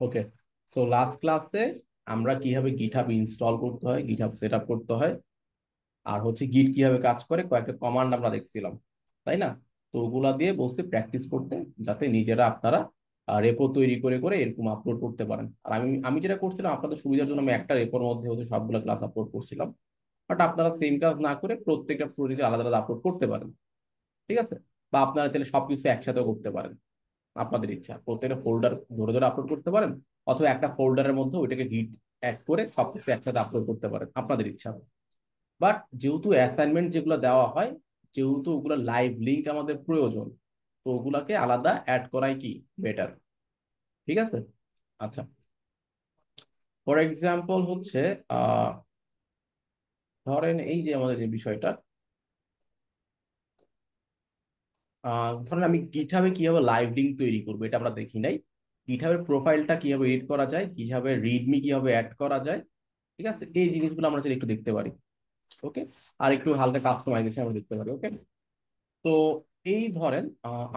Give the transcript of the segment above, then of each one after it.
ওকে, so last ক্লাসে আমরা কিভাবে গিটহাব ইনস্টল করতে হয়, গিটহাব সেট আপ করতে হয়, আর হচ্ছে গিট কিভাবে কাজ করে কয়েকটা কমান্ড আমরা দেখছিলাম, তাই না? তো ওগুলা দিয়ে বসে প্র্যাকটিস করতে, যাতে নিজেরা আপনারা রেপো তৈরি করে করে এরকম আপলোড করতে পারেন। আর আমি আমি যেটা করছিলাম আপনাদের সুবিধার জন্য, আমি একটা রেপোর মধ্যে হচ্ছে সবগুলো ক্লাস আপলোড করছিলাম। বাট আপনারা সেম কাজ না করে প্রত্যেকটা প্রজেক্টে আলাদা আলাদা আপলোড করতে পারেন, ঠিক আছে? বা আপনারা চাইলে সবকিছু একসাথেও করতে পারেন, আপনাদের ইচ্ছা। প্রত্যেকটা ফোল্ডার ধরে ধরে আপলোড করতে পারেন, অথবা একটা ফোল্ডারের মধ্যে ওইটাকে গিট অ্যাড করে সবকিছু একসাথে আপলোড করতে পারেন, আপনাদের ইচ্ছা। বাট যেহেতু অ্যাসাইনমেন্ট যেগুলো দেওয়া হয়, যেহেতু ওগুলো লাইভ লিঙ্ক আমাদের প্রয়োজন, তো ওগুলাকে আলাদা অ্যাড করাই কি বেটার, ঠিক আছে? আচ্ছা, ফর এক্সাম্পল হচ্ছে আহ ধরেন এই যে আমাদের যে বিষয়টা, ধরেন আমি গিটহাবে কিভাবে লাইভ লিঙ্ক তৈরি করবো এটা আমরা দেখি নাই। গিটহাবের প্রোফাইলটা কিভাবে এডিট করা যায়, কিভাবে রিডমি কিভাবে অ্যাড করা যায়, ঠিক আছে, এই জিনিসগুলো আমরা চাইলে একটু দেখতে পারি। ওকে, আর একটু হালকা কাস্টমাইজেশন আমরা দেখতে পারি। ওকে, তো এই ধরেন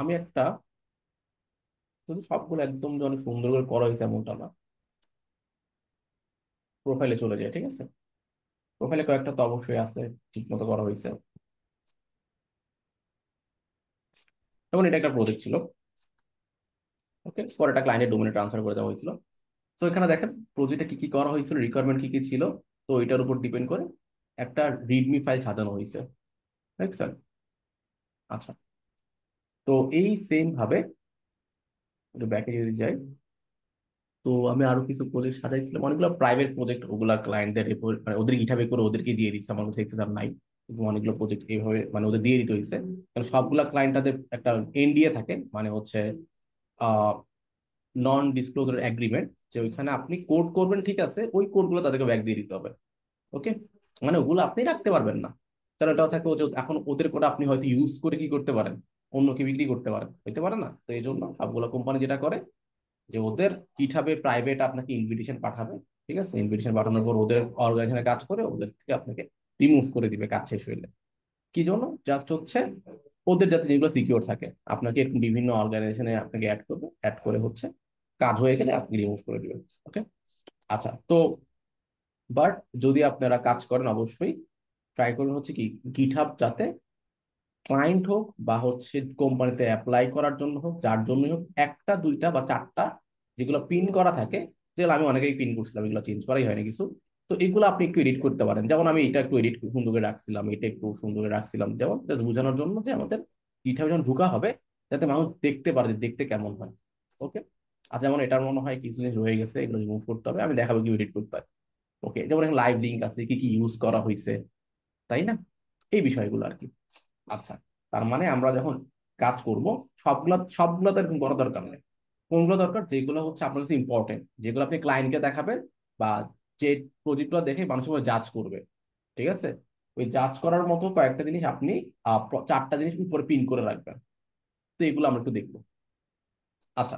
আমি একটা, যদি সবগুলো একদম যেন সুন্দর করে করা হয়েছে এমনটা না, প্রোফাইলে চলে যায়, ঠিক আছে? প্রোফাইলে কয়েকটা তো অবশ্যই আছে ঠিক মতো করা হয়েছে। যেমন এটা একটা প্রজেক্ট ছিল, ওকে, পরে একটা ক্লায়েন্টের ডোমেনে ট্রান্সফার করে দেওয়া হয়েছিল। তো এখানে দেখেন প্রজেক্টে কি কি করা হয়েছিল, রিকোয়ারমেন্ট কি কি ছিল, তো এটার উপর ডিপেন্ড করে একটা রিডমি ফাইল সাজানো হয়েছে, দেখছেন? আচ্ছা, তো এই সেম ভাবে একটু ব্যাকে যদি যাই, তো আমি আরো কিছু প্রজেক্ট সাজাইছিলাম, অনেকগুলো প্রাইভেট প্রজেক্ট, ওগুলা ক্লায়েন্টদের মানে ওদের গিটহাবে করে ওদেরকে দিয়ে দিচ্ছে, আমার কাছে এক্সেস আর নাই। এবং অনেকগুলো প্রজেক্ট এইভাবে মানে ওদের দিয়ে দিতে হয়েছে, কারণ সবগুলা ক্লায়েন্ট তাদের একটা এনডিএ থাকে, মানে হচ্ছে নন ডিসক্লোজার এগ্রিমেন্ট, যে ওইখানে আপনি কোড করবেন, ঠিক আছে, ওই কোডগুলো তাদেরকে ব্যাক দিয়ে দিতে হবে। ওকে, মানে ওগুলো আপনি রাখতে পারবেন না, কারণ এটাও থাকে যে এখন ওদের কোড আপনি হয়তো ইউজ করে কি করতে পারেন, অন্যকে বিক্রি করতে পারেন, হইতে পারে না? তো এই জন্য সবগুলো কোম্পানি যেটা করে, যে ওদের গিটহাবে প্রাইভেট আপনাকে ইনভিটেশন পাঠাবে, ঠিক আছে? ইনভিটেশন পাঠানোর পর ওদের অর্গানাইজেশনে কাজ করে ওদের থেকে আপনাকে রিমুভ করে দিবে কাজ শেষ হইলে। কি জন্য? জাস্ট হচ্ছে ওদের যাতে যেগুলো সিকিউর থাকে, আপনাকে এরকম বিভিন্ন অর্গানাইজেশনে আপনাকে অ্যাড করবে, অ্যাড করে হচ্ছে কাজ হয়ে গেলে আপনি রিমুভ করে দিবেন। ওকে, আচ্ছা, তো বাট যদি আপনারা কাজ করেন অবশ্যই ট্রাই করবেন হচ্ছে কি, গিটহাব যাতে ক্লায়েন্ট হোক বা হচ্ছে কোম্পানিতে অ্যাপ্লাই করার জন্য হোক, যার জন্যই হোক, একটা দুইটা বা চারটা যেগুলো পিন করা থাকে, যেগুলো আমি অনেকেই পিন করছিলাম, এগুলো চেঞ্জ করাই হয়নি কিছু, তো এগুলো আপনি একটু এডিট করতে পারেন। যেমন আমি এটা একটু এডিট সুন্দর করে রাখছিলাম, এটা একটু সুন্দর করে রাখছিলাম, যেমন just বোঝানোর জন্য যে আমাদের গিটহাবে যখন ঢুকা হবে যাতে মানুষ দেখতে পারে যে দেখতে কেমন হয়। ওকে, আচ্ছা, যেমন এটার মনে হয় কিছু জিনিস রয়ে গেছে, এগুলো রিমুভ করতে হবে, আমি দেখাবো কি এডিট করতে হয়। ওকে, যেমন এখানে লাইভ লিঙ্ক আছে, কি কি ইউজ করা হয়েছে, তাই না? এই বিষয়গুলো আর কি। আচ্ছা, তার মানে আমরা যখন কাজ করব, সবগুলা সবগুলো তো এরকম করা দরকার নেই। কোনগুলো দরকার, যেগুলো হচ্ছে আপনার কাছে ইম্পর্টেন্ট, যেগুলো আপনি ক্লায়েন্টকে দেখাবেন, বা যে প্রজেক্টগুলো দেখে মানুষ জাজ করবে, ঠিক আছে? ওই জাজ করার মতো কয়েকটা জিনিস আপনি চারটা জিনিস উপরে পিন করে রাখবেন। তো এগুলো আমরা একটু দেখবো। আচ্ছা,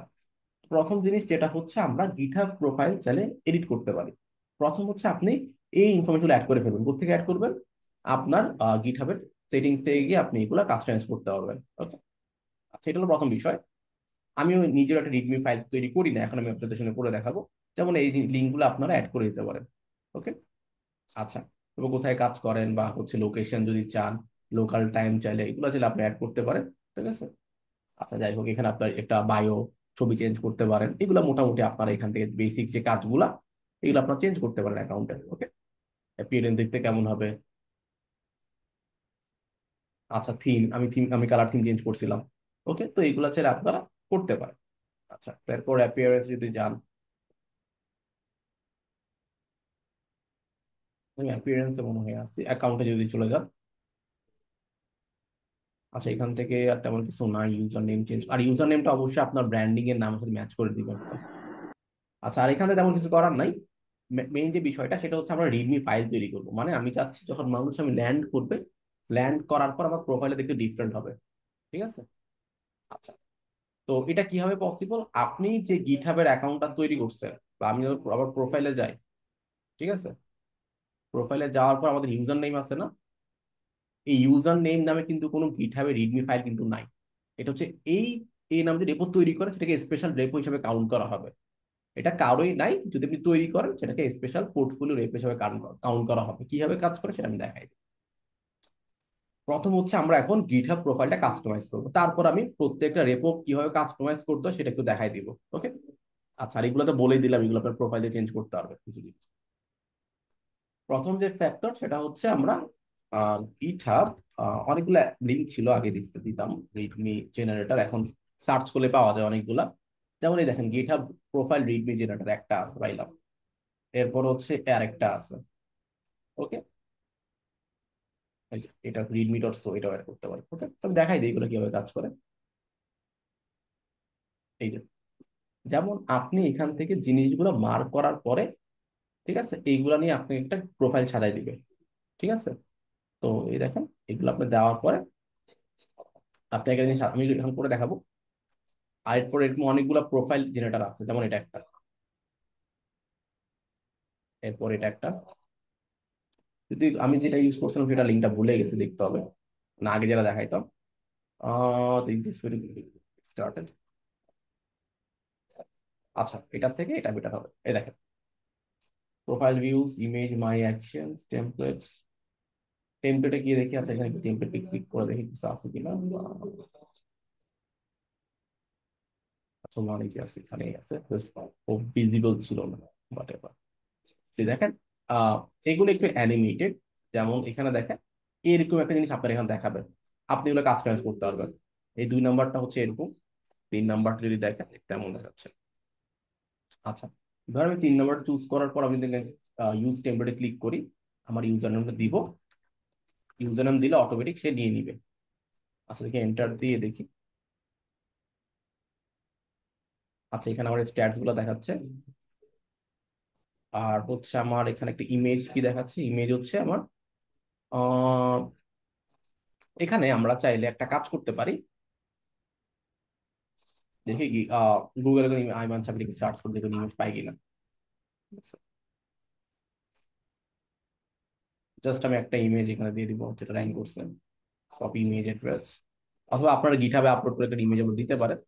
প্রথম জিনিস যেটা হচ্ছে, আমরা গিটহাব প্রোফাইল চাইলে এডিট করতে পারি। প্রথম হচ্ছে আপনি এই ইনফরমেশন অ্যাড করে ফেলবেন। কোথেকে অ্যাড করবেন? আপনার গিটহাবের সেটিংস থেকে গিয়ে আপনি এগুলো কাস্টমাইজ করতে পারবেন। ওকে, আচ্ছা, এটা হলো প্রথম বিষয়। আমিও নিজের একটা রিডমি ফাইল তৈরি করি না, এখন আমি আপনাদের সঙ্গে করে দেখাবো। যেমন এই লিঙ্কগুলো আপনারা অ্যাড করে দিতে পারেন। ওকে, আচ্ছা, তবে কোথায় কাজ করেন বা হচ্ছে লোকেশন যদি চান, লোকাল টাইম চাইলে এগুলো চাইলে আপনি অ্যাড করতে পারেন, ঠিক আছে? আচ্ছা, যাই হোক, এখানে আপনার একটা বায়ো, ছবি চেঞ্জ করতে পারেন, এগুলো মোটামুটি আপনার এখান থেকে বেসিক যে কাজগুলা, এগুলো আপনার চেঞ্জ করতে পারেন অ্যাকাউন্টে। ওকে, অ্যাপিয়ারেন্স দেখতে কেমন হবে। আচ্ছা, আমি কালার থিম চেঞ্জ করছিলাম। ওকে, তো এইগুলো চাইলে আপনারা করতে পারেন। আচ্ছা, তারপর অ্যাপিয়ারেন্স যদি যান, আমি অ্যাপিয়ারেন্সে মনে হয় আসছি, অ্যাকাউন্টে যদি চলে যান, আচ্ছা, এখান থেকে আর তেমন কিছু না, ইউজার নেম চেঞ্জ, আর ইউজার নেমটা অবশ্যই আপনার ব্র্যান্ডিং এর নামের সাথে ম্যাচ করে দিবেন। আচ্ছা, আর এখানে তেমন কিছু করার নাই। মেইন যে বিষয়টা সেটা হচ্ছে আমরা রিডমি ফাইল তৈরি করবো, মানে আমি চাচ্ছি যখন মানুষ আমি ল্যান্ড করবে, ল্যান্ড করার পর আমার প্রোফাইলে দেখতে ডিফারেন্ট হবে, ঠিক আছে? আচ্ছা, তো এটা কিভাবে পসিবল, আপনি যে গিটহাবের অ্যাকাউন্টটা তৈরি করছেন, বা আমি যখন আবার প্রোফাইলে যাই, ঠিক আছে, প্রোফাইলে যাওয়ার পর আমাদের ইউজার নেম আছে না, এই ইউজার নেম নামে কিন্তু কোনো গিটহাবে রিডমি ফাইল কিন্তু নাই। এটা হচ্ছে এই এই নাম যে রেপো তৈরি করে সেটাকে স্পেশাল রেপো হিসেবে কাউন্ট করা হবে। এটা কারোই নাই, যদি আপনি তৈরি করেন সেটাকে স্পেশাল পোর্টফোলিও রেপ হিসেবে কাউন্ট করা হবে। কিভাবে কাজ করে সেটা আমি দেখাই। প্রথম হচ্ছে আমরা এখন গিটহাব প্রোফাইলটা কাস্টমাইজ করবো, তারপর আমি প্রত্যেকটা রেপো কিভাবে কাস্টমাইজ করতে হয় সেটা একটু দেখাই দিব। ওকে, আচ্ছা, আর এগুলো তো বলেই দিলাম, এগুলো আপনার প্রোফাইলে চেঞ্জ করতে পারবে কিছু কিছু। প্রথম যে ফ্যাক্টর সেটা হচ্ছে আমরা গিটহাব, অনেকগুলো লিঙ্ক ছিল আগে দেখতে দিতাম রিডমি জেনারেটর, এখন সার্চ করলে পাওয়া যায় অনেকগুলা। যেমন এই দেখেন গিটহাব প্রোফাইল রিডমি জেনারেটর একটা আছে পাইলাম, এরপর হচ্ছে আর একটা আছে। ওকে, এই যে এটা রিডমি ডট সো, এটাও অ্যাড করতে পারি। ওকে, আমি দেখাই দিই এগুলো কিভাবে কাজ করে। এই যে যেমন আপনি এখান থেকে জিনিসগুলো মার্ক করার পরে, ঠিক আছে, এইগুলা নিয়ে আপনি একটা প্রোফাইল সাজাই দিবে। ঠিক আছে, তো এই দেখেন এগুলো আপনি দেওয়ার পরে আপনি একটা জিনিস আমি এখন করে দেখাবো। আর এরপর এরকম অনেকগুলো প্রোফাইল জেনারেটর আছে, যেমন এটা একটা, এরপর এটা একটা। যদি আমি যেটা ইউজ করছিলাম সেটা লিঙ্কটা ভুলে গেছি, দেখতে হবে না, আগে যেটা দেখাইতাম। স্টার্টেড, আচ্ছা, এটার থেকে এটা বেটার হবে। এই দেখেন প্রোফাইল ভিউজ, ইমেজ, মাই অ্যাকশনস, টেমপ্লেটস। টেমপ্লেটে গিয়ে দেখি, আচ্ছা এখানে টেমপ্লেটে ক্লিক করে দেখি কিছু আছে কিনা। আচ্ছা, মানে কি আছে, এখানেই আছে, জাস্ট ও ভিজিবল ছিল না, বাট এবার দেখেন আহ এগুলো একটু অ্যানিমেটেড। যেমন এখানে দেখেন এরকম একটা জিনিস আপনার এখানে দেখাবে, আপনি এগুলো কাস্টমাইজ করতে পারবেন। এই 2 নাম্বারটা হচ্ছে এরকম, 3 নাম্বারটা যদি দেখেন তেমন দেখাচ্ছে। আচ্ছা, ধর আমি 3 নাম্বার চুজ করার পর আমি ইউজ টেমপ্লেটে ক্লিক করি, আমার ইউজার নেমটা দিব, ইউজার নেম দিলে অটোমেটিক সে নিয়ে নিবে। আচ্ছা দেখি, এন্টার দিয়ে দেখি। আচ্ছা, এখানে আমার স্ট্যাটস গুলো দেখাচ্ছে। আর হচ্ছে আমার এখানে একটা ইমেজ কি দেখাচ্ছে, ইমেজ হচ্ছে আমার আহ এখানে আমরা চাইলে একটা কাজ করতে পারি। দেখি কি গুগলে কোনো আইমান সাবিকে সার্চ করে দেখুন ইমেজ পাই কিনা। জাস্ট আমি একটা ইমেজ এখানে দিয়ে দিব যেটা র্যাঙ্ক করছে, কপি ইমেজ অ্যাড্রেস, অথবা আপনারা গিটহাবে আপলোড করে একটা ইমেজ দিতে পারেন।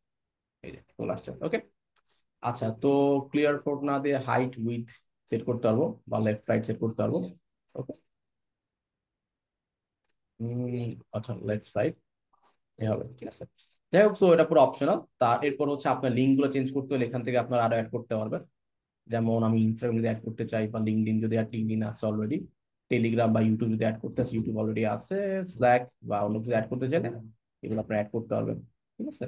এই যে চলে আসছে। ওকে, আচ্ছা, তো ক্লিয়ার ফোর্ট না দিয়ে হাইট উইথ সেট করতে পারবো, বা লেফট রাইট সেট করতে পারবো। ওকে, আচ্ছা লেফট সাইড এ হবে, ঠিক আছে। যাই হোক, সো এটা পুরো অপশনাল। এরপর হচ্ছে আপনার লিঙ্ক গুলো চেঞ্জ করতে হলে এখান থেকে আপনার আরো অ্যাড করতে পারবেন। যেমন আমি ইনস্টাগ্রাম যদি অ্যাড করতে চাই, বা লিঙ্কডিন যদি লিঙ্কডিন আছে অলরেডি, টেলিগ্রাম বা ইউটিউব যদি অ্যাড করতে চাই, ইউটিউব অলরেডি আছে, স্ল্যাক বা অন্য কিছু অ্যাড করতে চাইলে এগুলো আপনি অ্যাড করতে পারবেন। ঠিক আছে,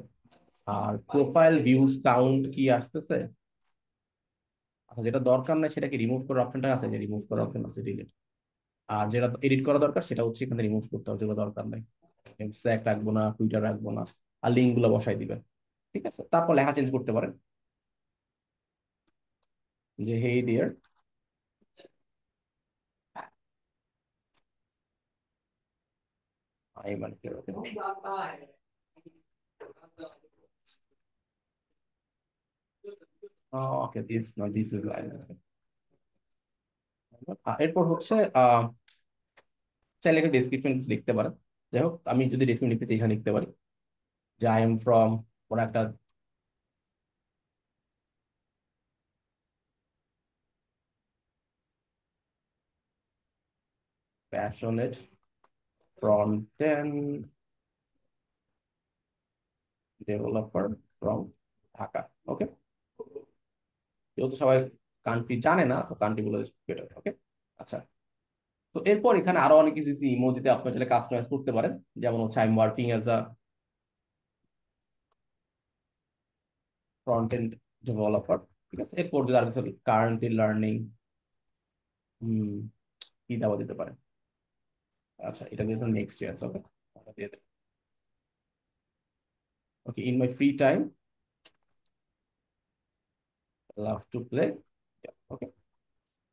আর প্রোফাইল ভিউজ কাউন্ট কি আসতেছে, আচ্ছা যেটা দরকার নাই সেটাকে রিমুভ করার অপশনটা আছে, যে রিমুভ করার অপশন আছে ডিলিট। আর যেটা এডিট করা দরকার সেটা হচ্ছে এখানে রিমুভ করতে হবে, যেগুলো দরকার নাই। স্ল্যাক রাখবো না, টুইটার রাখবো না, আর লিঙ্ক গুলো বসাই দিবেন। ঠিক আছে, তারপর লেখা চেঞ্জ করতে পারেন, যে হেই ডিয়ার, আই মানে okay, this no this is I. এরপর হচ্ছে চাইলে একটা ডেসক্রিপশন লিখতে পারেন। যাই হোক, আমি যদি ডেসক্রিপশন লিখতে চাই এখানে লিখতে পারি যে আই এম ফ্রম, ওরা একটা passionate front end developer from Dhaka. Okay, যেহেতু সবাই কান্ট্রি জানে না, তো কান্ট্রি গুলো বেটার। ওকে, আচ্ছা, তো এরপর এখানে আরো অনেক কিছু ইমোজিতে আপনার চাইলে কাস্টমাইজ করতে পারেন। যেমন হচ্ছে I am working as a front end developer. ঠিক আছে, এরপর যদি আর কিছু কারেন্টলি লার্নিং, কি দেওয়া দিতে পারে। আচ্ছা, এটা দিয়ে নেক্সট ইয়ার। ওকে, দিয়ে দেন। Okay, in my free time love to play. Okay,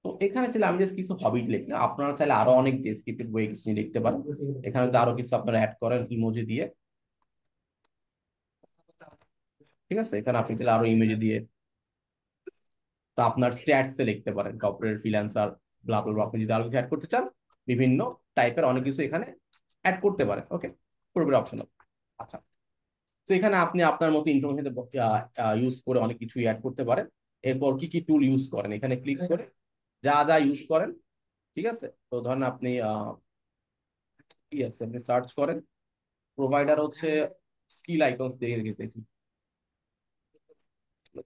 তো এখানে চাইলে আমি জাস্ট কিছু হবি লিখলাম, আপনারা চাইলে আরো অনেক ডেসক্রিপটিভ ওয়ে কিছু লিখতে পারেন। এখানে যদি আরো কিছু আপনারা অ্যাড করেন ইমোজি দিয়ে। ঠিক আছে, এখানে আপনি চাইলে আরো ইমোজি দিয়ে, তো আপনার স্ট্যাটস এ লিখতে পারেন কর্পোরেট ফ্রিল্যান্সার ব্লা ব্লা ব্লা। আপনি যদি আরো কিছু অ্যাড করতে চান, বিভিন্ন টাইপের অনেক কিছু এখানে অ্যাড করতে পারেন। ওকে, পুরোপুরি অপশনাল। আচ্ছা, তো এখানে আপনি আপনার মতো ইনফরমেশন ইউজ করে অনেক কিছু অ্যাড করতে পারেন। এরপর কি কি টুল ইউজ করেন এখানে ক্লিক করে যা যা ইউজ করেন, ঠিক আছে। তো ধরেন আপনি কি আছে, আপনি সার্চ করেন, প্রোভাইডার হচ্ছে স্কিল আইকনস দিয়ে দেখি দেখি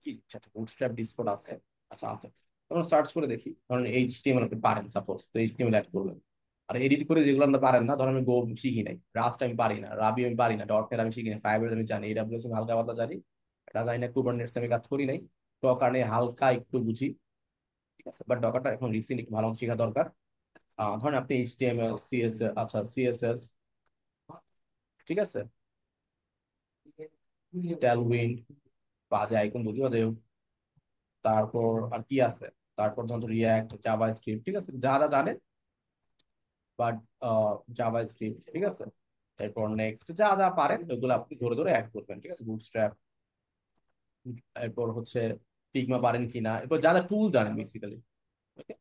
কি, আচ্ছা বুটস্ট্র্যাপ ডিসকর্ড আছে, আচ্ছা আছে। তখন সার্চ করে দেখি, ধরেন এইচটিএমএল আপনি পারেন সাপোজ, তো এইচটিএমএল অ্যাড করলেন। আর এডিট করে যেগুলো আপনি পারেন না, ধরেন আমি গো শিখি নাই, রাস্ট আমি পারি না, রাবি আমি পারি না, ডট নেট আমি শিখি না, ফাইবার আমি জানি, এডাব্লিউএস আমি হালকা পাতলা জানি, এটা জানি না, কুবারনেটস আমি কাজ করি নাই, ডকার নিয়ে হালকা একটু বুঝি, ঠিক আছে। বাট ডকারটা এখন রিসেন্ট একটু ভালো মতো শেখা দরকার। ধরেন আপনি এইচটিএমএল সিএসএস, আচ্ছা সিএসএস, ঠিক আছে, টেলউইন্ড, বাজে আইকন বুঝিও দেও, তারপর আর কি আছে, তারপর ধরুন রিয়াক্ট, জাভা স্ক্রিপ্ট, ঠিক আছে, যারা জানেন, বাট জাভা স্ক্রিপ্ট, ঠিক আছে। এরপর নেক্সট যা যা পারেন ওগুলো আপনি ধরে ধরে অ্যাড করবেন, ঠিক আছে, বুটস্ট্র্যাপ। এরপর হচ্ছে ফিগমা পারেন কিনা, এরপর যা যা টুল জানেন বেসিক্যালি, ওকে।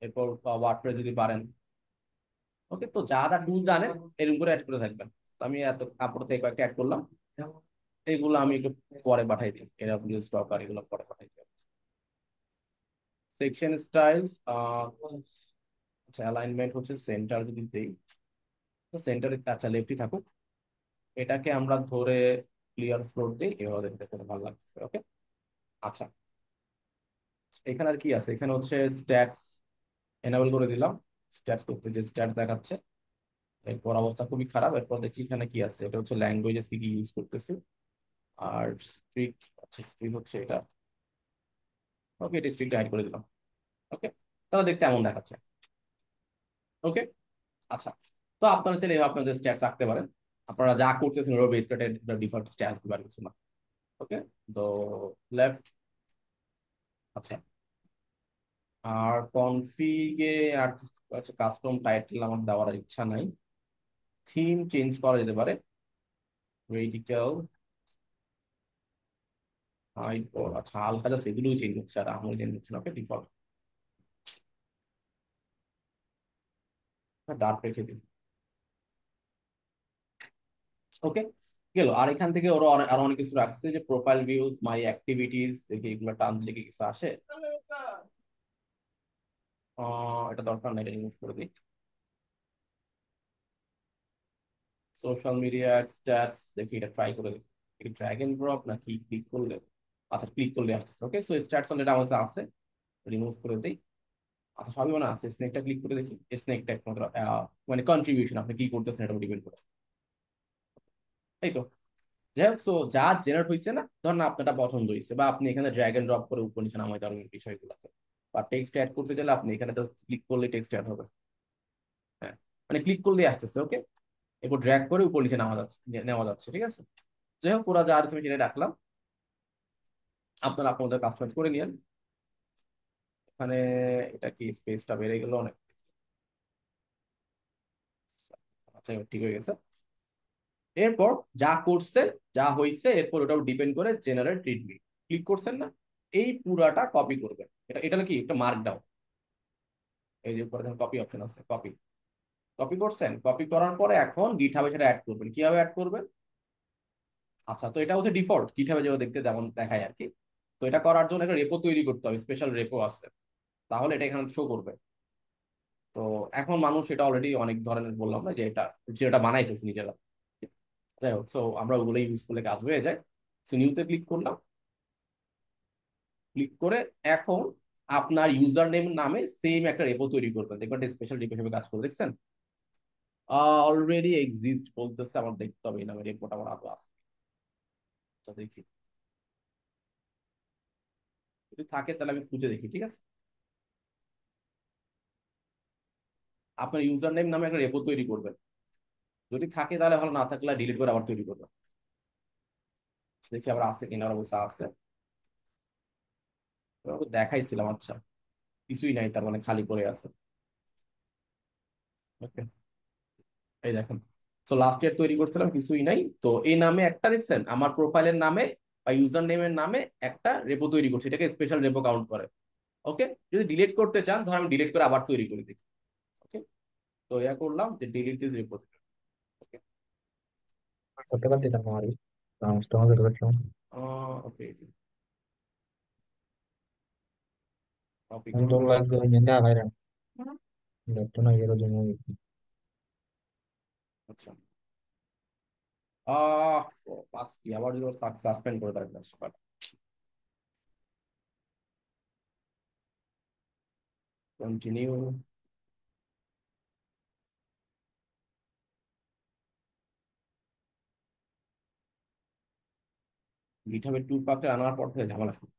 এরপর ওয়ার্ডপ্রেস যদি পারেন, ওকে। তো যা যা টুল জানেন এরকম করে অ্যাড করে থাকবেন। তো আমি এত আপাতত এই কয়েকটা অ্যাড করলাম, এগুলো আমি একটু পরে পাঠাই দিই, এডাব্লিউ স্টক আর এগুলো পরে পাঠাই দিই। সেকশন স্টাইলস, আচ্ছা অ্যালাইনমেন্ট হচ্ছে সেন্টার যদি দেই, তো সেন্টারে আচ্ছা লেফটই থাকুক, এটাকে আমরা ধরে ক্লিয়ার ফ্লোর দিই, এভাবে দেখতে খুব ভালো লাগতেছে, ওকে। আচ্ছা এখানে আর কি আছে, এখানে হচ্ছে স্ট্যাটস এনাবেল করে দিলাম, স্ট্যাটস করতে যে স্ট্যাটস দেখাচ্ছে। এরপর অবস্থা খুবই খারাপ, এরপর দেখি এখানে কি আছে, এটা হচ্ছে ল্যাঙ্গুয়েজেস কি কি ইউজ করতেছে। আর স্ট্রিক, আচ্ছা স্ট্রিক হচ্ছে এটা, ওকে, এটা স্ট্রিকটা হাইড করে দিলাম, ওকে। তাহলে দেখতে এমন দেখাচ্ছে, ওকে। আচ্ছা, তো আপনারা চাইলে এভাবে আপনাদের স্ট্যাটস রাখতে পারেন, আপনারা যা করতেছেন ওর বেস করে ডিফল্ট স্ট্যাটস দিতে পারেন, কিছু না, ওকে। তো লেফট, আচ্ছা। আর কনফিগে আর আচ্ছা কাস্টম টাইটেল আমার দেওয়ার ইচ্ছা নাই, থিম চেঞ্জ করা যেতে পারে, রেডিক্যাল হাইড, আচ্ছা হালকা জাস্ট এগুলোই চেঞ্জ হচ্ছে আর আমল চেঞ্জ হচ্ছে না, ওকে ডিফল্ট ডার্ক রেখে দিন, ওকে। গেল। আর এখান থেকে ওরা আরো অনেক কিছু রাখছে, যে প্রোফাইল ভিউজ, মাই অ্যাক্টিভিটিস, দেখি এগুলো টান দিলে কি কিছু আসে। এটা দরকার নাই, এটা রিমুভ করে দিই। সোশ্যাল মিডিয়া স্ট্যাটস, দেখি এটা ট্রাই করে দেখি, ড্র্যাগ এন্ড ড্রপ নাকি ক্লিক করলে, আচ্ছা ক্লিক করলে আসতেছে, ওকে। সো স্ট্যাটস অলরেডি আমার কাছে আছে, রিমুভ করে দিই। আচ্ছা সবই মনে আছে, স্নেকটা ক্লিক করে দেখি, স্নেকটা একমাত্র মানে কন্ট্রিবিউশন আপনি কি করতেছেন এটা ডিপেন্ড করে, এই তো। যাই হোক, সো যা জেনারেট হয়েছে না, ধরেন আপনারটা পছন্দ হয়েছে, বা আপনি এখানে ড্র্যাগ এন্ড ড্রপ করে উপর নিচে নামাই পারবেন বিষয়গুলোকে, বা টেক্সট অ্যাড করতে গেলে আপনি এখানে তো ক্লিক করলে টেক্সট অ্যাড হবে, হ্যাঁ, মানে ক্লিক করলেই আসতেছে, ওকে। এরপর ড্র্যাগ করে উপর নিচে নেওয়া যাচ্ছে, ঠিক আছে। যাই হোক, ওরা যা আর তুমি সেটা রাখলাম, আপনারা আপনাদের কাস্টমাইজ করে নিন। এখানে এটা কি স্পেসটা বেড়ে গেল অনেক, আচ্ছা এবার ঠিক হয়ে গেছে। এরপর যা করছেন, যা হয়েছে, এরপর ওটাও ডিপেন্ড করে জেনারেট রিডমি, ক্লিক করছেন না, এই পুরাটা কপি করবেন, এটা এটা কি একটা মার্ক ডাউন, এই যে উপরে কপি অপশন আছে, কপি, কপি করছেন, কপি করার পরে এখন গিটহাবে সেটা অ্যাড করবেন, কিভাবে অ্যাড করবেন, আচ্ছা। তো এটা হচ্ছে ডিফল্ট গিটহাবে যেভাবে দেখতে যেমন দেখায় আর কি। তো এটা করার জন্য একটা রেপো তৈরি করতে হবে, স্পেশাল রেপো আছে, তাহলে এটা এখানে শো করবে। তো এখন মানুষ এটা অলরেডি অনেক ধরনের বললাম না, যে এটা যেটা বানাই ফেলছে নিজেরা, যাই হোক, সো আমরা ওগুলো ইউজ করলে কাজ হয়ে যায়। সো নিউতে ক্লিক করলাম, ক্লিক করে এখন আপনার ইউজার নেম নামে সেম একটা রেপো তৈরি করবেন, দেখবেন স্পেশাল রেপো হিসেবে কাজ করে, দেখছেন অলরেডি এক্সিস্ট বলতেছে, আমার দেখতে হবে এই নামে রেপোটা আমার আদৌ আছে, তো দেখি যদি থাকে তাহলে আমি খুঁজে দেখি, ঠিক আছে। আপনার ইউজার নেম নামে একটা রেপো তৈরি করবেন, যদি থাকে তাহলে ভালো, না থাকলে ডিলিট করে আবার তৈরি করবেন, দেখি আবার আছে কিনা, আর অবস্থা আছে, তোমাকে দেখাইছিলাম, আচ্ছা কিছুই নাই, তার মানে খালি পড়ে আছে, ওকে। এই দেখেন, তো লাস্ট ইয়ার তৈরি করছিলাম, কিছুই নাই, তো এই নামে একটা দেখছেন আমার প্রোফাইলের নামে বা ইউজার নেমের নামে একটা রেপো তৈরি করছি, এটাকে স্পেশাল রেপো কাউন্ট করে, ওকে। যদি ডিলিট করতে চান ধর আমি ডিলিট করে আবার তৈরি করে দিই, ওকে। তো ইয়া করলাম যে delete this repo, okay. Portale continuamos, vamos, estamos de relación. Okay, copy করলাম। Untuk lagunya dah kan, nggak tuh nanya lagu mau. আচ্ছা, পাস কি আবার যদি সাসপেন্ড করে দেয় সকাল। কন্টিনিউ। গিটহাবের টু পাকে আনার পর থেকে ঝামেলা শুরু।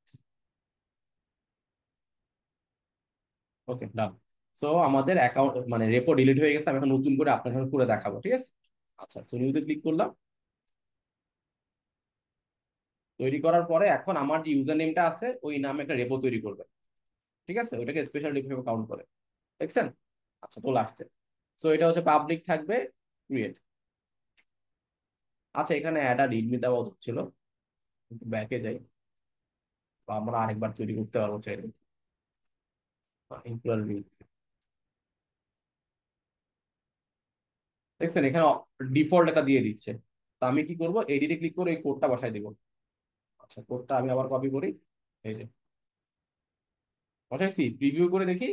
ওকে, ডান। সো আমাদের অ্যাকাউন্ট মানে রেপো ডিলিট হয়ে গেছে, আমি এখন নতুন করে আপনার সাথে করে দেখাবো, ঠিক আছে? আচ্ছা, সো নিউতে ক্লিক করলাম। তৈরি করার পরে এখন আমার যে ইউজার নেমটা আছে ওই নামে একটা রেপো তৈরি করবে, ঠিক আছে? ওইটাকে স্পেশাল রেপো হিসেবে কাউন্ট করে। দেখছেন? আচ্ছা, তোলা আসছে। সো এটা হচ্ছে পাবলিক থাকবে, ক্রিয়েট। আচ্ছা, এখানে অ্যাড আর রিডমি দেওয়া উচিত ছিল, ব্যাকে যাই, বা আমরা আরেকবার তৈরি করতে পারবো চাইলে। Equal read. দেখছেন এখানে ডিফল্ট একটা দিয়ে দিচ্ছে। তো আমি কি করবো, এডিটে ক্লিক করে এই কোডটা বসাই দিব। আচ্ছা, কোডটা আমি আবার কপি করি। এই যে বসাইছি, প্রিভিউ করে দেখি।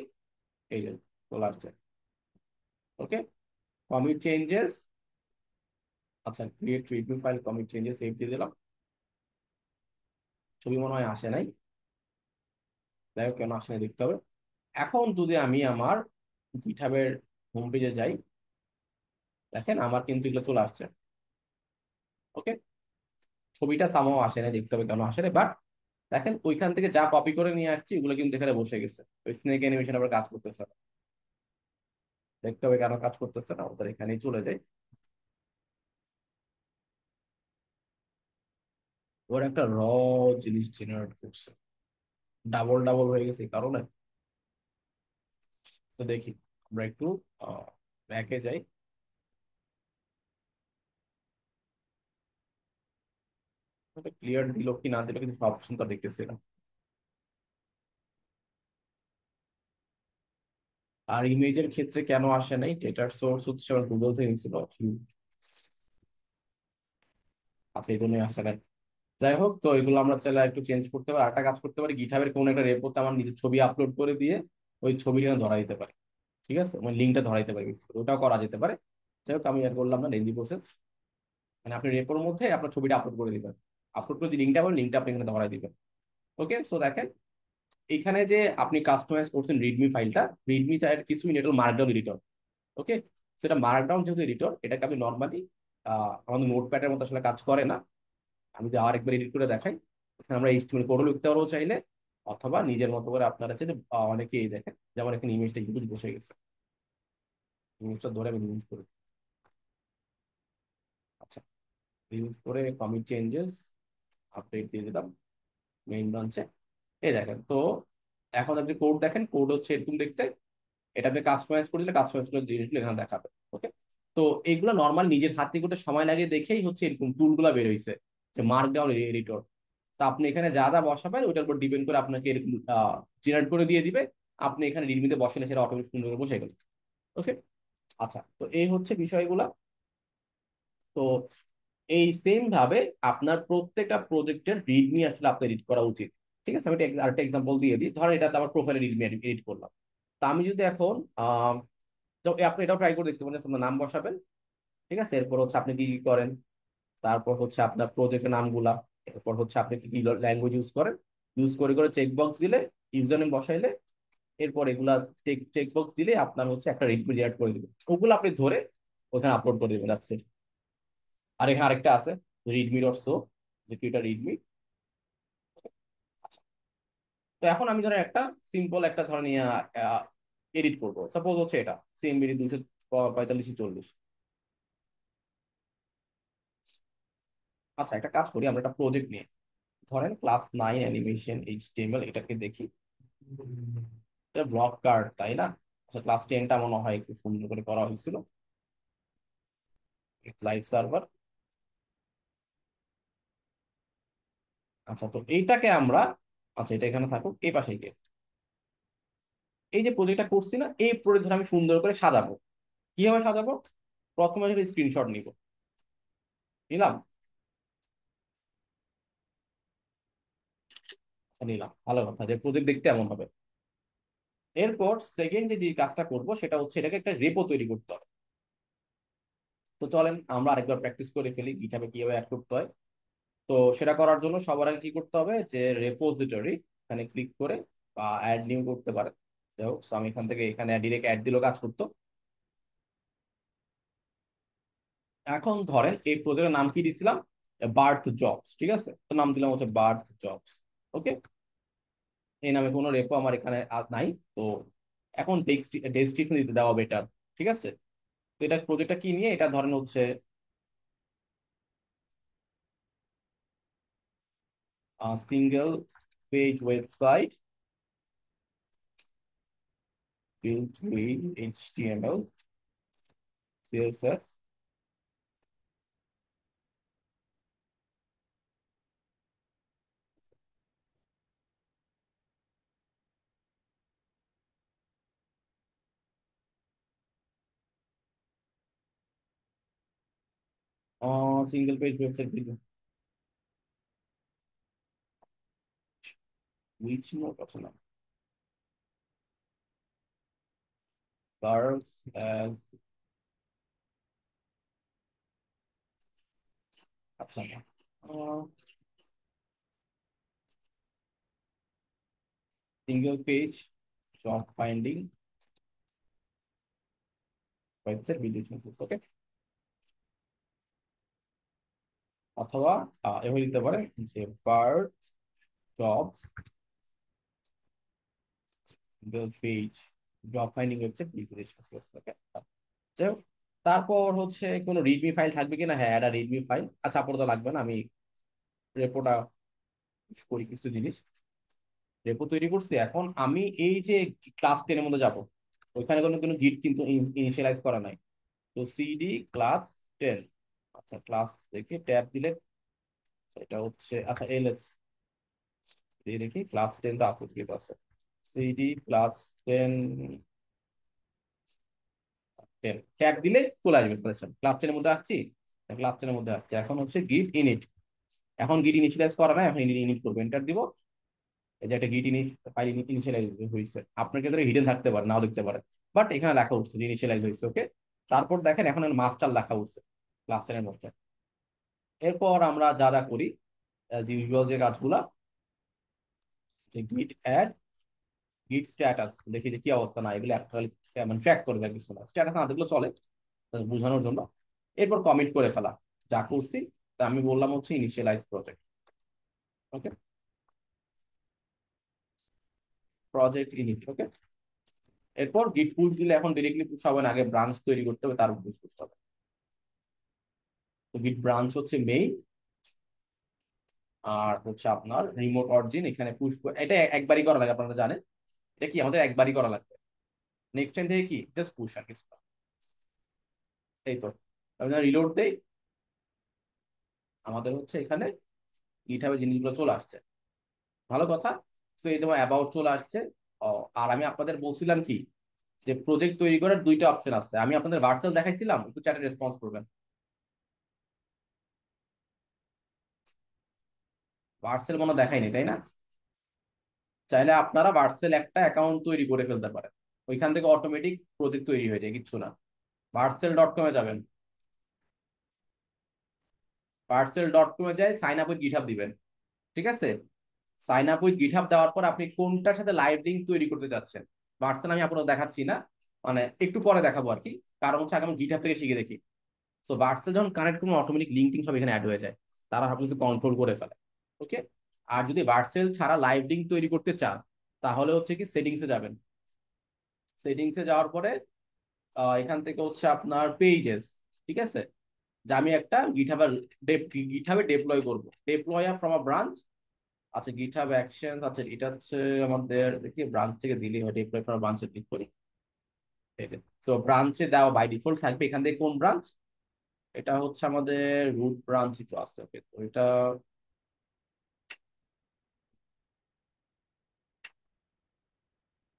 এই যে চলে আসছে। ওকে, কমিট চেঞ্জেস। আচ্ছা, create review file, commit changes, save দিয়ে দিলাম। ছবি মনে হয় আসে নাই, যাই হোক কেন আসে নাই দেখতে হবে। এখন যদি আমি আমার গিটহাবের হোম পেজে যাই, দেখেন আমার কিন্তু এগুলো চলে আসছে। ওকে, ছবিটা সামাও আসে নাই, দেখতে হবে কেন আসে নাই, বাট দেখেন ওইখান থেকে যা কপি করে নিয়ে আসছি ওগুলো কিন্তু এখানে বসে গেছে। ওই স্নেক অ্যানিমেশন আবার কাজ করতেছে না। দেখতে হবে কেন কাজ করতেছে না, ওদের এখানেই চলে যায়। ওর একটা জিনিস জেনারেট করছে, ডাবল ডাবল হয়ে গেছে এই কারণে। তো দেখি, আমরা একটু ব্যাকে যাই। ক্লিয়ার দিল কি না দিল কিন্তু অপশন তো দেখতেছি না। আর ইমেজের ক্ষেত্রে কেন আসে নাই, ডেটার সোর্স হচ্ছে আমার গুগল থেকে নিছিল। আচ্ছা, এই জন্যই আসে নাই। যাই হোক, তো এগুলো আমরা চাইলে একটু চেঞ্জ করতে পারি। আরেকটা কাজ করতে পারি, গিটহাবের কোনো একটা রেপোতে আমার নিজের ছবি আপলোড করে দিয়ে ওই ছবিটা ধরা দিতে পারি, ঠিক আছে? মানে লিঙ্কটা ধরা দিতে পারি, ওটাও করা যেতে পারে। যাই হোক, আমি আর করলাম না, লেন্দি প্রসেস। মানে আপনি রেপোর মধ্যে আপনার ছবিটা আপলোড করে দিবেন, আপলোড করে যে লিঙ্কটা পাবেন লিঙ্কটা আপনি এখানে ধরাই দিবেন। ওকে, সো দেখেন এখানে যে আপনি কাস্টমাইজ করছেন রিডমি ফাইলটা, রিডমি চাই কিছুই নেই, এটা মার্কডাউন এডিটর। ওকে, সেটা মার্কডাউন যেহেতু এডিটর, এটাকে আমি নর্মালি আমাদের নোটপ্যাডের মতো আসলে কাজ করে না। আমি যদি আরেকবার এডিট করে দেখাই, এখানে আমরা এইচটিএমএল কোডও লিখতে পারবো চাইলে, অথবা নিজের মতো করে আপনারা চাইলে অনেকেই দেখেন, যেমন এখানে ইমেজটা কিন্তু বসে গেছে। ইমেজটা ধরে আমি রিমুভ করি। আচ্ছা, রিমুভ করে কমিট চেঞ্জেস, আপডেট দিয়ে দিলাম মেইন ব্রাঞ্চে। এই দেখেন তো, এখন আপনি কোড দেখেন, কোড হচ্ছে এরকম দেখতে। এটা আপনি কাস্টমাইজ করে দিলে কাস্টমাইজ করে জিনিসগুলো এখানে দেখাবে। ওকে, তো এইগুলো নর্মাল নিজের হাতে করতে সময় লাগে দেখেই হচ্ছে এরকম টুলগুলো বের হয়েছে, যে মার্কডাউন এডিটর। তা আপনি এখানে যা যা বসাবেন ওইটার উপর ডিপেন্ড করে আপনাকে এরকম জেনারেট করে দিয়ে দিবে। আপনি এখানে রিডমিতে বসালে সেটা অটোমেটিক সুন্দর করে বসে গেল। ওকে, আচ্ছা, তো এই হচ্ছে বিষয়গুলা। তো এই সেম ভাবে আপনার প্রত্যেকটা প্রজেক্টের রিডমি আসলে আপনার এডিট করা উচিত। ঠিক আছে, আমি আরেকটা এক্সাম্পল দিয়ে দিই। ধরেন এটা আমার প্রোফাইলে রিডমি এডিট করলাম। তা আমি যদি এখন তো আপনি এটাও ট্রাই করে দেখতে পারেন, আপনার নাম বসাবেন। ঠিক আছে, এরপর হচ্ছে আপনি কি কি করেন, তারপর হচ্ছে আপনার প্রজেক্টের নামগুলা, এরপর হচ্ছে আপনি কি কি ল্যাঙ্গুয়েজ ইউজ করেন, ইউজ করে করে চেকবক্স দিলে, ইউজার নেম বসাইলে, এরপর এগুলা চেকবক্স দিলে আপনার হচ্ছে একটা রিডমি জেনারেট করে দিবে। ওগুলো আপনি ধরে ওখানে আপলোড করে দেবেন, that's it। আর এখানে আরেকটা আছে, রিডমি ডট শো, যেটি এটা রিডমি। আচ্ছা, তো এখন আমি ধরেন একটা সিম্পল একটা ধরেন এডিট করবো, সাপোজ হচ্ছে এটা সিএমবি 245/40। আচ্ছা, একটা কাজ করি, আমরা একটা প্রজেক্ট নিয়ে ধরেন ক্লাস 9 অ্যানিমেশন এইচটিএমএল, এটাকে দেখি। এটা ব্লক কার্ড, তাই না? আচ্ছা, ক্লাস 10টা মনে হয় একটু সুন্দর করে করা হয়েছিল। Live server. আচ্ছা, তো এইটাকে আমরা, আচ্ছা এটা এখানে থাকুক, এই পাশে গিয়ে এই যে প্রজেক্টটা করছি না, এই প্রজেক্ট আমি সুন্দর করে সাজাবো। কিভাবে সাজাবো? প্রথমে একটা স্ক্রিনশট নিব, নিলাম। আচ্ছা, নিলাম, ভালো কথা, যে প্রজেক্ট দেখতে এমন হবে। এরপর সেকেন্ড যে কাজটা করব সেটা হচ্ছে এটাকে একটা রেপো তৈরি করতে হবে। তো চলেন আমরা আরেকবার প্র্যাকটিস করে ফেলি গিটহাবে কিভাবে অ্যাড করতে হয়। তো সেটা করার জন্য সবার আগে কি করতে হবে, যে রেপোজিটরি এখানে ক্লিক করে বা অ্যাড নিউ করতে পারেন। যাই হোক, so আমি এখান থেকে এখানে ডিরেক্ট অ্যাড দিলেও কাজ করতো। এখন ধরেন এই প্রজেক্টের নাম কি দিয়েছিলাম, বার্থ জবস, ঠিক আছে, তো নাম দিলাম হচ্ছে বার্থ জবস। ওকে, এই নামে কোনো রেপো আমার এখানে নাই। তো এখন ডেসক্রিপশন দিতে দেওয়া বেটার, ঠিক আছে। তো এটা প্রজেক্টটা কি নিয়ে, এটা ধরেন হচ্ছে single page website built with HTML, CSS, single page website building, which mode আছে না, serves as, আচ্ছা না, single page job finding website building services, ওকে। অথবা এভাবে দিতে পারে যে birth jobs single page job finding website building services, ওকে। যাই হোক, তারপর হচ্ছে কোনো রিডমি ফাইল থাকবে কিনা, হ্যাঁ এটা রিডমি ফাইল, আচ্ছা আপাতত লাগবে না, আমি রেপোটা করি কিছু জিনিস। রেপো তৈরি করছি, এখন আমি এই যে ক্লাস 10 এর মধ্যে যাব, ওইখানে কোনো কোনো গিট কিন্তু ইনিশিয়ালাইজ করা নাই। তো সিডি ক্লাস 10, আচ্ছা ক্লাস দেখি ট্যাব দিলে এটা হচ্ছে, আচ্ছা এলএস দিয়ে দেখি ক্লাস 10 তো আছে, ঠিক আছে। সিডি ক্লাস 10, 10 ট্যাব দিলে চলে আসবে সাজেশন, ক্লাস 10 এর মধ্যে আসছি, ক্লাস 10 এর মধ্যে আসছে। এখন হচ্ছে গিট ইনিট, এখন গিট ইনিশিয়ালাইজ করা নাই, এখন ইনিট করবো, এন্টার দিব। এই যে একটা গিট ফাইল ইনিশিয়ালাইজ হয়েছে, আপনার ক্ষেত্রে হিডেন থাকতে পারে, নাও দেখতে পারে, বাট এখানে লেখা উঠছে যে ইনিশিয়ালাইজ হয়েছে, ওকে। তারপর দেখেন এখন মাস্টার লেখা উঠছে ক্লাস 10 এর মধ্যে। এরপর আমরা যা যা করি অ্যাজ ইউজুয়াল যে কাজগুলা, যে গিট অ্যাড, গিট স্ট্যাটাস দেখি যে কি অবস্থা, না এগুলো অ্যাকচুয়ালি মানে ট্র্যাক করবে কিছু না, স্ট্যাটাস না দেখলে চলে বোঝানোর জন্য। এরপর কমিট করে ফেলা যা করছি, তা আমি বললাম হচ্ছে ইনিশিয়ালাইজ প্রজেক্ট, ওকে, প্রজেক্ট ইনিট, ওকে। এরপর গিট পুশ দিলে এখন ডিরেক্টলি পুশ হবে না, আগে ব্রাঞ্চ তৈরি করতে হবে, তারপর পুশ করতে হবে। তো গিট ব্রাঞ্চ হচ্ছে মেইন, আর হচ্ছে আপনার রিমোট অরিজিন এখানে পুশ, এটা একবারই করা লাগে, আপনারা জানেন এটা কি আমাদের একবারই করা লাগবে। নেক্সট টাইম থেকে কি জাস্ট পুশ আর কিছু না। এই তো আমি রিলোড দেই, আমাদের হচ্ছে এখানে গিটহাবে জিনিসগুলো চলে আসছে, ভালো কথা। তো এই তোমার অ্যাবাউট চলে আসছে। ও, আর আমি আপনাদের বলছিলাম কি, যে প্রজেক্ট তৈরি করার দুইটা অপশন আছে, আমি আপনাদের ভার্চুয়াল দেখাইছিলাম, একটু চ্যাটে রেসপন্স করবেন। ভার্চুয়াল মনে হয় দেখাইনি, তাই না? চাইলে আপনারা ভার্সেল একটা অ্যাকাউন্ট তৈরি করে ফেলতে পারেন, ওইখান থেকে অটোমেটিক প্রজেক্ট তৈরি হয়ে যায়, কিচ্ছু না। ভার্সেল.com এ যাবেন, ভার্সেল.com এ যাই সাইন আপ উইথ গিটহাব দিবেন, ঠিক আছে। সাইন আপ উইথ গিটহাব দেওয়ার পর আপনি কোনটার সাথে লাইভ লিঙ্ক তৈরি করতে চাচ্ছেন, ভার্সেল আমি আপনাকে দেখাচ্ছি না, মানে একটু পরে দেখাবো আর কি, কারণ হচ্ছে আগে আমি গিটহাব থেকে শিখে দেখি। সো ভার্সেল যখন কানেক্ট করুন অটোমেটিক লিঙ্ক টিঙ্ক সব এখানে অ্যাড হয়ে যায়, তারা সবকিছু কন্ট্রোল করে ফেলে, ওকে। আর যদি ভার্সেল ছাড়া লাইভ লিঙ্ক তৈরি করতে চান, তাহলে হচ্ছে কি সেটিংসে যাবেন, সেটিংসে যাওয়ার পরে এখান থেকে হচ্ছে আপনার পেজেস, ঠিক আছে, যে আমি একটা গিটহাবে ডেপ্লয় করব, ডেপ্লয় ফ্রম আ ব্রাঞ্চ, আচ্ছা গিটহাব অ্যাকশন, আচ্ছা এটা হচ্ছে আমাদের দেখি ব্রাঞ্চ থেকে দিলেই হয়, ডেপ্লয় ফ্রম ব্রাঞ্চে ক্লিক করি, এই যে। সো ব্রাঞ্চে দেওয়া বাই ডিফল্ট থাকবে, এখান থেকে কোন ব্রাঞ্চ, এটা হচ্ছে আমাদের রুট ব্রাঞ্চই তো আছে, ওকে। তো এটা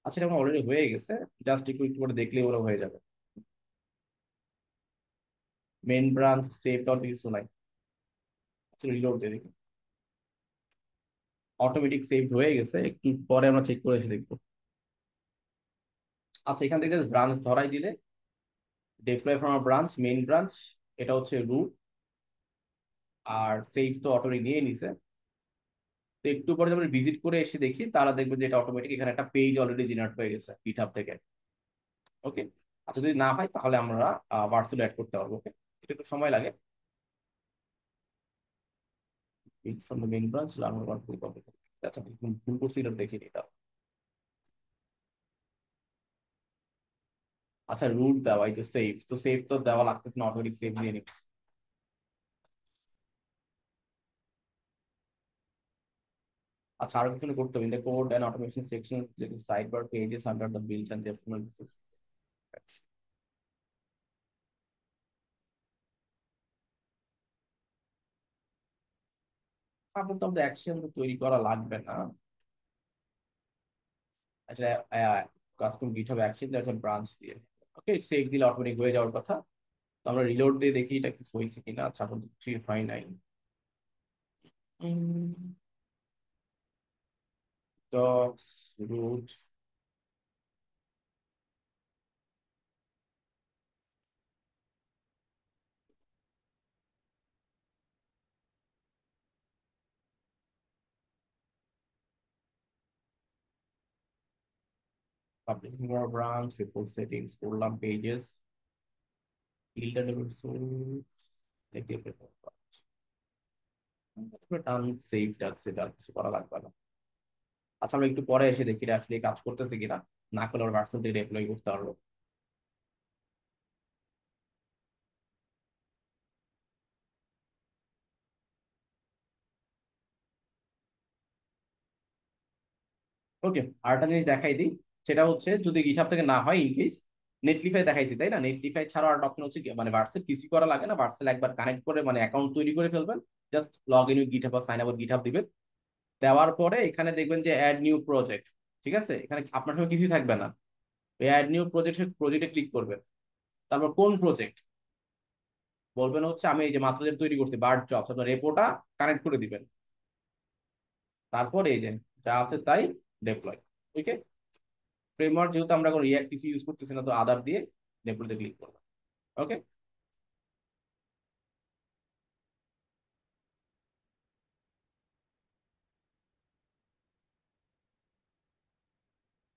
আচ্ছা এটা অলরেডি হয়ে গেছে, জাস্ট একটু একটু করে দেখলে ওরা হয়ে যাবে। মেন ব্রাঞ্চ সেভ দেওয়ার কিছু নাই, আচ্ছা রিলোড দিয়ে দেখি, অটোমেটিক সেভ হয়ে গেছে, একটু পরে আমরা চেক করে এসে দেখবো। আচ্ছা, এখান থেকে ব্রাঞ্চ ধরাই দিলে deploy from branch, main branch, এটা হচ্ছে রুট, আর সেভ তো অটোমেটিক নিয়ে নিছে। তো একটু পরে যখন ভিজিট করে এসে দেখি, তারা দেখবে যে এটা অটোমেটিক এখানে একটা পেজ অলরেডি জেনারেট হয়ে গেছে গিটহাব থেকে। ওকে। আচ্ছা, যদি না হয় তাহলে আমরা ভার্চুয়াল অ্যাড করতে পারবো। ওকে, এটা একটু সময় লাগে। From the main branch learn one full complete. আচ্ছা, ভুল করছি এটা দেখে নিই তাও। আচ্ছা, রুট দেওয়া, এই তো সেভ, তো সেভ তো দেওয়া লাগতেছে না, অটোমেটিক সেভ দিয়ে নিচ্ছে। আচ্ছা, আরো কিছু করতে হবে, in the code and automation section sidebar pages under the build and তারপর তো আমাদের অ্যাকশন তৈরি করা লাগবে না। আচ্ছা, custom GitHub action that's a branch দিয়ে। ওকে, সেভ দিলে অটোমেটিক হয়ে যাওয়ার কথা। তো আমরা রিলোড দিয়ে দেখি এটা কিছু হয়েছে কিনা। আচ্ছা, এখন তো কিছুই হয় নাই। Docs, root, public branch, report settings করলাম, পেজেস, ফিল্টার লেভেল টান, সেভ ডাক, সেটা আর কিছু করা লাগবে না। আচ্ছা, আমরা একটু পরে এসে দেখি এটা আসলে কাজ করতেছে কিনা। না করলে আমরা ভার্সন থেকে ডিপ্লয় করতে পারবো। ওকে, আরেকটা জিনিস দেখাই দিই। সেটা হচ্ছে যদি গিটহাব থেকে না হয়, ইন কেস নেটলিফাই দেখাইছি তাই না, নেটলিফাই ছাড়াও আর অপশন হচ্ছে মানে ভার্সেল পিসি করা লাগে না, ভার্সেল একবার কানেক্ট করে মানে অ্যাকাউন্ট তৈরি করে ফেলবেন। Just log in with GitHub বা সাইন আপ উইথ গিটহাব দিবেন। দেওয়ার পরে এখানে দেখবেন যে অ্যাড নিউ প্রজেক্ট। ঠিক আছে, এখানে আপনার সঙ্গে কিছুই থাকবে না। এই অ্যাড নিউ প্রজেক্টে ক্লিক করবেন। তারপর কোন প্রজেক্ট বলবেন হচ্ছে আমি এই যে মাত্র যেটা তৈরি করছি বার্ড জবস, আপনার রেপোটা কানেক্ট করে দিবেন। তারপর এই যে যা আছে তাই ডেপ্লয়। ওকে, ফ্রেমওয়ার্ক যেহেতু আমরা এখন রিয়াক্ট কিছু ইউজ করতেছি না, তো আদার দিয়ে ডেপ্লয়তে ক্লিক করবো। ওকে।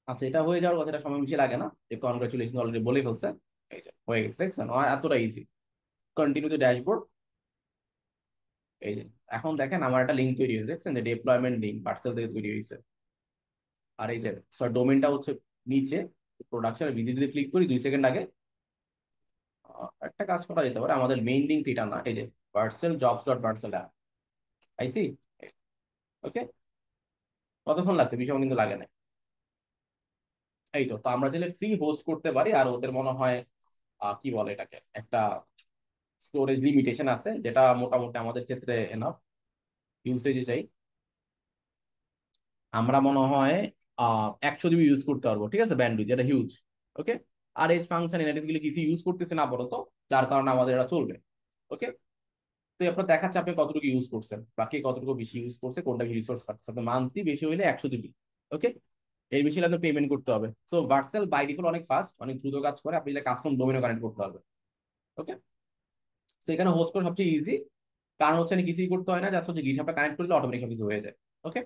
আচ্ছা, এটা হয়ে যাওয়ার কথাটা সময় বেশি লাগে না, যে কনগ্রাচুলেশন অলরেডি বলে ফেলছে। এই যে হয়ে গেছে, দেখছেন এতটা ইজি। Continue to dashboard. এই যে এখন দেখেন আমার একটা লিঙ্ক তৈরি হয়েছে, দেখছেন যে ডিপ্লয়মেন্ট লিঙ্ক পার্সেল থেকে তৈরি হয়েছে। আর এই যে সরি ডোমেনটা হচ্ছে নিচে, প্রোডাকশন ভিজিট যদি ক্লিক করি 2 সেকেন্ড আগে। একটা কাজ করা যেতে পারে, আমাদের মেইন লিঙ্ক এটা না, এই যে parcel jobs dot parcel app, I see. Okay, কতক্ষণ লাগছে, বেশি সময় কিন্তু লাগে না। এই তো তো আমরা চাইলে ফ্রি হোস্ট করতে পারি, আর ওদের মনে হয় কি বলে এটাকে, একটা স্টোরেজ লিমিটেশন আছে, যেটা মোটামুটি আমাদের ক্ষেত্রে এনাফ। ইউসেজে যাই, আমরা মনে হয় 100 জিবি ইউজ করতে পারবো, ঠিক আছে, ব্যান্ডউইথ, যেটা হিউজ। ওকে, আর এজ ফাংশন এনালিটিক্স গুলো কিছু ইউজ করতেছে না আপাতত, যার কারণে আমাদের এটা চলবে। ওকে, তো আপনার দেখাচ্ছে আপনি কতটুকু ইউজ করছেন, বাকি কতটুকু বেশি ইউজ করছে, কোনটা রিসোর্স কাটছে। আপনার মান্থলি বেশি হলে 100 জিবি। ওকে, এর বেশি হলে আপনি পেমেন্ট করতে হবে। সো ভার্সেল বাই ডিফল্ট অনেক ফাস্ট, অনেক দ্রুত কাজ করে, আপনি কাস্টম ডোমেনও কানেক্ট করতে পারবেন। ওকে, তো এখানে হোস্ট করা সবচেয়ে ইজি, কারণ হচ্ছে কিছুই করতে হয় না, জাস্ট হচ্ছে গিটহাবটা কানেক্ট করলে অটোমেটিক সব কিছু হয়ে যায়। ওকে,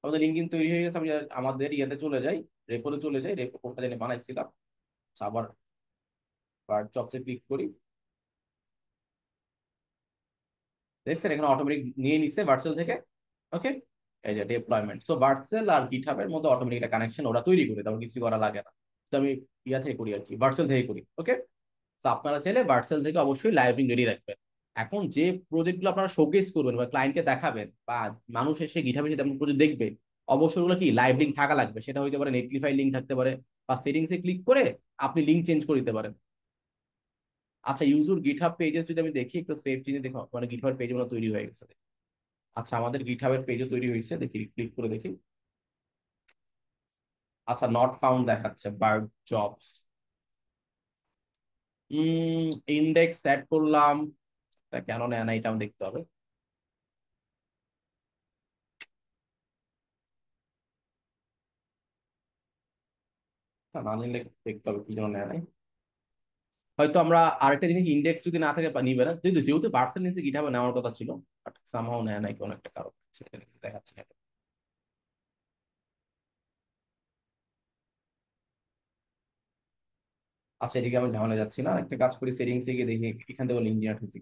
আমাদের লিঙ্ক তৈরি হয়ে গেছে। আমি আমাদের ইয়েতে চলে যাই, রেপোতে চলে যাই, রেপো কোনটা জানি বানাইছিলাম। আচ্ছা, আবার বার্ড জবসে ক্লিক করি, দেখছেন এখানে অটোমেটিক নিয়ে নিচ্ছে ভার্চুয়াল থেকে। ওকে, এই যে ডিপ্লয়মেন্ট, সো ভার্চুয়াল আর গিটহাবের মধ্যে অটোমেটিক একটা কানেকশন ওরা তৈরি করে, তারপর কিছু করা লাগে না। তো আমি ইয়া থেকে করি আর কি, ভার্চুয়াল থেকে করি। ওকে, তো আপনারা চাইলে ভার্চুয়াল থেকে অবশ্যই লাইভ লিঙ্ক রেডি রাখবেন। এখন যে প্রজেক্টগুলো আপনারা শোকেস করবেন বা ক্লায়েন্টকে দেখাবেন, বা মানুষ এসে গিটহাবে এসে তেমন প্রজেক্ট দেখবে, অবশ্যই ওগুলো কি লাইভ লিঙ্ক থাকা লাগবে। সেটা হইতে পারে নেটলিফাই লিঙ্ক থাকতে পারে, বা সেটিংসে ক্লিক করে আপনি লিঙ্ক চেঞ্জ করে দিতে পারেন। আচ্ছা, ইউজুর গিটহাব পেজেস যদি আমি দেখি একটু সেভ চিনে দেখো, মানে গিটহাবের পেজ মতো তৈরি হয়ে গেছে। আচ্ছা, আমাদের গিটহাবের পেজও তৈরি হয়েছে, দেখি ক্লিক করে দেখি। আচ্ছা, নট ফাউন্ড দেখাচ্ছে বার্ড জবস। ইন্ডেক্স সেট করলাম, এটা কেন নেয় না এটা আমি দেখতে হবে। না নিলে দেখতে হবে কি জন্য নেয় নাই। হয়তো আমরা আরেকটা জিনিস, ইন্ডেক্স যদি না থাকে নিবে না, যেহেতু যেহেতু ভার্সন নিচে গিটহাবে নেওয়ার কথা ছিল, বাট সামহাও নেয় নাই কোনো একটা কারণ, সেটা কিন্তু দেখাচ্ছে না। আচ্ছা, এদিকে আমি ঝামেলা যাচ্ছি না, একটা কাজ করি, সেটিংসে গিয়ে দেখি এখান থেকে ইঞ্জিনিয়ার হয়েছে।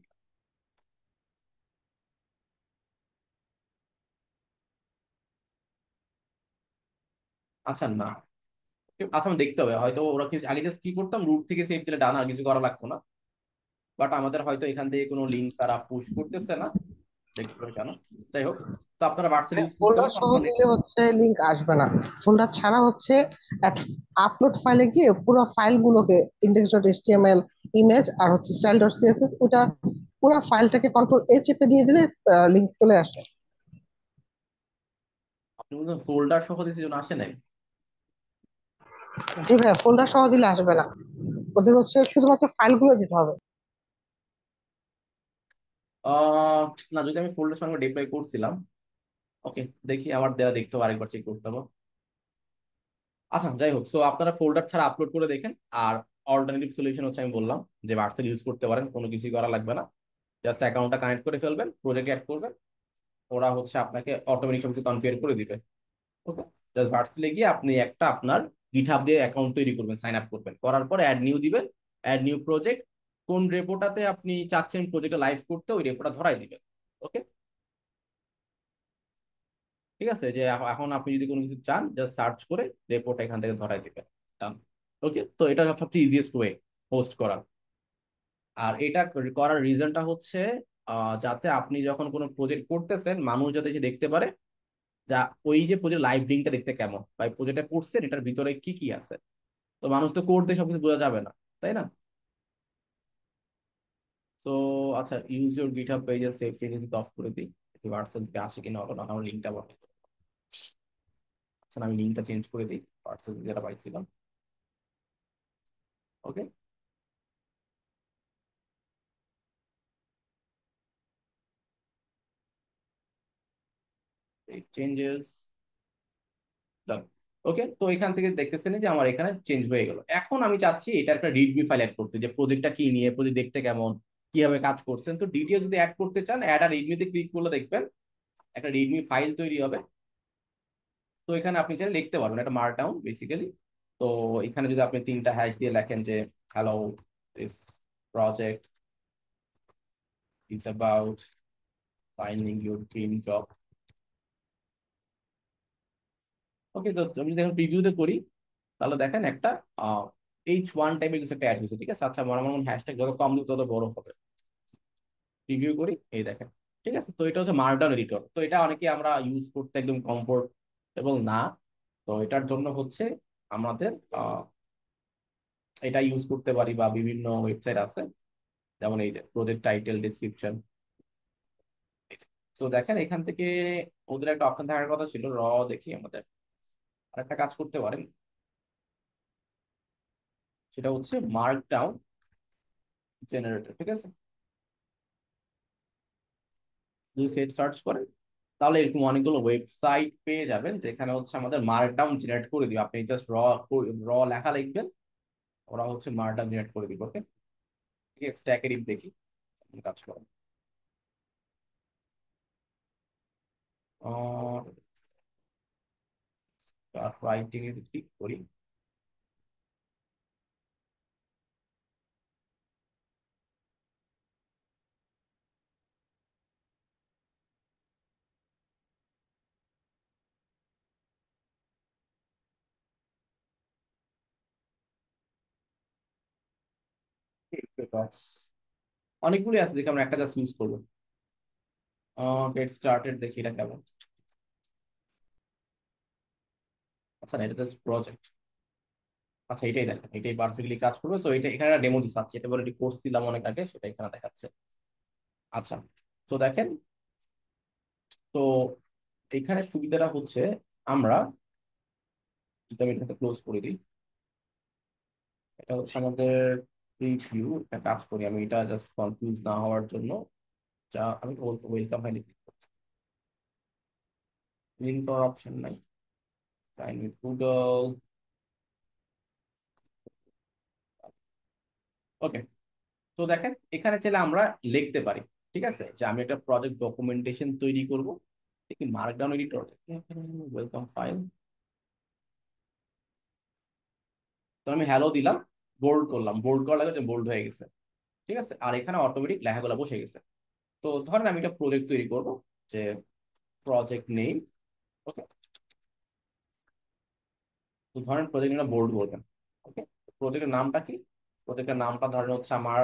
আচ্ছা না, আচ্ছা আমি দেখতে হবে, হয়তো ওরা কিছু আগে জাস্ট কি করতাম, রুট থেকে সেভ দিলে ডান, আর কিছু করা লাগতো না। বাট আমাদের হয়তো এখান থেকে কোনো লিঙ্ক তারা পুশ করতেছে না, দেখতে হবে কেন। যাই হোক, তো আপনারা ভার্সেল ইউজ করতে ফোল্ডার হলে সহ আপনার দিলে হচ্ছে লিংক আসবে না। ফোল্ডার ছাড়া হচ্ছে আপলোড ফাইলে গিয়ে পুরো ফাইলগুলোকে ইন্ডেক্স ডট এইচটিএমএল, ইমেজ আর হচ্ছে স্টাইল ডট সিএসএস, ওটা পুরো ফাইলটাকে কন্ট্রোল এ চেপে দিয়ে দিলে লিংক চলে আসে। আপনি বলছেন ফোল্ডার সহ দিয়েছে জন্য আসে নাই। জি ভাইয়া, ফোল্ডার সহ দিলে আসবে না, ওদের হচ্ছে শুধুমাত্র ফাইলগুলো দিতে হবে। আহ না, যদি আমি ফোল্ডার সঙ্গে ডিপ্লয় করছিলাম, ওকে, দেখি আমার দেওয়া দেখতে হবে, আরেকবার চেক করতে হবে। আচ্ছা যাই হোক, সো আপনারা ফোল্ডার ছাড়া আপলোড করে দেখেন। আর অল্টারনেটিভ সলিউশন হচ্ছে আমি বললাম যে ভার্সেল ইউজ করতে পারেন, কোনো কিছুই করা লাগবে না, জাস্ট অ্যাকাউন্টটা কানেক্ট করে ফেলবেন, প্রজেক্ট অ্যাড করবেন, ওরা হচ্ছে আপনাকে অটোমেটিক সবকিছু কনফিগার করে দিবে। ওকে, জাস্ট ভার্সেলে গিয়ে আপনি একটা আপনার গিটহাব দিয়ে অ্যাকাউন্ট তৈরি করবেন, সাইন আপ করবেন, করার পর অ্যাড নিউ দিবেন, অ্যাড নিউ প্রজেক্ট, কোন রেপোটাতে আপনি চাচ্ছেন প্রজেক্টটা লাইভ করতে, ওই রেপোটা ধরাই দিবেন। ওকে, ঠিক আছে, যে এখন আপনি যদি কোনো কিছু চান, জাস্ট সার্চ করে রেপোর্ট এখান থেকে ধরাই দিবেন। ওকে, তো এটা সবচেয়ে ইজিয়েস্ট ওয়ে হোস্ট করার। আর এটা করার রিজনটা হচ্ছে যাতে আপনি যখন কোনো প্রজেক্ট করতেছেন, মানুষ যাতে এসে দেখতে পারে যা ওই যে প্রজেক্ট লাইভ লিঙ্কটা দেখতে কেমন, বা প্রজেক্টটা করছেন এটার ভিতরে কি কি আছে। তো মানুষ তো কোড দিয়ে সবকিছু বোঝা যাবে না, তাই না? তো আচ্ছা, ইউজ ইউর গিটহাব পেজের সেভ চেঞ্জেস অফ করে দিই, ভার্সন থেকে আসে কিনা হলো না, আমার লিঙ্কটা বন্ধ। আচ্ছা আমি লিঙ্কটা চেঞ্জ করে দিই, ভার্সন যেটা পাইছিলাম। ওকে, চেঞ্জেস ডান। ওকে, তো এখান থেকে দেখতেছেন যে আমার এখানে চেঞ্জ হয়ে গেল। এখন আমি চাচ্ছি এটা একটা রিডমি ফাইল অ্যাড করতে, যে প্রজেক্টটা কি নিয়ে, প্রজেক্ট দেখতে কেমন, কিভাবে কাজ করছেন। তো ডিটেইলস যদি অ্যাড করতে চান, অ্যাড আর রিডমিতে ক্লিক করলে দেখবেন একটা রিডমি ফাইল তৈরি হবে। তো এখানে আপনি চাইলে লিখতে পারবেন, এটা মার্কডাউন বেসিক্যালি। তো এখানে যদি আপনি 3টা হ্যাশ দিয়ে লেখেন যে hello, this project is about finding your dream job. Okay, তো আমি যদি এখন প্রিভিউতে করি, তাহলে দেখেন একটা H1 টাইপের কিছু একটা অ্যাড হয়েছে, ঠিক আছে। আচ্ছা, আমার মনে হ্যাশট্যাগ যত কম দিব তত বড় হবে। রিভিউ করি, এই দেখেন, ঠিক আছে। তো এটা হচ্ছে মার্কডাউন এডিটর, তো এটা অনেকে আমরা ইউজ করতে একদম কমফোর্টেবল না। তো এটার জন্য হচ্ছে আমাদের এটা ইউজ করতে পারি, বা বিভিন্ন ওয়েবসাইট আছে, যেমন এই যে প্রজেক্ট টাইটেল ডিসক্রিপশন। তো দেখেন এখান থেকে ওদের একটা অপশন থাকার কথা ছিল, দেখি আমাদের আরেকটা কাজ করতে পারেন, সেটা হচ্ছে মার্কডাউন জেনারেটর, ঠিক আছে। যদি সেট সার্চ করেন, তাহলে এরকম অনেকগুলো ওয়েবসাইট পেয়ে যাবেন, যেখানে হচ্ছে আমাদের মার্কডাউন জেনারেট করে দিবে। আপনি জাস্ট র লেখা লিখবেন, ওরা হচ্ছে মার্কডাউন জেনারেট করে দিবে। ওকে, ঠিক আছে, স্ট্যাকের ইফ দেখি কেমন কাজ করে। রাইটিং এ ক্লিক করি, অনেকগুলি আছে, দেখি আমরা একটা জাস্ট ইউজ করবো। গেট স্টার্টেড, দেখি এটা কেমন। আচ্ছা না, এটা জাস্ট প্রজেক্ট। আচ্ছা, এটাই দেখেন, এটাই পারফেক্টলি কাজ করবে। সো এটা এখানে ডেমো দিচ্ছে, এটা বলে কোর্স দিলাম অনেক আগে, সেটা এখানে দেখাচ্ছে। আচ্ছা, তো দেখেন, তো এখানে সুবিধাটা হচ্ছে আমরা, যদি আমি এটাতে ক্লোজ করে দিই, এটা হচ্ছে আমাদের প্রিভিউ। একটা কাজ করি, আমি এটা জাস্ট কনফিউজ না হওয়ার জন্য, যা আমি বলবো, ওয়েলকাম ফাইলে লিঙ্ক করার অপশন নাই, সাইন উইথ গুগল, ওকে, তো দেখেন এখানে চাইলে আমরা লিখতে পারি, ঠিক আছে, যে আমি একটা প্রজেক্ট ডকুমেন্টেশন তৈরি করব। দেখি মার্কডাউন এডিটর, ওয়েলকাম ফাইল। তো আমি হ্যালো দিলাম, বোল্ড করলাম, বোল্ড করা লাগে, বোল্ড হয়ে গেছে, ঠিক আছে। আর এখানে অটোমেটিক লেখাগুলো বসে গেছে। তো ধরেন আমি একটা প্রজেক্ট তৈরি করব, যে প্রজেক্ট নেম। ওকে, তো ধরেন প্রজেক্ট নেমটা বোল্ড করবেন। ওকে, প্রজেক্টের নামটা কি? প্রজেক্টের নামটা ধরেন হচ্ছে আমার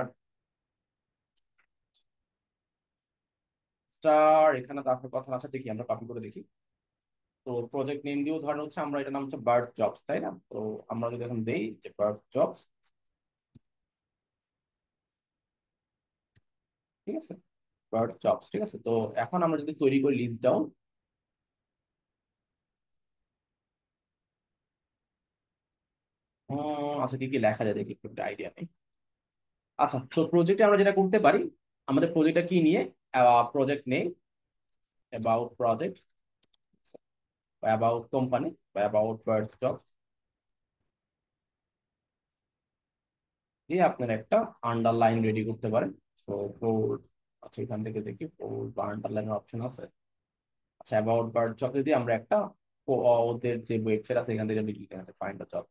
স্টার, এখানে তারপর কথা আছে, দেখি আমরা কপি করে দেখি। তো প্রজেক্ট নেম দিয়েও ধরেন হচ্ছে আমরা, এটা নাম হচ্ছে বার্থ জবস, তাই না? তো আমরা যদি এখন দেই যে বার্থ জবস, ঠিক আছে, বার্থ জবস, ঠিক আছে। তো এখন আমরা যদি তৈরি করি লিস্ট ডাউন, আচ্ছা কি কি লেখা যায় দেখি, একটু আইডিয়া নেই। আচ্ছা, তো প্রজেক্টে আমরা যেটা করতে পারি, আমাদের প্রজেক্টটা কি নিয়ে, প্রজেক্ট নেম, অ্যাবাউট প্রজেক্ট, বা অ্যাবাউট কোম্পানি, বা অ্যাবাউট বার্থ জবস, দিয়ে আপনার একটা আন্ডারলাইন রেডি করতে পারেন। তো বোল্ড, আচ্ছা এখান থেকে দেখি বোল্ড বা আন্ডারলাইনের অপশন আছে। আচ্ছা, অ্যাবাউট বার্থ জব যদি আমরা একটা ওদের যে ওয়েবসাইট আছে এখান থেকে লিখে ফাইন্ড দ্য জব।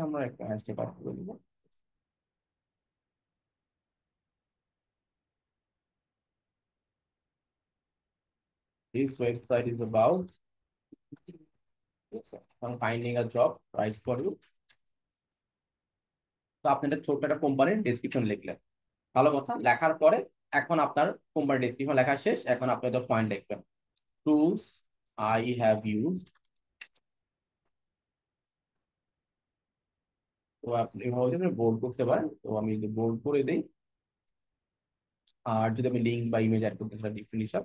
আমরা একটা হ্যাশট্যাগ অফ করে দিব। This website is about, yes, I'm finding a job right for you. তো আপনি একটা ছোট্ট একটা কোম্পানির ডেসক্রিপশন লিখলেন, ভালো কথা। লেখার পরে এখন আপনার কোম্পানির ডেসক্রিপশন লেখা শেষ, এখন আপনি একটা পয়েন্ট লিখবেন, টুলস আই হ্যাভ ইউজড। তো আপনি এভাবে বোল্ড করতে পারেন। তো আমি যদি বোল্ড করে দিই, আর যদি আমি লিঙ্ক বা ইমেজ অ্যাড করতে চাই ডিফিনিশন,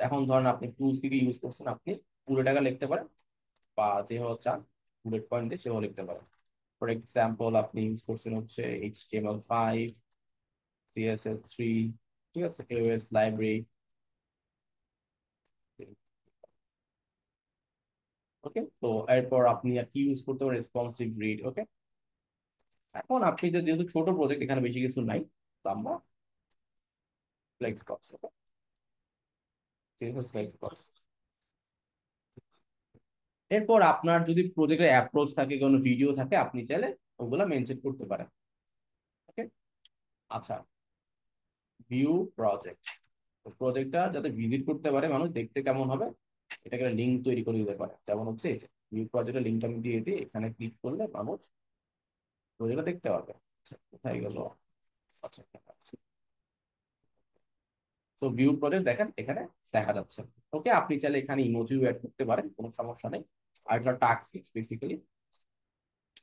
এখন ধরেন আপনি টুলস কি কি ইউজ করছেন, আপনি পুরো টাকা লিখতে পারেন, বা যেভাবে চান বুলেট পয়েন্ট দিয়ে সেভাবে লিখতে পারেন। ফর এক্সাম্পল আপনি ইউজ করছেন হচ্ছে HTML5, CSS3, ঠিক আছে, AOS লাইব্রেরি। ওকে, তো এরপর আপনি আর কি ইউজ করতে পারেন, রেসপন্সিভ রিড। ওকে, এখন আপনি যেহেতু ছোট প্রজেক্ট, এখানে বেশি কিছু নাই, তো আমরা ফ্লেক্স বক্স, ওকে, CSS ফ্লেক্স বক্স। এরপর আপনার যদি প্রজেক্টের অ্যাপ্রোচ থাকে, কোনো ভিডিও থাকে, আপনি চাইলে ওগুলা মেনশন করতে পারেন। ওকে, আচ্ছা, ভিউ প্রজেক্ট, প্রজেক্টটা যাতে ভিজিট করতে পারে মানুষ, দেখতে কেমন হবে, এটাকে লিঙ্ক তৈরি করে দিতে পারে। যেমন হচ্ছে ভিউ প্রজেক্টের লিঙ্কটা আমি দিয়ে দিই, এখানে ক্লিক করলে মানুষ প্রজেক্টটা দেখতে পারবে। আচ্ছা, কোথায় গেল? আচ্ছা, তো ভিউ প্রজেক্ট দেখেন এখানে দেখা যাচ্ছে। ওকে, আপনি চাইলে এখানে ইমোজিও অ্যাড করতে পারেন, কোনো সমস্যা নেই। আর এটা টাস্ক বেসিক্যালি,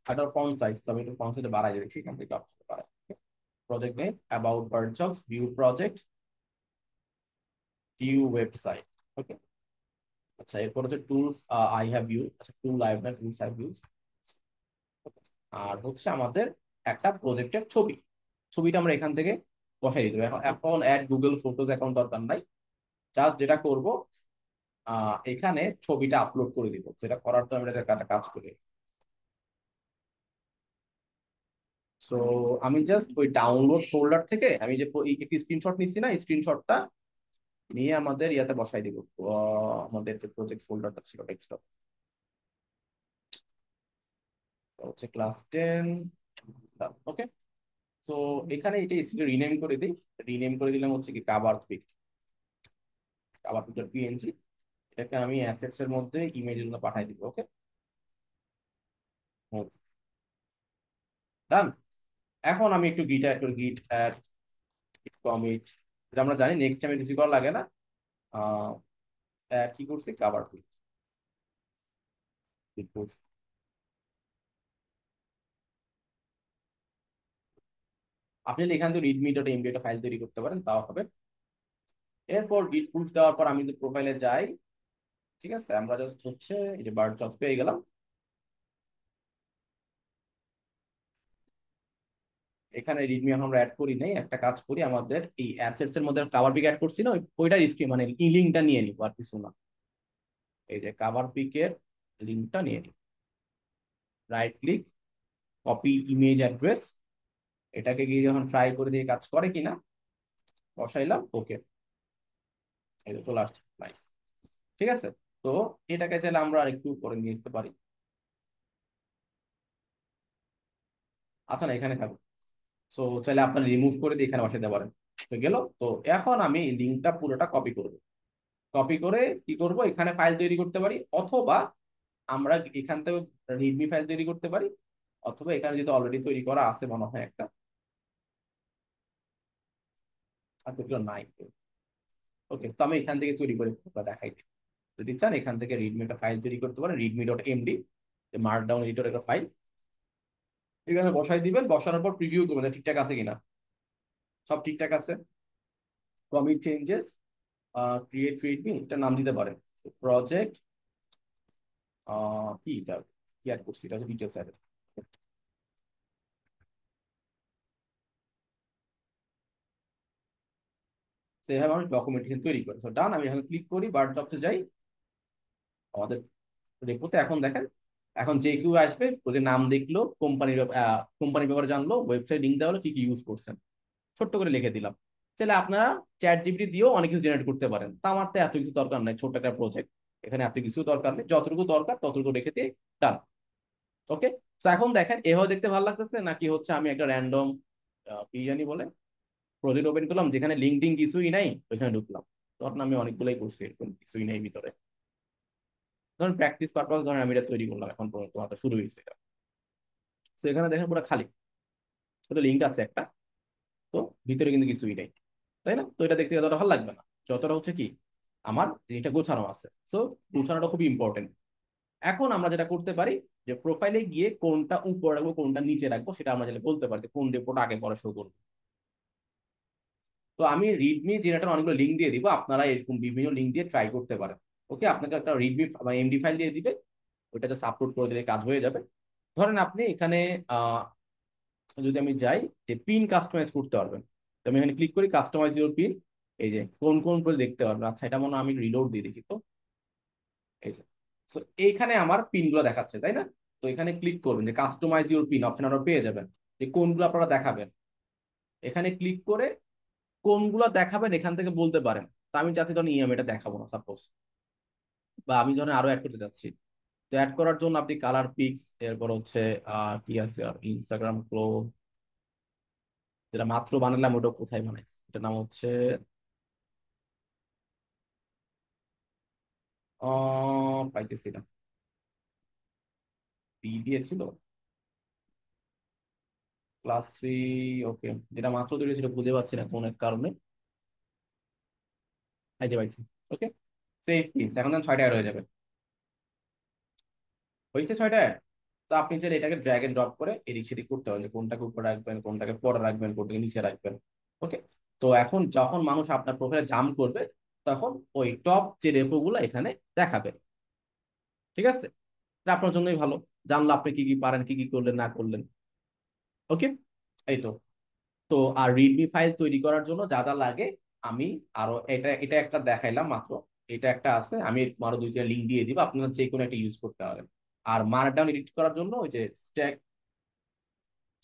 আর এটা ফন্ট সাইজ, তো আমি একটু ফন্ট সাইজ বাড়াই দিচ্ছি, এখান থেকে অপশন বাড়াই। Project name, about bird jobs, view project, view website. Okay, আচ্ছা, এরপর হচ্ছে টুলস আই হ্যাভ ইউজ, আচ্ছা tool I have tools I have use. আর হচ্ছে আমাদের একটা প্রজেক্টের ছবি, ছবিটা আমরা এখান থেকে বসাই দিতে হবে। এখন এখন অ্যাড গুগল ফটোজ অ্যাকাউন্ট দরকার নাই, জাস্ট যেটা করব, এখানে ছবিটা আপলোড করে দিব। সেটা করার তো আমরা একটা কাজ করি। সো আমি জাস্ট ওই ডাউনলোড ফোল্ডার থেকে আমি যে একটি স্ক্রিনশট নিচ্ছি না, স্ক্রিনশটটা নিয়ে আমাদের ইয়াতে বসাই দিব, আমাদের যে প্রজেক্ট ফোল্ডারটা ছিল ডেস্কটপ, হচ্ছে ক্লাস 10। ওকে, সো এখানে এটা রিনেম করে দিই। রিনেম করে দিলাম হচ্ছে কি কাভার পিক, কাভার পিকের PNG। এটাকে আমি অ্যাসেটস এর মধ্যে ইমেজের জন্য পাঠাই দিব। ওকে, ডান। এখন আমি একটু গিট অ্যাড কমিট, এটা আমরা জানি নেক্সট টাইমে কিছু করা লাগে না। আহ কি করছি, কাভার পিক। আপনি এখান থেকে readme.md একটা ফাইল তৈরি করতে পারেন, তাও হবে। এরপর গিট পুশ দেওয়ার পর আমি যদি প্রোফাইলে যাই, ঠিক আছে, আমরা জাস্ট হচ্ছে এই যে বার্ড জবস পেয়ে গেলাম। এখানে রিডমি এখন আমরা অ্যাড করি নাই, একটা কাজ করি, আমাদের এই অ্যাসেটস এর মধ্যে কাভার পিক অ্যাড করছি না, ওইটার স্ক্রিন মানে ই লিঙ্কটা নিয়ে নিব, আর কিছু না। এই যে কাভার পিকের লিঙ্কটা নিয়ে নিব, right click, copy image address, এটাকে গিয়ে যখন ট্রাই করে দিয়ে কাজ করে কিনা বসাইলাম, ওকে, এই যে চলে আসছে, নাইস। ঠিক আছে, তো এটাকে চাইলে আমরা আরেকটু করে নিয়ে যেতে পারি। আচ্ছা না, এখানে থাকবে। সো চাইলে আপনারা রিমুভ করে দিয়ে এখানে বসাতে পারেন। তো গেল। তো এখন আমি লিঙ্কটা পুরোটা কপি করব, কপি করে কি করব, এখানে ফাইল তৈরি করতে পারি, অথবা আমরা এখান থেকে রিডমি ফাইল তৈরি করতে পারি, অথবা এখানে যেহেতু অলরেডি তৈরি করা আছে মনে হয় একটা, আর তো এগুলো নাই। ওকে, তো আমি এখান থেকে তৈরি করে দেখাই দিই। যদি চান এখান থেকে রিডমি একটা ফাইল তৈরি করতে পারেন, readme.md, মার্কডাউন এডিটর একটা ফাইল, এখানে বসাই দিবেন, বসানোর পর প্রিভিউ করবেন যে ঠিকঠাক আছে কিনা, সব ঠিকঠাক আছে। কমিট চেঞ্জেস, ক্রিয়েট রিডমি, এটা নাম দিতে পারেন, প্রজেক্ট কি এটা, কি অ্যাড করছি, এটা হচ্ছে ডিটেলস অ্যাড। সেভাবে আমি ডকুমেন্টেশন তৈরি করি। ডান, আমি এখন ক্লিক করি, বার্ড জবসে যাই, আমাদের রেপোতে এখন দেখেন, এখন যে কেউ আসবে ওদের নাম দেখলো, কোম্পানির ব্যাপারে জানলো, ওয়েবসাইট লিঙ্ক দেওয়া হলো, কি কি ইউজ করছেন, ছোট্ট করে লিখে দিলাম। তাহলে আপনারা চ্যাট জিপিটি দিয়েও অনেক কিছু জেনারেট করতে পারেন। তা আমার তো এত কিছু দরকার নাই, ছোট্ট একটা প্রজেক্ট, এখানে এত কিছু দরকার নেই, যতটুকু দরকার ততটুকু রেখে দিয়ে ডান। ওকে, তো এখন দেখেন এভাবে দেখতে ভালো লাগতেছে নাকি হচ্ছে আমি একটা র্যান্ডম কি জানি বলে প্রজেক্ট ওপেন করলাম, যেখানে লিঙ্ক টিঙ্ক কিছুই নাই, ওইখানে ঢুকলাম, তখন আমি অনেকগুলোই করছি, এরকম কিছুই নেই ভিতরে। ধরুন প্র্যাকটিস পারপাস, ধরেন আমি এটা তৈরি করলাম, এখন পর্যন্ত তোমার শুরু হয়েছে এটা। তো এখানে দেখেন পুরো খালি, তো লিঙ্ক আছে একটা, তো ভিতরে কিন্তু কিছুই নেই, তাই না? তো এটা দেখতে যতটা ভালো লাগবে না, যতটা হচ্ছে কি আমার জিনিসটা গোছানো আছে। সো গোছানোটা খুবই ইম্পর্টেন্ট। এখন আমরা যেটা করতে পারি, যে প্রোফাইলে গিয়ে কোনটা উপরে রাখবো কোনটা নিচে রাখবো সেটা আমরা যেটা বলতে পারি, যে কোন রিপোর্ট আগে পরে শো করবো। তো আমি রিডমি জেনারেটর অনেকগুলো লিঙ্ক দিয়ে দিব, আপনারা এরকম বিভিন্ন লিঙ্ক দিয়ে ট্রাই করতে পারেন। ওকে, আপনাকে একটা রিডমি বা এমডি ফাইল দিয়ে দিবে, ওইটা জাস্ট আপলোড করে দিলে কাজ হয়ে যাবে। ধরেন আপনি এখানে আহ যদি আমি যাই যে পিন কাস্টমাইজ করতে পারবেন, তো আমি এখানে ক্লিক করি কাস্টমাইজ ইউর পিন, এই যে কোন কোন করে দেখতে পারবেন। আচ্ছা, এটা মনে হয় আমি রিলোড দিয়ে দেখি তো, এই যে, তো এইখানে আমার পিন গুলো দেখাচ্ছে, তাই না? তো এখানে ক্লিক করবেন যে কাস্টমাইজ ইউর পিন অপশন, আপনারা পেয়ে যাবেন যে কোনগুলো আপনারা দেখাবেন। এখানে ক্লিক করে কোনগুলো দেখাবেন এখান থেকে বলতে পারেন। তো আমি চাচ্ছি ধরুন এটা দেখাবো না সাপোজ, বা আমি ধরেন আরো অ্যাড করতে চাচ্ছি। তো অ্যাড করার জন্য আপনি কালার পিক্স, এরপর হচ্ছে কি আছে আর ইনস্টাগ্রাম গ্লো, যেটা মাত্র বানালাম ওটা কোথায় বানাইছি, এটার নাম হচ্ছে পাইতেছি না, পি দিয়েছিল ক্লাস 3। ওকে, যেটা মাত্র তৈরি ছিল খুঁজে পাচ্ছি না কোন এক কারণে, এই যে পাইছি। ওকে, সেভ পিক্স, এখন 6টা অ্যাড হয়ে যাবে, হয়েছে 6টা অ্যাড। তো আপনি চাইলে এটাকে ড্র্যাগ এন্ড ড্রপ করে এদিক সেদিক করতে পারেন, যে কোনটাকে উপরে রাখবেন, কোনটাকে পরে রাখবেন, কোনটাকে নিচে রাখবেন। ওকে, তো এখন যখন মানুষ আপনার প্রোফাইলে জাম্প করবে, তখন ওই টপ যে রেপো গুলো এখানে দেখাবে। ঠিক আছে, এটা আপনার জন্যই ভালো, জানলো আপনি কি কি পারেন, কি কি করলেন না করলেন। ওকে, এই তো। তো আর রিডমি ফাইল তৈরি করার জন্য যা যা লাগে, আমি আরো এটা এটা একটা দেখাইলাম মাত্র, এটা একটা আছে, আমি আরো 2টা লিঙ্ক দিয়ে দিব, আপনারা যে কোনো একটা ইউজ করতে পারেন। আর মার্কডাউন এডিট করার জন্য ওই যে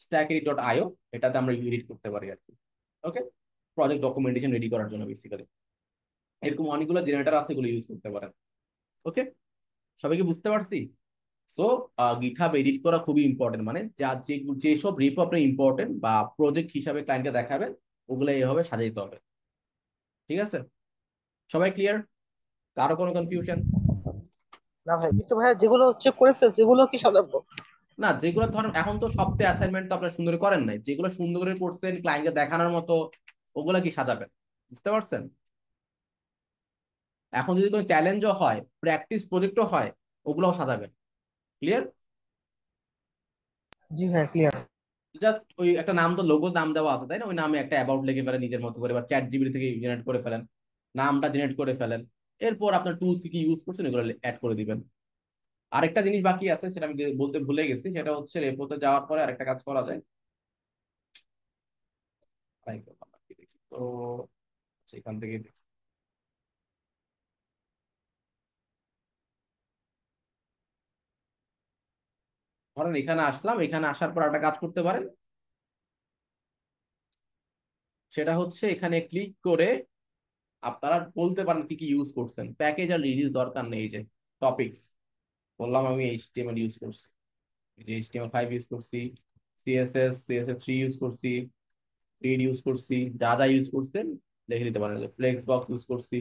stackedit.io, এটাতে আমরা এডিট করতে পারি আর কি। ওকে, প্রজেক্ট ডকুমেন্টেশন রেডি করার জন্য বেসিক্যালি এরকম অনেকগুলো জেনারেটর আছে, এগুলো ইউজ করতে পারেন। ওকে, সবাইকে বুঝতে পারছি। সো গিটহাব এডিট করা খুবই ইম্পর্টেন্ট, মানে যা যেসব রিপো আপনার ইম্পর্টেন্ট বা প্রজেক্ট হিসাবে ক্লায়েন্টকে দেখাবেন, ওগুলো এইভাবে সাজাইতে হবে। ঠিক আছে, সবাই ক্লিয়ার? কারো কোনো কনফিউশন? না ভাই, কিন্তু ভাই যেগুলো হচ্ছে করে ফেলছে সেগুলো কি সাজাবো? না, যেগুলো ধরেন এখন তো সপ্তাহে অ্যাসাইনমেন্ট তো আপনার সুন্দর করে করেন নাই, যেগুলো সুন্দর করে করছেন ক্লায়েন্টকে দেখানোর মতো, ওগুলা কি সাজাবেন? বুঝতে পারছেন? এখন যদি কোনো চ্যালেঞ্জও হয়, প্র্যাকটিস প্রজেক্টও হয়, ওগুলোও সাজাবেন। ক্লিয়ার? জি ভাই, ক্লিয়ার। জাস্ট ওই একটা নাম, তো লোগো নাম দেওয়া আছে তাই না, ওই নামে একটা অ্যাবাউট লিখে ফেলেন নিজের মতো করে, বা চ্যাট জিপিটি থেকে জেনারেট করে ফেলেন, নামটা জেনারেট করে ফেলেন। এরপর আপনার টুলস কি কি ইউজ করছেন এগুলো অ্যাড করে দিবেন। আরেকটা জিনিস বাকি আছে, সেটা আমি বলতে ভুলে গেছি, সেটা হচ্ছে রেপোতে যাওয়ার পরে আরেকটা কাজ করা যায়। ট্রাই করলাম আর কি, দেখি তো সেখান থেকে দেখি। ধরেন এখানে আসলাম, এখানে আসার পর একটা কাজ করতে পারেন, সেটা হচ্ছে এখানে ক্লিক করে আপনারা বলতে পারেন কি কি ইউজ করছেন। প্যাকেজ আর রিলিজ দরকার নেই, এই যে টপিকস বললাম আমি এইচটিএমএল ইউজ করছি, HTML5 ইউজ করছি, CSS3 ইউজ করছি, গ্রিড ইউজ করছি, যা যা ইউজ করছেন লিখে দিতে পারেন। ফ্লেক্স বক্স ইউজ করছি,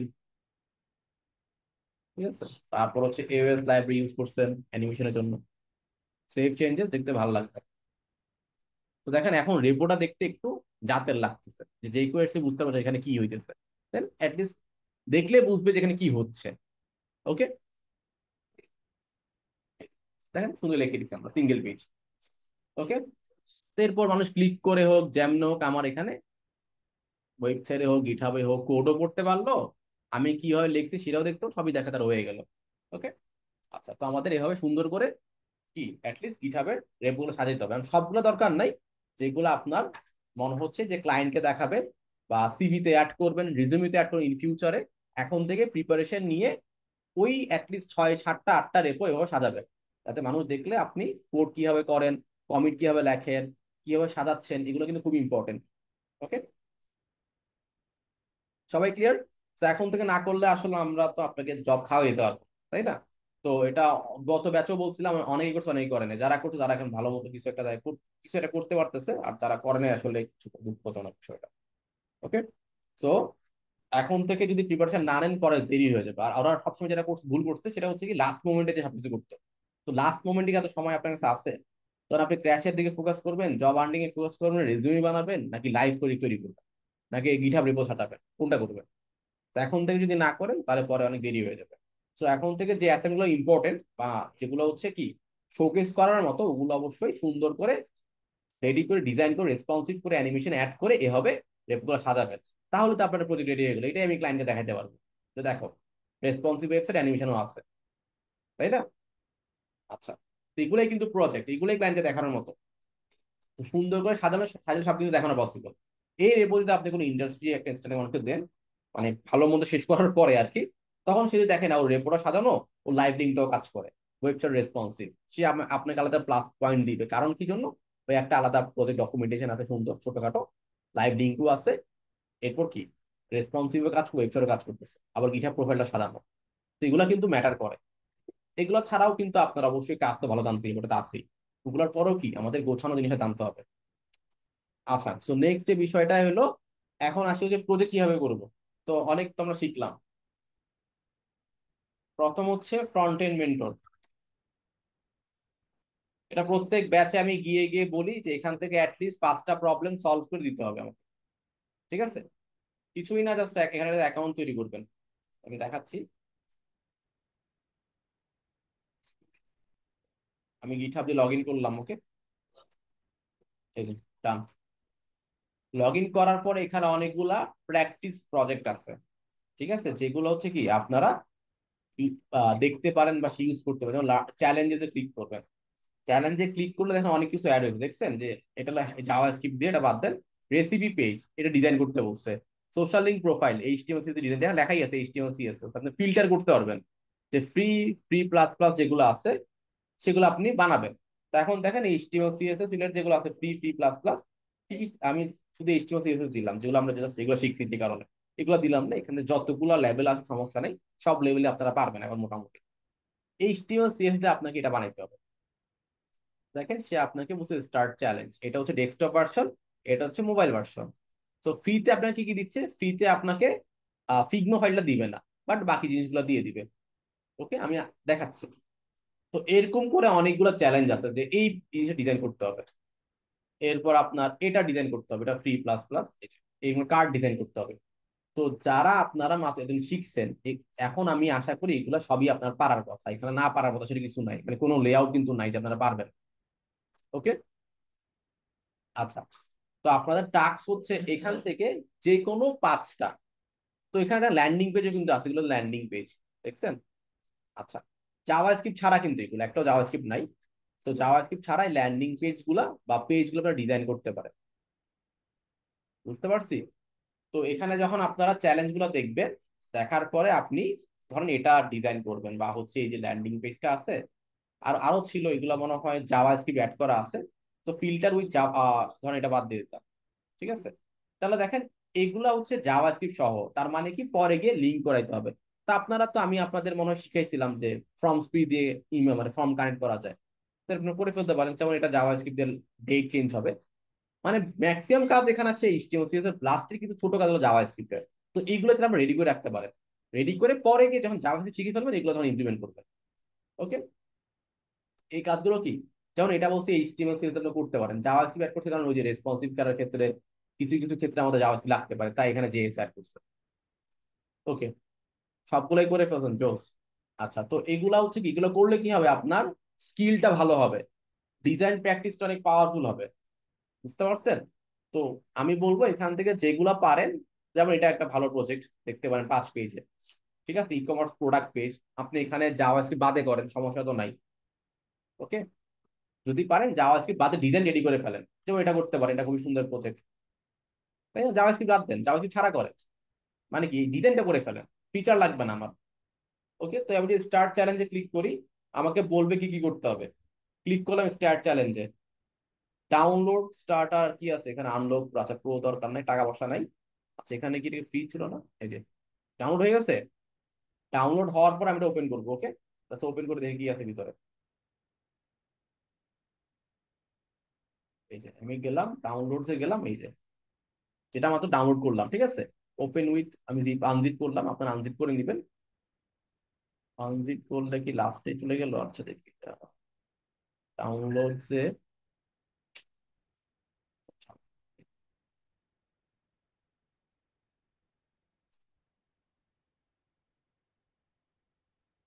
ঠিক আছে। তারপর হচ্ছে এওএস লাইব্রেরি ইউজ করছেন অ্যানিমেশনের জন্য, সেভ চেঞ্জেস দেখতে ভালো লাগবে। তো দেখেন এখন রেপোটা দেখতে একটু জাতের লাগতেছে, যে যেই কেউ আসলে বুঝতে পারছে এখানে কি হইতেছে, দেন অ্যাটলিস্ট দেখলে বুঝবে যে এখানে কি হচ্ছে। ওকে, দেখেন সুন্দর লিখে দিচ্ছি আমরা সিঙ্গেল পেজ। ওকে, এরপর মানুষ ক্লিক করে হোক যেমন হোক আমার এখানে ওয়েবসাইটে হোক গিটহাবে হোক কোডও করতে পারলো, আমি কিভাবে লিখছি সেটাও দেখতো, সবই দেখা তার হয়ে গেল। ওকে, আচ্ছা, তো আমাদের এভাবে সুন্দর করে কি অ্যাটলিস্ট গিটহাবের রেপগুলো সাজাইতে হবে। এখন সবগুলো দরকার নাই, যেগুলো আপনার মনে হচ্ছে যে ক্লায়েন্টকে দেখাবেন বা সিভিতে অ্যাড করবেন, রিজুমিতে অ্যাড করবেন ইন ফিউচারে, এখন থেকে প্রিপারেশন নিয়ে ওই অ্যাটলিস্ট 6, 7, 8টা রেপো এভাবে সাজাবেন, যাতে মানুষ দেখলে আপনি কোড কিভাবে করেন, কমিট কিভাবে লেখেন, কিভাবে সাজাচ্ছেন, এগুলো কিন্তু খুব ইম্পর্টেন্ট। ওকে, সবাই ক্লিয়ার? তো এখন থেকে না করলে আসলে আমরা তো আপনাকে জব খাওয়াই দিতে পারবো, তাই না? তো এটা গত ব্যাচও বলছিলাম, অনেকেই করছে অনেকেই করে না, যারা করছে তারা এখন ভালো মতো কিছু একটা কিছু একটা করতে পারতেছে, আর যারা করে না আসলে কিছু দুঃখজনক বিষয়টা। ওকে, সো এখন থেকে যদি প্রিপারেশন না নেন পরে দেরি হয়ে যাবে। আর ওরা সবসময় যেটা ভুল করছে সেটা হচ্ছে কি লাস্ট মোমেন্টে যে সবকিছু করতে। তো লাস্ট মোমেন্টে এত সময় আপনার কাছে আছে, তখন আপনি ক্র্যাশের দিকে ফোকাস করবেন, জব আর্নিং এ ফোকাস করবেন, রেজিউমি বানাবেন, নাকি লাইভ প্রজেক্ট তৈরি করবেন, নাকি গিটহাব রিপো সাজাবেন, কোনটা করবেন? তো এখন থেকে যদি না করেন তাহলে পরে অনেক দেরি হয়ে যাবে। তো এখন থেকে যে অ্যাসাইনমেন্ট গুলো ইম্পর্টেন্ট বা যেগুলো হচ্ছে কি শোকেস করার মতো, ওগুলো অবশ্যই সুন্দর করে রেডি করে ডিজাইন করে রেসপন্সিভ করে অ্যানিমেশন অ্যাড করে এভাবে রেপগুলো সাজাবেন। তাহলে তো আপনার প্রজেক্ট রেডি হয়ে গেলো, এটাই আমি ক্লায়েন্টকে দেখাতে পারবো যে দেখো রেসপন্সিভ ওয়েবসাইট অ্যানিমেশনও আছে, তাই না? আচ্ছা, তো এগুলোই কিন্তু প্রজেক্ট, এগুলোই ক্লায়েন্টকে দেখানোর মতো। তো সুন্দর করে সাজানো সাজানো সবকিছু দেখানো পসিবল। এই রেপো যদি আপনি কোনো ইন্ডাস্ট্রি একটা ইনস্ট্যান্ট মানুষকে দেন, মানে ভালো মন্দ শেষ করার পরে আর কি, তখন সে যদি দেখে না ওর রেপোটা সাজানো, ও লাইভ লিঙ্কটাও কাজ করে, ওয়েবসাইট রেসপন্সিভ, সে আপনাকে আলাদা প্লাস পয়েন্ট দিবে। কারণ কি জন্য? ওই একটা আলাদা প্রজেক্ট ডকুমেন্টেশন আছে সুন্দর ছোটখাটো, লাইভ লিঙ্কও আছে, এরপর কি রেসপন্সিভ কাজ ওয়েবসাইটে কাজ করতেছে, আবার গিটহাব প্রোফাইলটা সাজানো। তো এগুলো কিন্তু ম্যাটার করে। এগুলো ছাড়াও কিন্তু আপনার অবশ্যই কাজ তো ভালো জানতে হবে, ওটা তো আছেই। ওগুলোর পরেও কি আমাদের গোছানো জিনিসটা জানতে হবে। আচ্ছা, তো নেক্সট যে বিষয়টা হলো, এখন আসি যে প্রজেক্ট কিভাবে করব। তো অনেক তো আমরা শিখলাম। প্রথম হচ্ছে ফ্রন্ট এন্ড মেন্টর। এটা প্রত্যেক ব্যাচে আমি গিয়ে গিয়ে বলি যে এখান থেকে অ্যাটলিস্ট 5টা প্রবলেম সলভ করে দিতে হবে আমাকে, ঠিক আছে? কিছুই না, জাস্ট এখানে অ্যাকাউন্ট তৈরি করবেন। আমি দেখাচ্ছি, আমি গিটহাব দিয়ে লগ ইন করলাম। ওকে, এই যে ডান। লগ ইন করার পর এখানে অনেকগুলা প্র্যাকটিস প্রজেক্ট আছে, ঠিক আছে, যেগুলো হচ্ছে কি আপনারা দেখতে পারেন বা ইউজ করতে পারেন। চ্যালেঞ্জে ক্লিক করবেন, চ্যালেঞ্জে ক্লিক করলে দেখেন অনেক কিছু অ্যাড হয়েছে, দেখছেন যে এটা জাভা স্ক্রিপ্ট দিয়ে, এটা বাদ দেন। রেসিপি পেজ, এটা ডিজাইন করতে বলছে। Social link profile HTML design, দেখা লেখাই আছে এইচটিএমএল সিএসএস, আপনি ফিল্টার করতে পারবেন যে ফ্রি, ফ্রি প্লাস প্লাস যেগুলো আছে সেগুলো আপনি বানাবেন। তো এখন দেখেন এইচটিএমএল সিএসএস রিলেটেড যেগুলো আছে ফ্রি, ফ্রি প্লাস প্লাস, আমি শুধু এইচটিএমএল সিএসএস দিলাম, যেগুলো আমরা জাস্ট যেগুলো শিখছি যে কারণে এগুলো দিলাম না। এখানে যতগুলো লেভেল আছে সমস্যা নেই, সব লেভেলে আপনারা পারবেন এখন মোটামুটি। এইচটিএমএল সিএসএস দিয়ে আপনাকে এটা বানাইতে হবে। দেখেন সে আপনাকে বলছে স্টার্ট চ্যালেঞ্জ, এটা হচ্ছে ডেস্কটপ ভার্সন, এটা হচ্ছে মোবাইল ভার্সন। তো ফ্রিতে আপনাকে কি কি দিচ্ছে? ফ্রিতে আপনাকে ফিগনো ফাইলটা দিবে না, বাট বাকি জিনিসগুলো দিয়ে দিবে। ওকে, আমি দেখাচ্ছি। তো এরকম করে অনেকগুলো চ্যালেঞ্জ আছে যে এই জিনিসটা ডিজাইন করতে হবে। এরপর আপনার এটা ডিজাইন করতে হবে, এটা ফ্রি প্লাস প্লাস, এইগুলো কার্ড ডিজাইন করতে হবে। তো যারা আপনারা মাত্র এতদিন শিখছেন, এখন আমি আশা করি এগুলো সবই আপনার পারার কথা, এখানে না পারার কথা সেটা কিছু নাই, মানে কোনো লেআউট কিন্তু নাই যে আপনারা পারবেন। ওকে, আচ্ছা, তো আপনাদের টাস্ক হচ্ছে এখান থেকে যে কোনো 5টা। তো এখানে একটা ল্যান্ডিং পেজও কিন্তু আছে, এগুলো ল্যান্ডিং পেজ, দেখছেন? আচ্ছা, জাভাস্ক্রিপ্ট ছাড়া কিন্তু এগুলো একটাও জাভাস্ক্রিপ্ট নাই। তো জাভাস্ক্রিপ্ট ছাড়াই ল্যান্ডিং পেজ গুলা বা পেজ গুলো আপনারা ডিজাইন করতে পারেন। বুঝতে পারছি? তো এখানে যখন আপনারা চ্যালেঞ্জ গুলো দেখবেন, দেখার পরে আপনি ধরেন এটা ডিজাইন করবেন, বা হচ্ছে এই যে ল্যান্ডিং পেজটা আছে, আর আরো ছিল এগুলো মনে হয় জাভা স্ক্রিপ্ট অ্যাড করা আছে, তো ফিল্টার উইথ জাভা, ধরেন এটা বাদ দিয়ে দিতাম। ঠিক আছে, তাহলে দেখেন এগুলা হচ্ছে জাভা স্ক্রিপ্ট সহ, তার মানে কি পরে গিয়ে লিঙ্ক করাইতে হবে। তা আপনারা তো, আমি আপনাদের মনে হয় শিখাইছিলাম যে ফর্ম স্প্রি দিয়ে ইমেল মানে ফর্ম কানেক্ট করা যায়, তো এরকম করে ফেলতে পারেন। যেমন এটা জাভা স্ক্রিপ্ট দিয়ে ডেট চেঞ্জ হবে, মানে ম্যাক্সিমাম কাজ এখানে আছে এইচটিএমএল সিএসএস এর, লাস্টের কিন্তু ছোট কাজ হলো জাভা স্ক্রিপ্টের। তো এইগুলো যদি আমরা রেডি করে রাখতে পারেন, রেডি করে পরে গিয়ে যখন জাভা স্ক্রিপ্ট শিখে ফেলবেন, এগুলো তখন ইমপ্লিমেন্ট করবেন। ওকে, এই কাজগুলো কি, যেমন এটা বলছি এইচটিএমএল সিএসএস আপনি করতে পারেন, জাভা স্ক্রিপ্ট অ্যাড করতে, কারণ ওই যে রেসপন্সিভ করার ক্ষেত্রে কিছু কিছু ক্ষেত্রে আমাদের জাভা স্ক্রিপ্ট লাগতে পারে, তাই এখানে জেএস অ্যাড করছে। ওকে, সবগুলাই করে ফেলছেন, জোস। আচ্ছা, তো এগুলা হচ্ছে কি, এগুলো করলে কি হবে, আপনার স্কিলটা ভালো হবে, ডিজাইন প্র্যাকটিসটা অনেক পাওয়ারফুল হবে। বুঝতে পারছেন? তো আমি বলবো এখান থেকে যেগুলা পারেন, যেমন এটা একটা ভালো প্রজেক্ট, দেখতে পারেন 5 পেজে। ঠিক আছে, ই কমার্স প্রোডাক্ট পেজ, আপনি এখানে জাভাস্ক্রিপ্ট বাদে করেন, সমস্যা তো নাই। ওকে, যদি পারেন জাভাস্ক্রিপ্ট বাদে ডিজাইন রেডি করে ফেলেন, যেমন এটা করতে পারেন, এটা খুবই সুন্দর প্রজেক্ট। তাই না, জাভাস্ক্রিপ্ট বাদ দেন, জাভাস্ক্রিপ্ট ছাড়া করেন, মানে কি ডিজাইনটা করে ফেলেন, ফিচার লাগবে না আমার। ওকে, তো আমি যদি স্টার্ট চ্যালেঞ্জে ক্লিক করি, আমাকে বলবে কি কি করতে হবে। ক্লিক করলাম স্টার্ট চ্যালেঞ্জে, ডাউনলোড স্টার্টার কি আছে এখানে, আনলক, আচ্ছা প্রো দরকার নাই, টাকা পয়সা নাই। আচ্ছা, এখানে কি ফ্রি ছিল না, এই যে ডাউনলোড হয়ে গেছে। ডাউনলোড হওয়ার পর আমি এটা ওপেন করবো। ওকে, আচ্ছা ওপেন করে দেখি কি আছে ভিতরে। এই যে আমি গেলাম ডাউনলোডসে গেলাম, এই যে যেটা মাত্র ডাউনলোড করলাম, ঠিক আছে। ওপেন উইথ, আমি জিপ আনজিপ করলাম, আপনার আনজিপ করে নেবেন। আনজিপ করলে কি লাস্টে চলে গেল, আচ্ছা দেখি ডাউনলোডসে।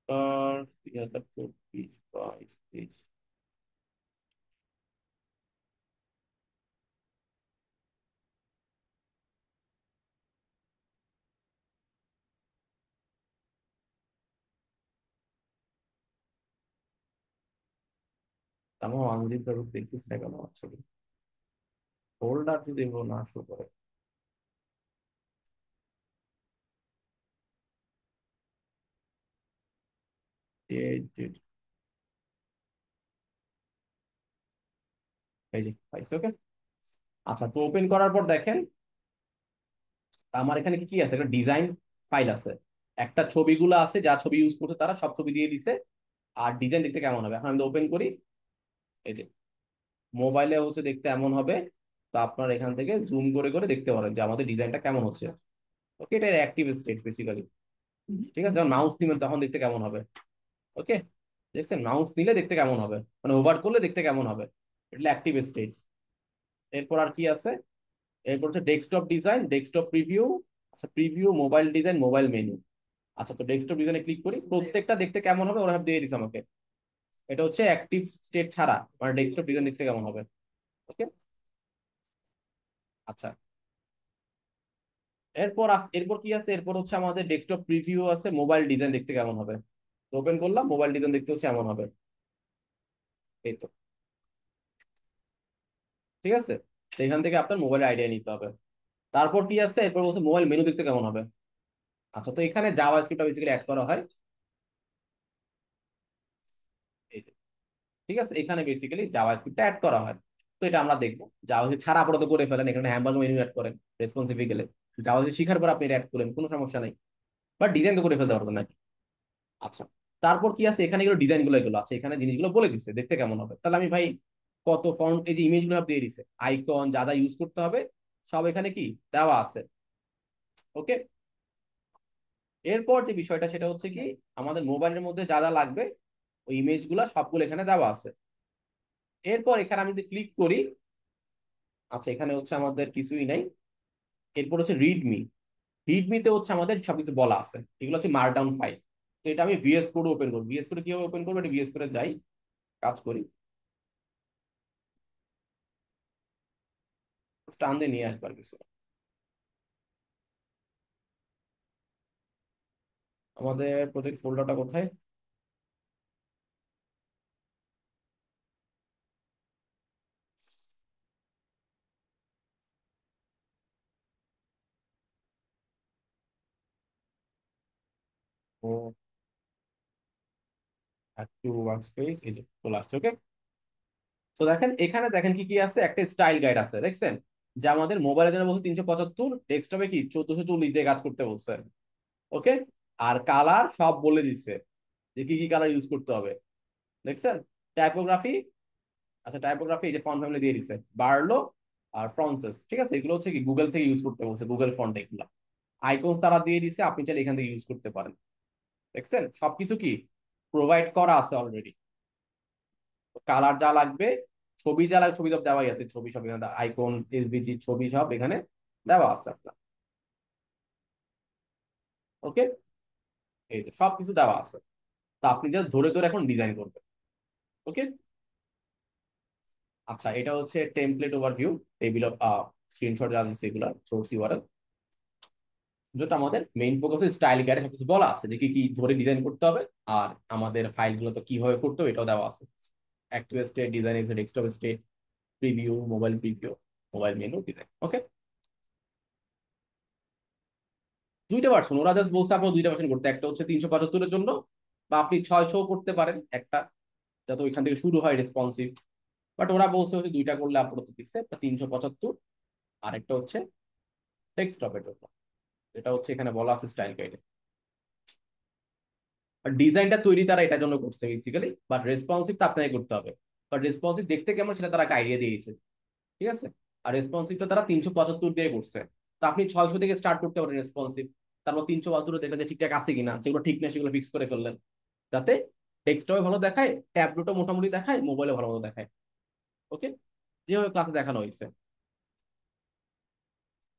আর 2024 22 আমার আনজিপ দেখতেছি না কেন, আচ্ছা ফোল্ডার যদি না শো করে। এই এই যে পাইছি। ওকে, আচ্ছা তো ওপেন করার পর দেখেন আমার এখানে কি কি আছে, একটা ডিজাইন ফাইল আছে, একটা ছবিগুলো আছে, যা ছবি ইউজ করছে তারা সব ছবি দিয়ে দিছে, আর ডিজাইন দেখতে কেমন হবে, এখন আমি ওপেন করি। এই যে মোবাইলে হচ্ছে দেখতে এমন হবে, তো আপনার এখান থেকে জুম করে করে দেখতে পারেন যে আমাদের ডিজাইনটা কেমন হচ্ছে। ওকে, এটা অ্যাক্টিভ স্টেট বেসিক্যালি। ঠিক আছে, যখন মাউস নিবেন তখন দেখতে কেমন হবে। ওকে, দেখছেন মাউস নিলে দেখতে কেমন হবে, মানে ওভার করলে দেখতে কেমন হবে, এটা অ্যাক্টিভ স্টেট। এরপর আর কি আছে, এরপর হচ্ছে ডেস্কটপ ডিজাইন, ডেস্কটপ প্রিভিউ। আচ্ছা preview, mobile design, mobile menu. আচ্ছা, তো ডেস্কটপ ডিজাইনে ক্লিক করি, প্রত্যেকটা দেখতে কেমন হবে ওরা সব দিয়ে দিছে আমাকে। এটা হচ্ছে অ্যাক্টিভ স্টেট ছাড়া, মানে ডেস্কটপ ডিজাইন দেখতে কেমন হবে। ওকে, আচ্ছা এরপর কি আছে, এরপর হচ্ছে আমাদের ডেস্কটপ প্রিভিউ আছে, মোবাইল ডিজাইন দেখতে কেমন হবে। ওপেন করলাম, মোবাইল ডিজাইন দেখতে হচ্ছে এমন হবে। এই তো, ঠিক আছে। তো এখান থেকে আপনার মোবাইল আইডিয়া নিতে হবে। তারপর কি আছে, এরপর বলছে মোবাইল মেনু দেখতে কেমন হবে। আচ্ছা, তো এখানে জাভা স্ক্রিপ্টটা বেসিক্যালি অ্যাড করা হয়। এই যে, ঠিক আছে, এখানে বেসিক্যালি জাভা স্ক্রিপ্টটা অ্যাড করা হয়। তো এটা আমরা দেখবো, জাভা ছাড়া আপাতত করে ফেলেন, এখানে হ্যাম্বার মেনু অ্যাড করেন রেসপন্সিভে গেলে, জাভা শিখার পর আপনি এটা অ্যাড করেন, কোনো সমস্যা নাই, বাট ডিজাইন তো করে ফেলতে পারবেন নাকি। আচ্ছা, তারপর কি আছে, এখানে এগুলো ডিজাইন গুলো এগুলো আছে, এখানে জিনিসগুলো বলে দিচ্ছে দেখতে কেমন হবে, তাহলে আমি ভাই কত ফন্ট, এই যে ইমেজ গুলো দিয়ে দিছে, আইকন যা যা ইউজ করতে হবে সব এখানে কি দেওয়া আছে। ওকে, এরপর যে বিষয়টা সেটা হচ্ছে কি, আমাদের মোবাইলের মধ্যে যা যা লাগবে ওই ইমেজ গুলা সবগুলো এখানে দেওয়া আছে। এরপর এখানে আমি যদি ক্লিক করি, আচ্ছা এখানে হচ্ছে আমাদের কিছুই নাই। এরপর হচ্ছে রিডমি, রিডমিতে হচ্ছে আমাদের সবকিছু বলা আছে, এগুলো হচ্ছে মার্কডাউন ফাইল। তো এটা আমি ভিএস কোড ওপেন করবো, ভিএস কোড কিভাবে ওপেন করবো, এটা ভিএস কোডে যাই, কাজ করি, টান দিয়ে নিয়ে আসবার কিছু। আমাদের প্রজেক্ট ফোল্ডারটা কোথায়, ও একটু ওয়ার্ক স্পেস এই যে চলে আসছে। ওকে, তো দেখেন এখানে দেখেন কি কি আছে, একটা স্টাইল গাইড আছে দেখছেন, যে আমাদের মোবাইলের জন্য বলছে 375, ডেস্কটপে কি 1440 দিয়ে কাজ করতে বলছে। ওকে, আর কালার সব বলে দিচ্ছে যে কি কি কালার ইউজ করতে হবে, দেখছেন। টাইপোগ্রাফি, আচ্ছা টাইপোগ্রাফি এই যে ফন্ট ফ্যামিলি দিয়ে দিছে, বার্লো আর ফ্রন্সেস, ঠিক আছে, এগুলো হচ্ছে কি গুগল থেকে ইউজ করতে বলছে, গুগল ফন্ট এগুলো। আইকনস তারা দিয়ে দিছে, আপনি চাইলে এখান থেকে ইউজ করতে পারেন, দেখছেন সবকিছু কি প্রোভাইড করা আছে অলরেডি। কালার যা লাগবে, ছবি যা লাগবে, ছবি সব দেওয়াই আছে, ছবি সব এখানে আইকন, এসভিজি ছবি সব এখানে দেওয়া আছে আপনার। ওকে, এই যে সবকিছু দেওয়া আছে, তো আপনি জাস্ট ধরে ধরে এখন ডিজাইন করবেন। ওকে, আচ্ছা এটা হচ্ছে template overview, table of screenshot যা আছে এগুলো সোর্স ইউআরএল, যেটা আমাদের মেইন ফোকাস স্টাইল গাইডে সবকিছু বলা আছে যে কি কি ধরে ডিজাইন করতে হবে, আর আমাদের ফাইলগুলো তো কিভাবে করতে হবে এটাও দেওয়া আছে। Active state, design exit, desktop state, preview, mobile menu, design. Okay, দুইটা ভার্সন ওরা জাস্ট বলছে আপনার, দুইটা ভার্সন করতে, একটা হচ্ছে 375-এর জন্য, বা আপনি 600 করতে পারেন একটা, যাতে ওইখান থেকে শুরু হয় রেসপন্সিভ। বাট ওরা বলছে হচ্ছে দুইটা করলে আপাতত দিচ্ছে, একটা 375 আর একটা হচ্ছে ডেস্কটপের জন্য, এটা হচ্ছে এখানে বলা আছে স্টাইল গাইডে। আর ডিজাইনটা তৈরি তারা এটার জন্য করছে বেসিক্যালি, বাট রেসপন্সিভ তো আপনাকে করতে হবে। বাট রেসপন্সিভ দেখতে কেমন সেটা তারা একটা আইডিয়া দিয়েছে, ঠিক আছে। আর রেসপন্সিভটা তারা 375 দিয়ে করছে, তো আপনি 600 থেকে স্টার্ট করতে পারেন রেসপন্সিভ, তারপর 372 দেখবেন যে ঠিকঠাক আছে কিনা, যেগুলো ঠিক না সেগুলো ফিক্স করে ফেললেন, যাতে ডেস্কটপে ভালো দেখায়, ট্যাবলেটও মোটামুটি দেখায়, মোবাইলে ভালো মতো দেখায়। ওকে, যেভাবে ক্লাসে দেখানো হয়েছে।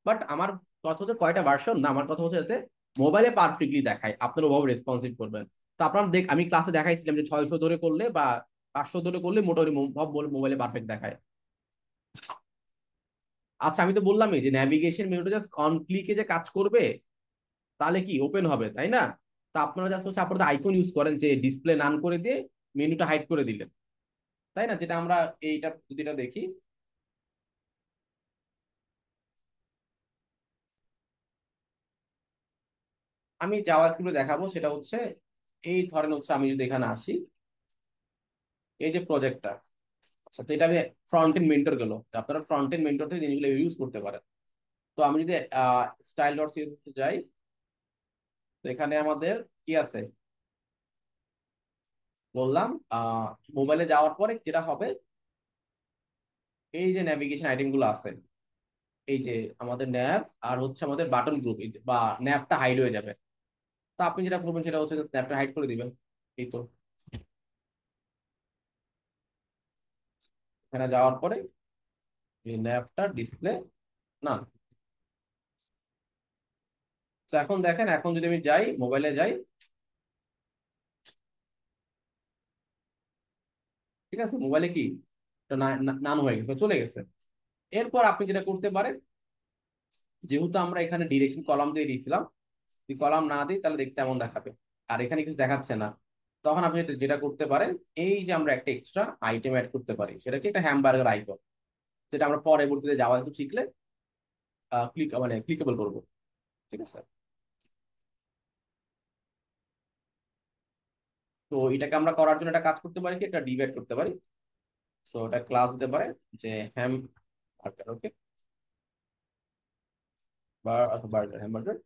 বাট আমার কথা হচ্ছে কয়টা ভার্সন না, আমার কথা হচ্ছে যাতে মোবাইলে পারফেক্টলি দেখায়, আপনার ওভাবে রেসপন্সিভ করবেন। তো আপনার আমি ক্লাসে দেখাইছিলাম যে 600 ধরে করলে বা 500 ধরে করলে মোটামুটি মোবাইলে পারফেক্ট দেখায়। আচ্ছা আমি তো বললামই যে ন্যাভিগেশন মেনুটা জাস্ট অন ক্লিকে যে কাজ করবে, তাহলে কি ওপেন হবে তাই না। তা আপনারা জাস্ট হচ্ছে আপনারা আইকন ইউজ করেন, যে ডিসপ্লে নান করে দিয়ে মেনুটা হাইড করে দিলেন, তাই না, যেটা আমরা এইটা যদি এটা দেখি, আমি জাভাস্ক্রিপ্টে দেখাবো, সেটা হচ্ছে এই ধরেন হচ্ছে আমি যদি এখানে আসি, এই যে প্রজেক্টটা, আচ্ছা তো এটা আমি ফ্রন্ট এন্ড মেন্টর গেল, তো আপনারা ফ্রন্ট এন্ড মেন্টর থেকে জিনিসগুলো ইউজ করতে পারেন। তো আমি যদি স্টাইল ডট সিএসএস যাই, তো এখানে আমাদের কি আছে বললাম, মোবাইলে যাওয়ার পরে যেটা হবে, এই যে ন্যাভিগেশন আইটেম গুলো আছে, এই যে আমাদের ন্যাভ আর হচ্ছে আমাদের বাটন গ্রুপ, বা ন্যাভটা হাইড হয়ে যাবে। তো আপনি যেটা করবেন সেটা হচ্ছে ন্যাভটা হাইড করে দিবেন, এই তো এখানে যাওয়ার পরে এই ন্যাভটা ডিসপ্লে না। তো এখন দেখেন, এখন যদি আমি যাই মোবাইলে যাই, ঠিক আছে, মোবাইলে কি এটা নান হয়ে গেছে, চলে গেছে। এরপর আপনি যেটা করতে পারেন, যেহেতু আমরা এখানে ডিরেকশন কলাম দিয়ে দিয়েছিলাম, যদি কলাম না দিই তাহলে দেখতে এমন দেখাবে, আর এখানে কিছু দেখাচ্ছে না। তখন আপনি যেটা করতে পারেন, এই যে আমরা একটা এক্সট্রা আইটেম অ্যাড করতে পারি, সেটা কি একটা হ্যামবার্গার আইকন, যেটা আমরা পরবর্তীতে যাওয়া একটু শিখলে ক্লিকেবল করবো, ঠিক আছে। তো এটাকে আমরা করার জন্য একটা কাজ করতে পারি, কি একটা ডিভাইড করতে পারি। সো এটা ক্লাস দিতে পারে যে হ্যাম বার্গার, ওকে, বার্গার হ্যামবার্গার।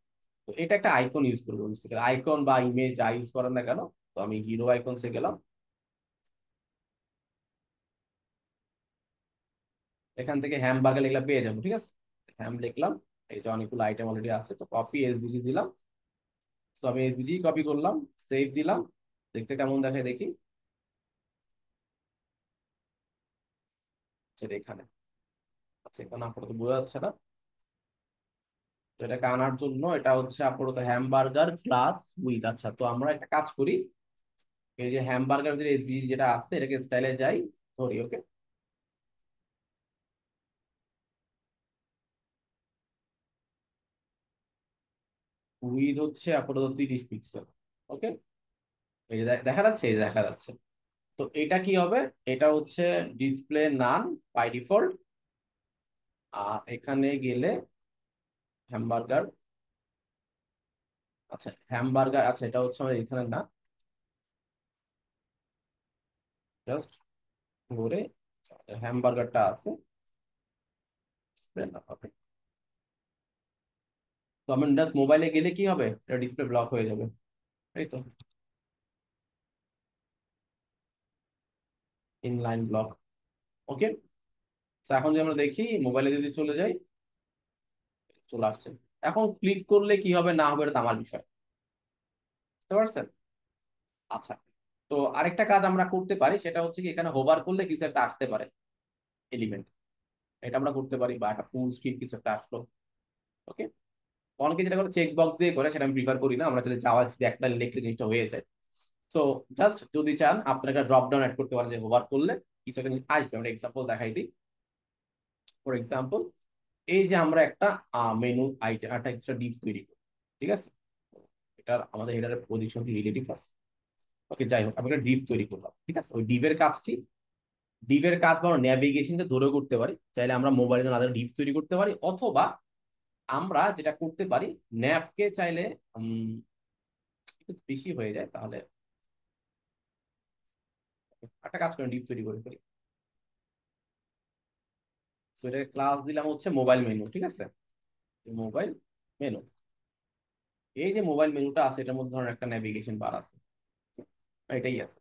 তো এটা একটা আইকন ইউজ করবো, আইকন বা ইমেজ যা ইউজ করেন না কেন। তো আমি হিরো আইকনসে গেলাম, এখান থেকে হ্যামবার্গার লিখলে পেয়ে যাবো, ঠিক আছে। হ্যাম লিখলাম, এই যে অনেকগুলো আইটেম অলরেডি আছে, তো কপি এসভিজি দিলাম। তো আমি এসভিজি কপি করলাম, সেভ দিলাম, দেখতে কেমন দেখায় দেখি, সেটা এখানে, আচ্ছা এখানে আপাতত বোঝা যাচ্ছে না। তো এটাকে আনার জন্য এটা হচ্ছে আপাতত হ্যামবার্গার ক্লাস উইথ, আচ্ছা তো আমরা একটা কাজ করি, এই যে হ্যামবার্গার যে এসভিজি যেটা আছে এটাকে স্টাইলে যাই, ধরি, ওকে। উইথ হচ্ছে আপাতত 30 পিক্সেল, ওকে। এই যে দেখা যাচ্ছে, এই যে দেখা যাচ্ছে। তো এটা কি হবে, এটা হচ্ছে ডিসপ্লে নান বাই ডিফল্ট, আর এখানে গেলে হ্যামবার্গার, আচ্ছা হ্যামবার্গার, আচ্ছা এটা হচ্ছে আমাদের এখানে না, জাস্ট ধরে হ্যামবার্গারটা আছে display না হবে। তো আমি জাস্ট মোবাইলে গেলে কি হবে, এটা ডিসপ্লে ব্লক হয়ে যাবে, তাই তো, ইনলাইন ব্লক। ওকে, তো এখন যদি আমরা দেখি মোবাইলে যদি চলে যাই, চলে আসছে। এখন ক্লিক করলে কি হবে না হবে এটা তো আমার বিষয়, বুঝতে পারছেন? আচ্ছা, তো আরেকটা কাজ আমরা করতে পারি, সেটা হচ্ছে কি এখানে হোভার করলে কিছু একটা আসতে পারে এলিমেন্ট, এটা আমরা করতে পারি, বা একটা ফুল স্ক্রিন কিছু একটা আসলো। ওকে, অনেকে যেটা করে চেক বক্স দিয়ে করে, সেটা আমি প্রিফার করি না, আমরা যদি জাভা স্ক্রিপ্টে একটা লিখলে জিনিসটা হয়ে যায়। সো জাস্ট যদি চান আপনারা একটা ড্রপ ডাউন অ্যাড করতে পারেন, যে হোভার করলে কিছু একটা জিনিস আসবে। আমরা এক্সাম্পল দেখাই দিই। ফর এক্সাম্পল, এই যে আমরা একটা মেনু আইটেম, একটা এক্সট্রা ডিপ তৈরি করি, ঠিক আছে, এটার আমাদের হেডারের পজিশনটি রিলেটিভ আছে। ওকে, যাই হোক আমি একটা ডিপ তৈরি করলাম, ঠিক আছে। ওই ডিপের কাজ কি, ডিপের কাজ আমরা ন্যাভিগেশনটা ধরেও করতে পারি, চাইলে আমরা মোবাইলে আলাদা ডিপ তৈরি করতে পারি, অথবা আমরা যেটা করতে পারি, ন্যাভকে চাইলে উম, একটু বেশি হয়ে যায় তাহলে, একটা কাজ করেন ডিপ তৈরি করে ফেলি। তো এটা ক্লাস দিলাম হচ্ছে মোবাইল মেনু, ঠিক আছে, মোবাইল মেনু। এই যে মোবাইল মেনুটা আছে, এটার মধ্যে ধরেন একটা নেভিগেশন বার আছে, এটাই আছে।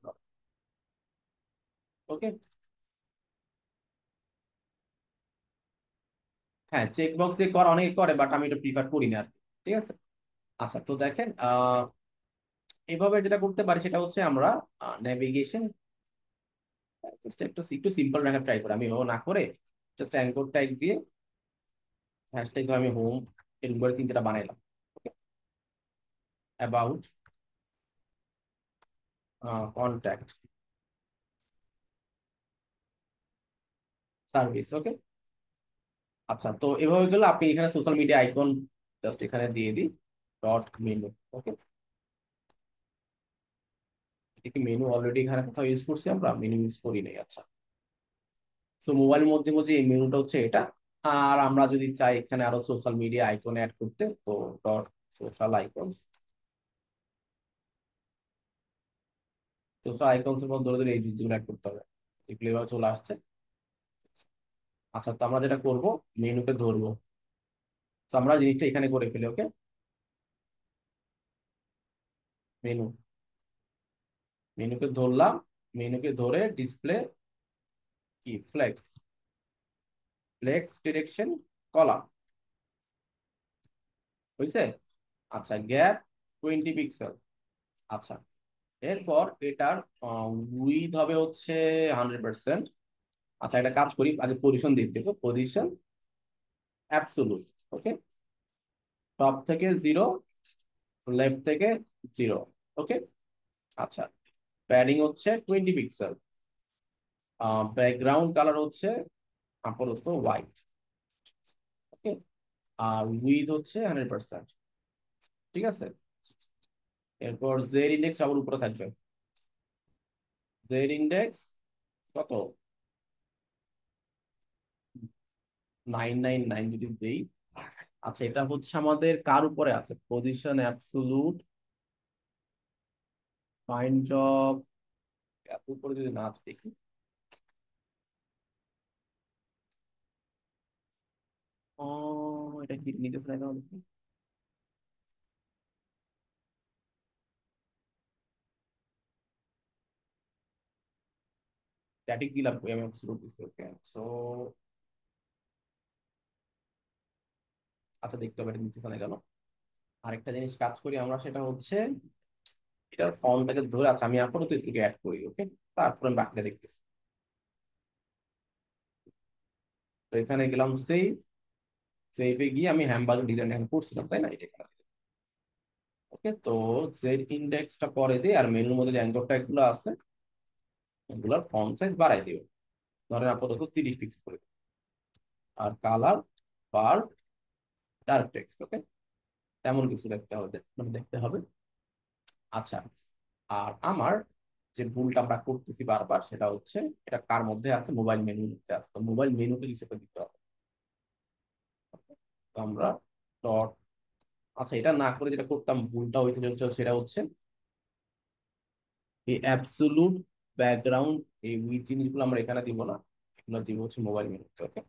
ওকে, হ্যাঁ চেক বক্সে করা অনেকে করে, বাট আমি এটা প্রিফার করি না আর কি। ঠিক আছে, আচ্ছা তো দেখেন এভাবে যেটা করতে পারি সেটা হচ্ছে আমরা নেভিগেশন জাস্ট একটু একটু সিম্পল রাখার ট্রাই করি, আমি ও না করে জাস্ট অ্যাঙ্কর ট্যাগ দিয়ে হ্যাশট্যাগ আমি হোম এরকম করে তিনটা বানাইলাম। About, contact, service. ওকে, আচ্ছা তো এভাবে গেলে আপনি এখানে সোশ্যাল মিডিয়া আইকন জাস্ট এখানে দিয়ে দিই, ডট মেনু। ওকে, এটা কি মেনু অলরেডি এখানে কোথাও ইউজ করছি, আমরা মেনু ইউজ করি নাই। আচ্ছা, সো মোবাইল মধ্যে মধ্যে এই মেনুটা হচ্ছে এটা। আর আমরা যদি চাই এখানে আরো সোশ্যাল মিডিয়া আইকন অ্যাড করতে, তো dot social icons, social icons এর মধ্যে ধরে ধরে এই জিনিসগুলো অ্যাড করতে হবে, এগুলো এভাবে চলে আসছে। আচ্ছা, তো আমরা যেটা করব, মেনুকে ধরবো, তো আমরা জিনিসটা এখানে করে ফেলি। ওকে, মেনু, মেনুকে ধরলাম, মেনুকে ধরে ডিসপ্লে কি ফ্লেক্স, ফ্লেক্স ডিরেকশন কলাম, হয়েছে। আচ্ছা, গ্যাপ 20 পিক্সেল। আচ্ছা, এরপর এটার উইথ হবে হচ্ছে 100%। আচ্ছা, একটা কাজ করি, আগে পজিশন দিয়ে দেবো, পজিশন অ্যাবসোলুট। ওকে, টপ থেকে 0, লেফট থেকে 0। ওকে, আচ্ছা, প্যাডিং হচ্ছে 20 পিক্সেল, ব্যাকগ্রাউন্ড কালার হচ্ছে আপাতত হোয়াইট। ওকে, আর উইথ হচ্ছে 100%। ঠিক আছে, এরপর জেড ইন্ডেক্স আবার উপরে থাকবে, জেড ইন্ডেক্স কত, 999 যদি দেই। আচ্ছা, এটা হচ্ছে আমাদের কার উপরে আছে, পজিশন অ্যাবসোলুট ফাইন জব, এত উপরে যদি না দেখি, ও এটা কি নিতেছে না কেন দেখি, স্ট্যাটিক দিলাম কই, আমি অ্যাবসোলুট দিচ্ছি। ওকে, সো আচ্ছা দেখতে হবে এটা নিতেছে না কেন। আরেকটা জিনিস কাজ করি আমরা, সেটা হচ্ছে এটার ফর্মটাকে ধরে, আচ্ছা আমি আপাতত এটুকু অ্যাড করি। ওকে, তারপরে আমি বাকিটা দেখতেছি। তো এখানে গেলাম সেভ, সেভে গিয়ে আমি হ্যামবার্গার ডিজাইন এখানে করছিলাম, তাই না, এটা এখানে। ওকে, তো জেড ইন্ডেক্সটা পরে দিই, আর মেনুর মধ্যে যে অ্যাঙ্কর ট্যাগ গুলো আছে এগুলোর ফন্ট সাইজ বাড়াই দিও, ধরেন আপাতত 30 পিক্স করে দিই। আর কালার বার ডার্ক টেক্সট। ওকে, তেমন কিছু দেখতে হবে, মানে দেখতে হবে। আচ্ছা, আর আমার যে ভুলটা আমরা করতেছি বারবার, সেটা হচ্ছে এটা কার মধ্যে আছে, মোবাইল মেনুর মধ্যে আছে, তো মোবাইল মেনুকে হিসেবে দিতে হবে। তো আমরা আচ্ছা, এটা না করে যেটা করতাম, ভুলটা হয়েছিল সেটা হচ্ছে এই অ্যাবসোলুট ব্যাকগ্রাউন্ড, এই উইথ জিনিসগুলো আমরা এখানে দিব না, এগুলো দিব হচ্ছে মোবাইল মেনুতে। ওকে,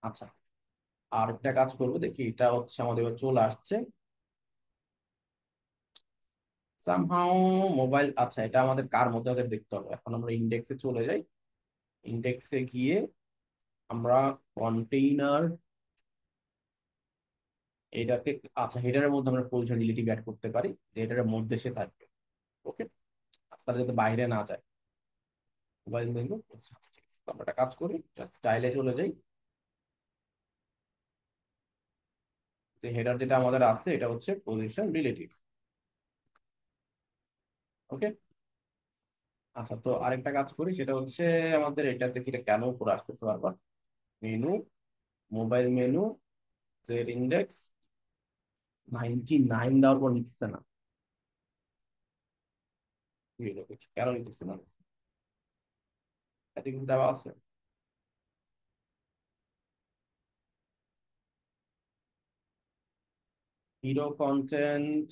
আচ্ছা, আর একটা কাজ করবো, দেখি এটা হচ্ছে আমাদের এবার চলে আসছে সামহাও মোবাইল। আচ্ছা, এটা আমাদের কার মধ্যে আমাদের দেখতে হবে। এখন আমরা ইন্ডেক্সে চলে যাই, ইন্ডেক্সে গিয়ে আমরা কন্টেইনার এটাকে, আচ্ছা, হেডারের মধ্যে আমরা পজিশন রিলেটিভ অ্যাড করতে পারি, যে হেডারের মধ্যে সে থাকবে। ওকে, আচ্ছা, তাহলে যাতে বাইরে না যায় মোবাইল মেনু। আচ্ছা, ঠিক আছে, তো আমরা একটা কাজ করি, জাস্ট স্টাইলে চলে যাই। হেডার যেটা আমাদের আছে এটা হচ্ছে পজিশন রিলেটিভ। ওকে, আচ্ছা, তো আরেকটা কাজ করি, সেটা হচ্ছে আমাদের এটা দেখি এটা কেন উপরে আসতেছে বারবার। Menu, mobile menu, Z index 99 দেওয়ার পর নিচ্ছে না। কি হলো? কেন নিতেছে না? এত কিছু দেওয়া আছে। হিরো কন্টেন্ট,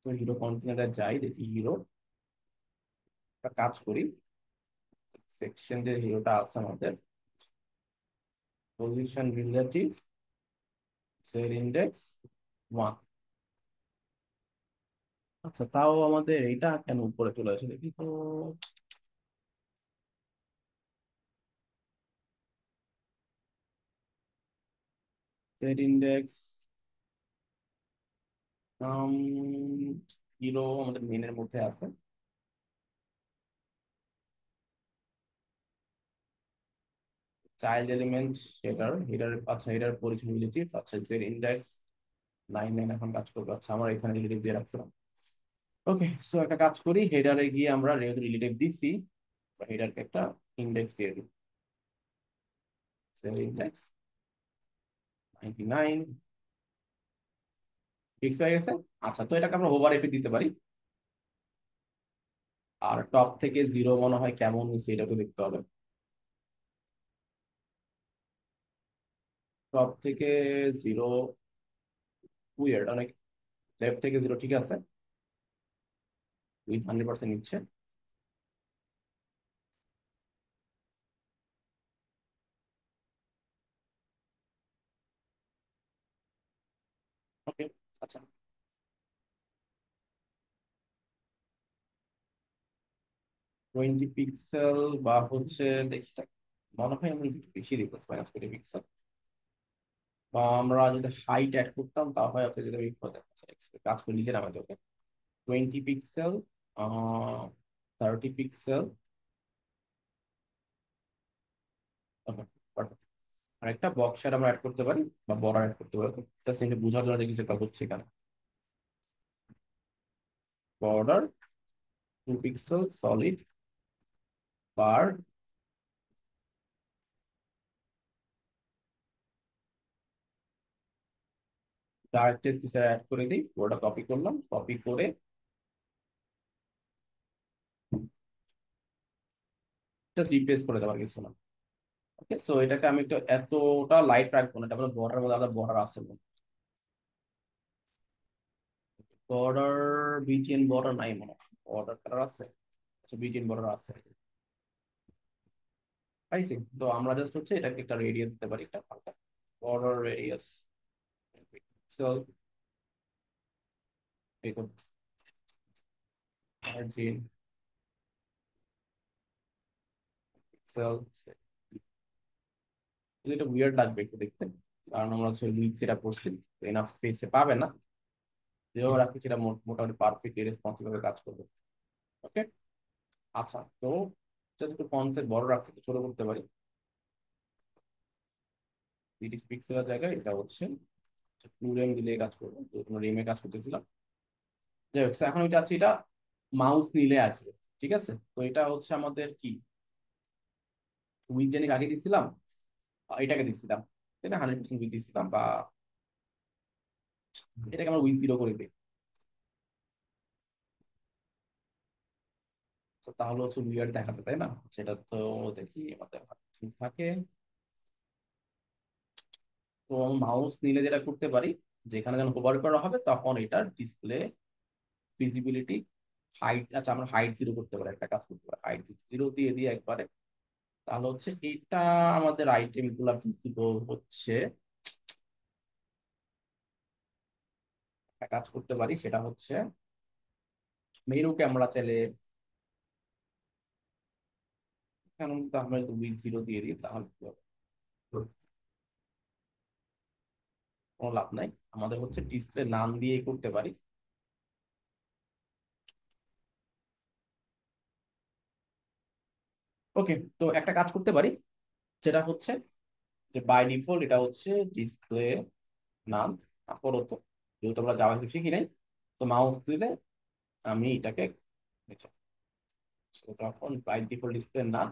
তো হিরো কন্টেন্টে যাই, দেখি হিরো, একটা কাজ করি, সেকশন যে হিরোটা আছে আমাদের, পজিশন রিলেটিভ, জেড ইন্ডেক্স 1। আচ্ছা, তাও আমাদের এইটা কেন উপরে চলে আসে দেখি তো। জেড ইন্ডেক্স হিরো আমাদের মেনের মধ্যে আছে। চাইল্ড এলিমেন্ট হেডার, হেডার, আচ্ছা, হেডার পজিশন রিলেটিভ, আচ্ছা, জেড ইন্ডেক্স 99 এখন কাজ করবে। আচ্ছা, আমরা এখানে রিলেটিভ দিয়ে রাখছিলাম। ওকে, সো একটা কাজ করি, হেডারে গিয়ে আমরা রিলেটিভ দিছি, হেডারকে একটা ইন্ডেক্স দিয়ে দিই, জেড ইন্ডেক্স 99 ফিক্স হয়ে গেছে। আচ্ছা, তো এটাকে আমরা ওভার এফে দিতে পারি। আর টপ থেকে জিরো মনে হয় কেমন হয়েছে এটাকে দেখতে হবে। টপ থেকে জিরো উইয়ার্ড অনেক, লেফট থেকে জিরো ঠিক আছে, উইথ 100% নিচ্ছে। ওকে, আচ্ছা, 20 পিক্সেল বা হচ্ছে, দেখি মনে হয় আমি একটু বেশি দেখতেছি, -20 পিক্সেল, বা আমরা যদি হাইট অ্যাড করতাম তাহলে ওকে যদি আমি কাজ করে নিচে নামাতে। ওকে, 20 পিক্সেল, 30 পিক্সেল। ওকে, পারফেক্ট। আরেকটা বক্সার আমরা অ্যাড করতে পারি, বা বর্ডার অ্যাড করতে পারি, জাস্ট এটা বোঝার জন্য দেখি সেটা হচ্ছে এখানে। বর্ডার 2 পিক্সেল সলিড বার, ডাইরেক্ট টেক্সট কিছু অ্যাড করে দিই, ওটা কপি করলাম, কপি করে জাস্ট রিপ্লেস করে দেওয়ার কিছু না। ওকে, সো এটাকে আমি একটু এতটা লাইট রাখবো না, এটা বর্ডার মধ্যে আলাদা বর্ডার আছে। বর্ডার, বিটিএন বর্ডার নাই মনে হয়, বর্ডার কালার আছে। আচ্ছা, বিটিএন বর্ডার আছে, পাইছি। তো আমরা জাস্ট হচ্ছে এটাকে একটা রেডিয়াস দিতে পারি, একটা হালকা বর্ডার রেডিয়াস পিক্সেল, দেখুন, মার্জিন পিক্সেল। এটা উইয়ার্ড লাগবে একটু দেখতে, কারণ আমরা হচ্ছে লিড সেটা করছি, এনাফ স্পেসে পাবে না, যেভাবে রাখি সেটা মোটামুটি পারফেক্টলি রেসপন্সিভ ভাবে কাজ করবে। ওকে, আচ্ছা, তো জাস্ট একটু ফন্টের বড় রাখছি, একটু ছোট করতে পারি। 30 পিক্সেলের জায়গায় এটা হচ্ছে টু রেম দিলে কাজ করবে, তো তোমরা রেমে কাজ করতেছিলাম। যাই হোক, so এখন ওইটা আছে, এটা মাউস নিলে আসবে। ঠিক আছে, তো এটা হচ্ছে আমাদের কি উইথ জেনিক আগে দিছিলাম, এটাকে দিছিলাম, এটা 100% উইথ দিছিলাম, বা এটাকে আমরা উইথ 0 করে দিই। তাহলে হচ্ছে উইয়ার্ড দেখাচ্ছে, তাই না? সেটা তো দেখি আমাদের ঠিক থাকে। তো মাউস নিলে যেটা করতে পারি, যেখানে যখন হোভার করা হবে তখন এটার ডিসপ্লে ভিজিবিলিটি হাইট, আচ্ছা আমরা হাইট জিরো করতে পারি, একটা কাজ করতে পারি, হাইট জিরো দিয়ে দিয়ে একবারে। তাহলে হচ্ছে এটা আমাদের আইটেম গুলা ভিজিবল হচ্ছে। একটা কাজ করতে পারি, সেটা হচ্ছে মেনুকে আমরা চাইলে কারণ তো আমরা যদি উইথ জিরো দিয়ে দিই তাহলে কি হবে? কোনো লাভ নাই, আমাদের হচ্ছে ডিসপ্লে নাম দিয়ে করতে পারি। ওকে, তো একটা কাজ করতে পারি, যেটা হচ্ছে যে বাই ডিফল্ট এটা হচ্ছে ডিসপ্লে নাম। আপাতত যেহেতু আমরা জাভাস্ক্রিপ্ট শিখি নাই, তো মাউস দিলে আমি এটাকে, আচ্ছা, তো তখন বাই ডিফল্ট ডিসপ্লে নাম।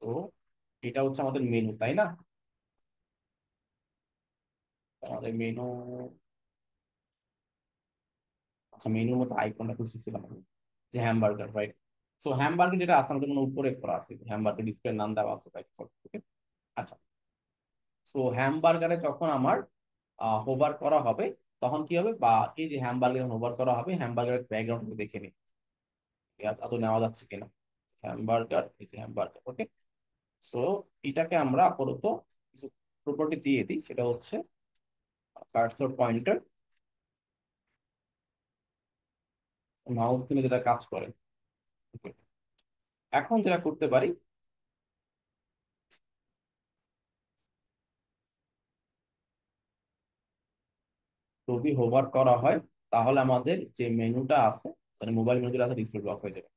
তো এটা হচ্ছে আমাদের মেনু, তাই না? আমাদের মেনু, আচ্ছা মেনুর মতো আইকনটা খুঁজতেছিলাম আমি, যে হ্যামবার্গার, রাইট? সো হ্যামবার্গার যেটা আছে আমাদের মনে হয় উপরে করা আছে, হ্যামবার্গার ডিসপ্লে নাম দেওয়া আছে বাই ডিফল্ট। ওকে, আচ্ছা। সো হ্যামবার্গারে যখন আমার হোভার করা হবে তখন কি হবে, বা এই যে হ্যামবার্গার হোভার করা হবে, হ্যামবার্গারের ব্যাকগ্রাউন্ড দেখে নিই আদৌ নেওয়া যাচ্ছে কিনা। হ্যামবার্গার, এই যে হ্যামবার্গার, ওকে। সো এটাকে আমরা আপাতত কিছু প্রপার্টি দিয়ে দিই, সেটা হচ্ছে কার্সর পয়েন্টার, মাউস দিলে যেটা কাজ করে। Okay, এখন যেটা করতে পারি, যদি হোভার করা হয় তাহলে আমাদের যে মেনুটা আছে, মানে মোবাইল মেনু যেটা আছে, ডিসপ্লে ব্লক হয়ে যাবে।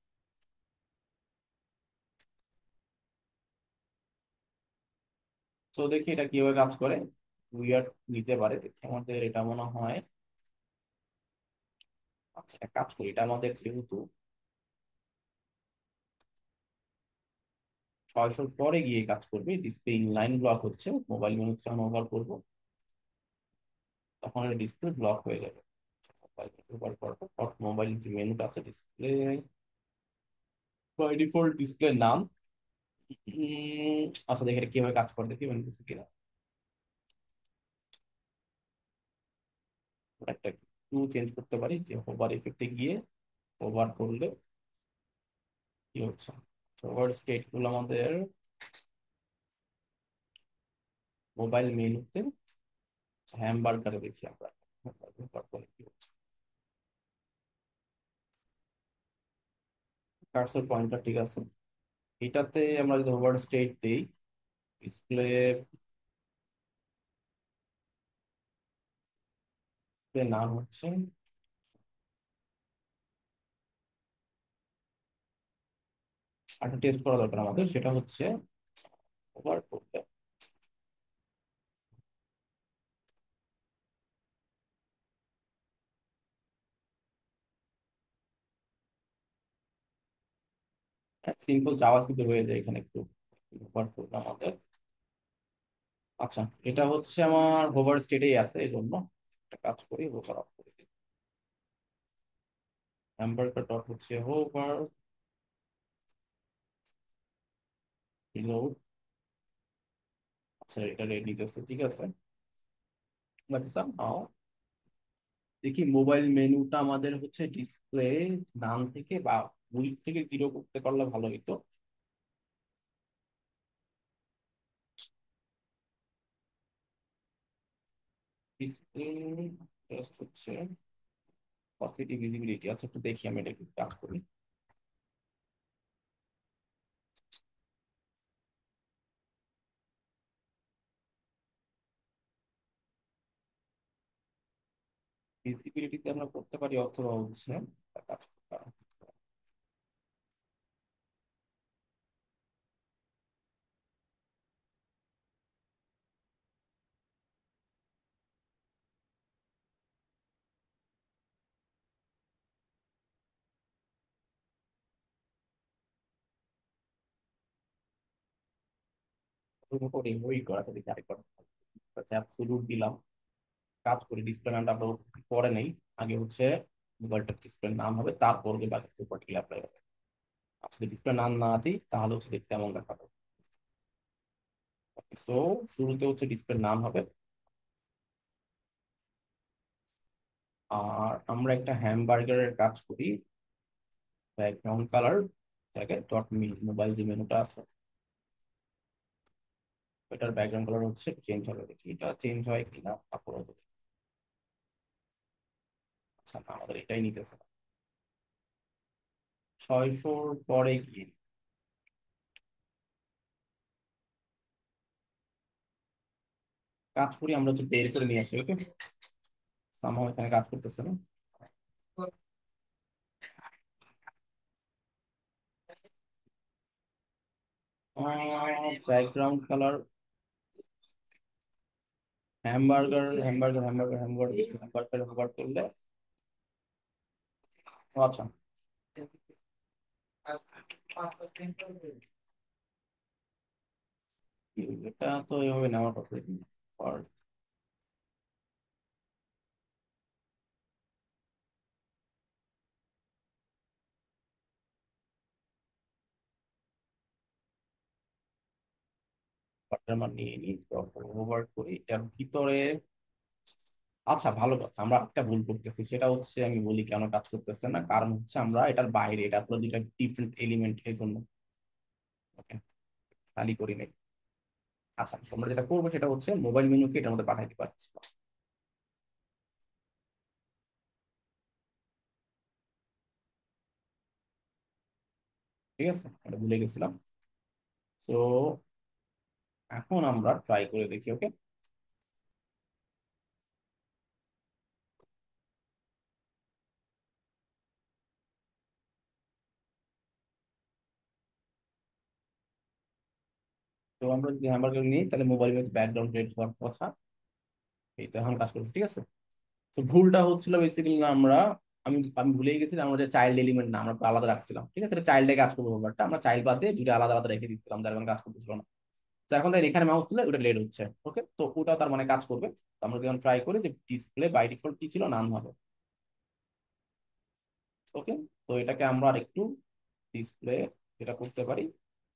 তো দেখি এটা কিভাবে কাজ করে। উইয়ার নিতে পারে, দেখি আমাদের এটা মনে হয়, আচ্ছা একটা কাজ করি, এটা আমাদের যেহেতু 600 পরে গিয়ে কাজ করবে, ডিসপ্লে ইনলাইন ব্লক হচ্ছে, মোবাইল মেনু যখন ওভার করবো তখন ডিসপ্লে ব্লক হয়ে যাবে। মোবাইল ওভার করবো, মোবাইল যে মেনুটা আছে ডিসপ্লে বাই ডিফল্ট ডিসপ্লে নাম। আচ্ছা দেখি এটা কিভাবে কাজ করে, দেখি মেনু দিচ্ছে কিনা। একটা একটু চেঞ্জ করতে পারি, যে হোভার ইফেক্টে গিয়ে ওভার করলে কি হচ্ছে। ওভার স্টেট গুলো আমাদের মোবাইল মেনুতে, হ্যামবার্গারে দেখি আমরা হোভার করলে কি হচ্ছে। কার্সর পয়েন্টার ঠিক আছে, এটাতে আমরা যদি ওভার স্টেট দিই, ডিসপ্লে নাম হচ্ছে, একটা টেস্ট করা দরকার আমাদের, সেটা হচ্ছে ওভার করলে সিম্পল জাভাস্ক্রিপ্ট হয়ে যায় এখানে একটু। ওভার করলে আমাদের, আচ্ছা এটা হচ্ছে আমার হোভার স্টেটেই আছে, এই জন্য একটা কাজ করি, হোভার অফ করে দিই। হ্যামবার্গার ডট হচ্ছে হোভার রিলোড। আচ্ছা এটা রেডি আছে, ঠিক আছে। বাট সামহাউ দেখি মোবাইল মেনুটা আমাদের হচ্ছে ডিসপ্লে নাম থেকে বা উইথ থেকে জিরো করতে পারলে ভালো হতো। ডিসপ্লে জাস্ট হচ্ছে পজিটিভ ভিজিবিলিটি, আচ্ছা একটু দেখি আমি এটা একটু কাজ করি। ভিজিবিলিটিতে আমরা করতে পারি, অথবা হচ্ছে একটা কাজ করতে পারি। ওর উপর ওই করা যদি আরেকবার অ্যাবসলিউট দিলাম, কাজ করি, ডিসপ্লে নামটা আমরা পরে নেই, আগে হচ্ছে মোবাইলটার ডিসপ্লে নাম হবে, তারপর বাকি প্রপার্টি অ্যাপ্লাই হবে। আসলে ডিসপ্লে নাম না দিই তাহলে হচ্ছে দেখতে এমন দেখাবে। সো শুরুতে হচ্ছে ডিসপ্লে নাম হবে, আর আমরা একটা হ্যামবার্গারের কাজ করি। ব্যাকগ্রাউন্ড কালার জায়গায় ডট মোবাইল যে মেনুটা আছে, এটার ব্যাকগ্রাউন্ড কালার হচ্ছে চেঞ্জ হবে, দেখি এটা চেঞ্জ হয় কিনা আপাতত। আচ্ছা না, আমাদের এটাই নিতেছে না। 600 পরে গিয়ে কাজ করি, আমরা হচ্ছে বের করে নিয়ে আসি। ওকে, সামহাও এখানে কাজ করতেছে না। Background colour hamburger hamburger hamburger hamburger hamburger hamburger করলে ও আচ্ছা, এটা তো এইভাবে নেওয়ার কথা কিন্তু। মান নিয়ে নিই, ওভার করি এটার ভিতরে। আচ্ছা ভালো কথা, আমরা একটা ভুল করতেছি, সেটা হচ্ছে আমি বলি কেন কাজ করতেছে না, কারণ হচ্ছে আমরা এটার বাইরে, এটা পুরো দুইটা ডিফারেন্ট এলিমেন্ট, এই জন্য। ওকে, খালি করি নাই। আচ্ছা, তোমরা যেটা করবো সেটা হচ্ছে মোবাইল মেনুকে এটার মধ্যে পাঠাইতে পারছি। ঠিক আছে, এটা ভুলে গেছিলাম। তো এখন আমরা ট্রাই করে দেখি। ওকে, তো আমরা যদি হ্যামবার্গার নিই তাহলে মোবাইল মেনু ব্যাকগ্রাউন্ড রেড হওয়ার কথা। এই তো এখন কাজ করছে, ঠিক আছে। তো ভুলটা হচ্ছিল বেসিক্যালি না, আমরা আমি আমি ভুলেই গেছিলাম, আমরা যে চাইল্ড এলিমেন্ট না আমরা আলাদা রাখছিলাম। ঠিক আছে, চাইল্ডে কাজ করবো ব্যাপারটা, আমরা চাইল্ড বাদ দিয়ে দুটো আলাদা আলাদা রেখে দিচ্ছিলাম, যার কারণে কাজ করতেছিল না। তো এখন তাই এখানে মাউস দিলে ওটা লেড হচ্ছে। ওকে, তো ওটাও তার মানে কাজ করবে। তো আমরা যখন ট্রাই করি যে ডিসপ্লে বাই ডিফল্ট কি ছিল, নাম হবে। ওকে, তো এটাকে আমরা আরেকটু ডিসপ্লে যেটা করতে পারি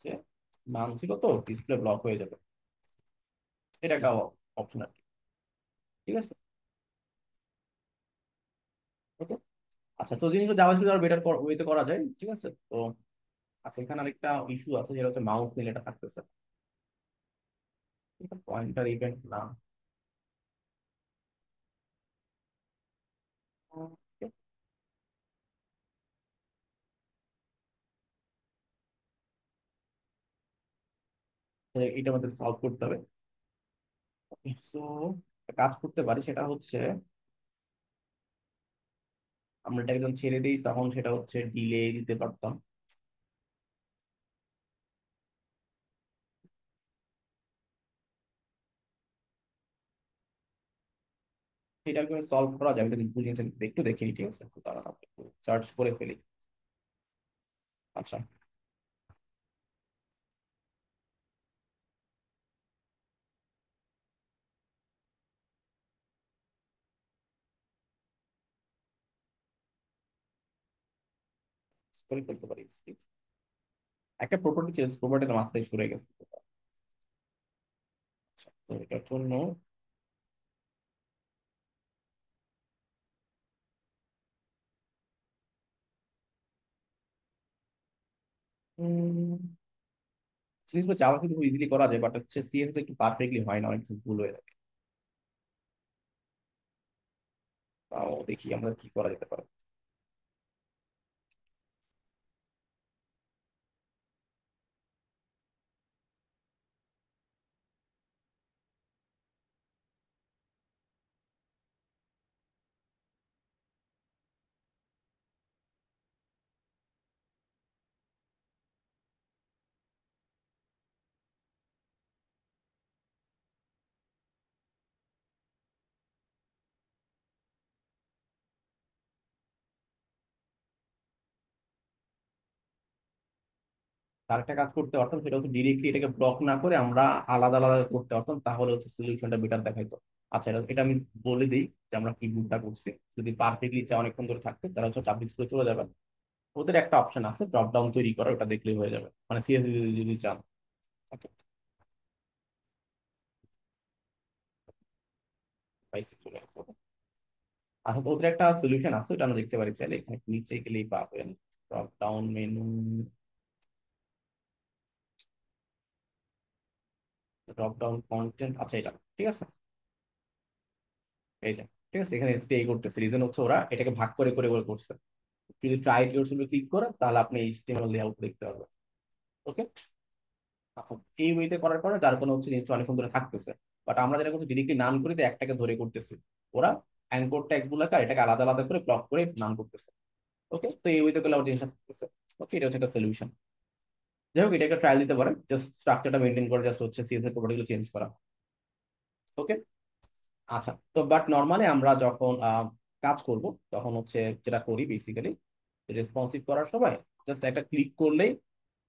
যে নাম ছিল তো ডিসপ্লে ব্লক হয়ে যাবে, এটা একটা অপশন আর কি। ঠিক আছে, ওকে। আচ্ছা, তো জিনিসগুলো জাভাস্ক্রিপ্ট আরো বেটার ওয়েতে করা যায়। ঠিক আছে, তো আচ্ছা এখানে আরেকটা ইস্যু আছে, যেটা হচ্ছে মাউস নিলে এটা থাকতেছে, এটা পয়েন্টার ইভেন্ট না। Okay, এটা আমাদের সলভ করতে হবে। সো কাজ করতে পারি, সেটা হচ্ছে আমরা এটা একদম ছেড়ে দিই, তখন সেটা হচ্ছে ডিলে দিতে পারতাম। এটা সলভ করা যাবে, এটা বুঝে একটু দেখিনি। ঠিক আছে, তো দাঁড়ান সার্চ করে ফেলি। আচ্ছা, করে ফেলতে পারি। একটা প্রপার্টি চেঞ্জ, প্রপার্টি মাথায় সরে গেছে। আচ্ছা, তো এটার জন্য জিনিসগুলো জাভাস্ক্রিপ্ট খুব ইজিলি করা যায়, বাট হচ্ছে সিএস একটু পারফেক্টলি হয় না, অনেক কিছু ভুল হয়ে যায়। তাও দেখি আমরা কি করা যেতে পারে। তার একটা কাজ করতে পারতাম, সেটা হচ্ছে ডিরেক্টলি এটাকে ব্লক না করে আমরা আলাদা আলাদা করতে পারতাম, তাহলে হচ্ছে সলিউশনটা বেটার দেখাইতো। আচ্ছা, এটা এটা আমি বলে দিই যে আমরা কি ভুলটা করছি। যদি পারফেক্টলি চা অনেকক্ষণ ধরে থাকতে, তাহলে হচ্ছে টাবলিস করে চলে যাবেন। ওদের একটা অপশন আছে ড্রপ ডাউন তৈরি করা, ওটা দেখলেই হয়ে যাবে, মানে সিএসএস যদি চান। ওকে, পাইছি চলে আসবো। আচ্ছা, তো ওদের একটা সলিউশন আছে, ওটা আমরা দেখতে পারি চাইলে, এখানে নিচে গেলেই পাবেন drop down menu, drop down content, আচ্ছা এটা ঠিক আছে, এই যে ঠিক আছে, এখানে স্টে করতেছে, রিজন হচ্ছে ওরা এটাকে ভাগ করে করে করে করছে। যদি ট্রাই ক্লিক করেন তাহলে আপনি এইচটিএমএল লেআউট দেখতে পারবেন। ওকে, আচ্ছা, এই ওয়েতে করার পরে যার কোনো হচ্ছে জিনিসটা অনেকক্ষণ ধরে থাকতেছে, বাট আমরা যেটা করছি ডিরেক্টলি নাম করে দিয়ে একটাকে ধরে করতেছি, ওরা অ্যাঙ্কর ট্যাগ গুলাকে এটাকে আলাদা আলাদা করে ব্লক করে নাম করতেছে। ওকে, তো এই ওয়েতে করলে আমার জিনিসটা থাকতেছে। ওকে, এটা হচ্ছে একটা সলিউশন। যাই হোক, এটা একটা ট্রায়াল দিতে পারেন, জাস্ট স্ট্রাকচারটা মেনটেন করে জাস্ট হচ্ছে সিএসএস প্রপার্টিগুলো চেঞ্জ করা। ওকে, আচ্ছা, তো বাট নর্মালি আমরা যখন কাজ করব তখন হচ্ছে যেটা করি বেসিক্যালি, রেসপন্সিভ করার সময় জাস্ট একটা ক্লিক করলেই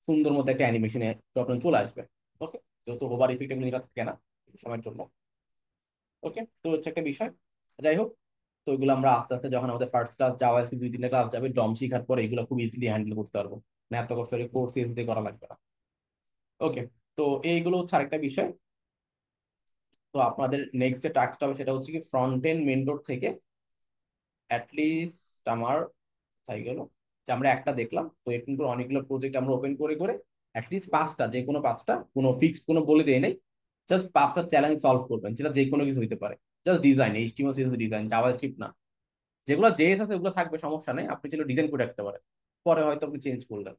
সুন্দর মতো একটা অ্যানিমেশনে প্রবলেম চলে আসবে। ওকে, যেহেতু ওভার ইফেক্ট এগুলো এটা থাকে না এই সময়ের জন্য। ওকে, তো হচ্ছে একটা বিষয়। যাই হোক, তো এগুলো আমরা আস্তে আস্তে যখন আমাদের ফার্স্ট ক্লাস যাওয়া আসবে, 2-3টা ক্লাস যাবে, ডম শিখার পরে এগুলো খুব ইজিলি হ্যান্ডেল করতে পারবো, মানে এত কষ্ট করে কোর্স ইজিলি করা লাগবে না। ওকে, তো এইগুলো হচ্ছে আরেকটা বিষয়। তো আপনাদের নেক্সট যে টাস্কটা হবে সেটা হচ্ছে কি ফ্রন্ট এন্ড মেন্টর থেকে অ্যাটলিস্ট আমার তাই গেল যে আমরা একটা দেখলাম, তো এরকম করে অনেকগুলো প্রজেক্ট আমরা ওপেন করে করে অ্যাটলিস্ট 5টা, যে কোনো 5টা, কোনো ফিক্সড কোনো বলে দেয় নাই, জাস্ট 5টা চ্যালেঞ্জ সলভ করবেন, যেটা যে কোনো কিছু হতে পারে, just design, HTML CSS design, JavaScript না। যেগুলো জেএস আছে ওগুলো থাকবে, সমস্যা নেই, আপনি চাইলে ডিজাইন করে রাখতে পারেন, পরে হয়তো আপনি চেঞ্জ করলেন।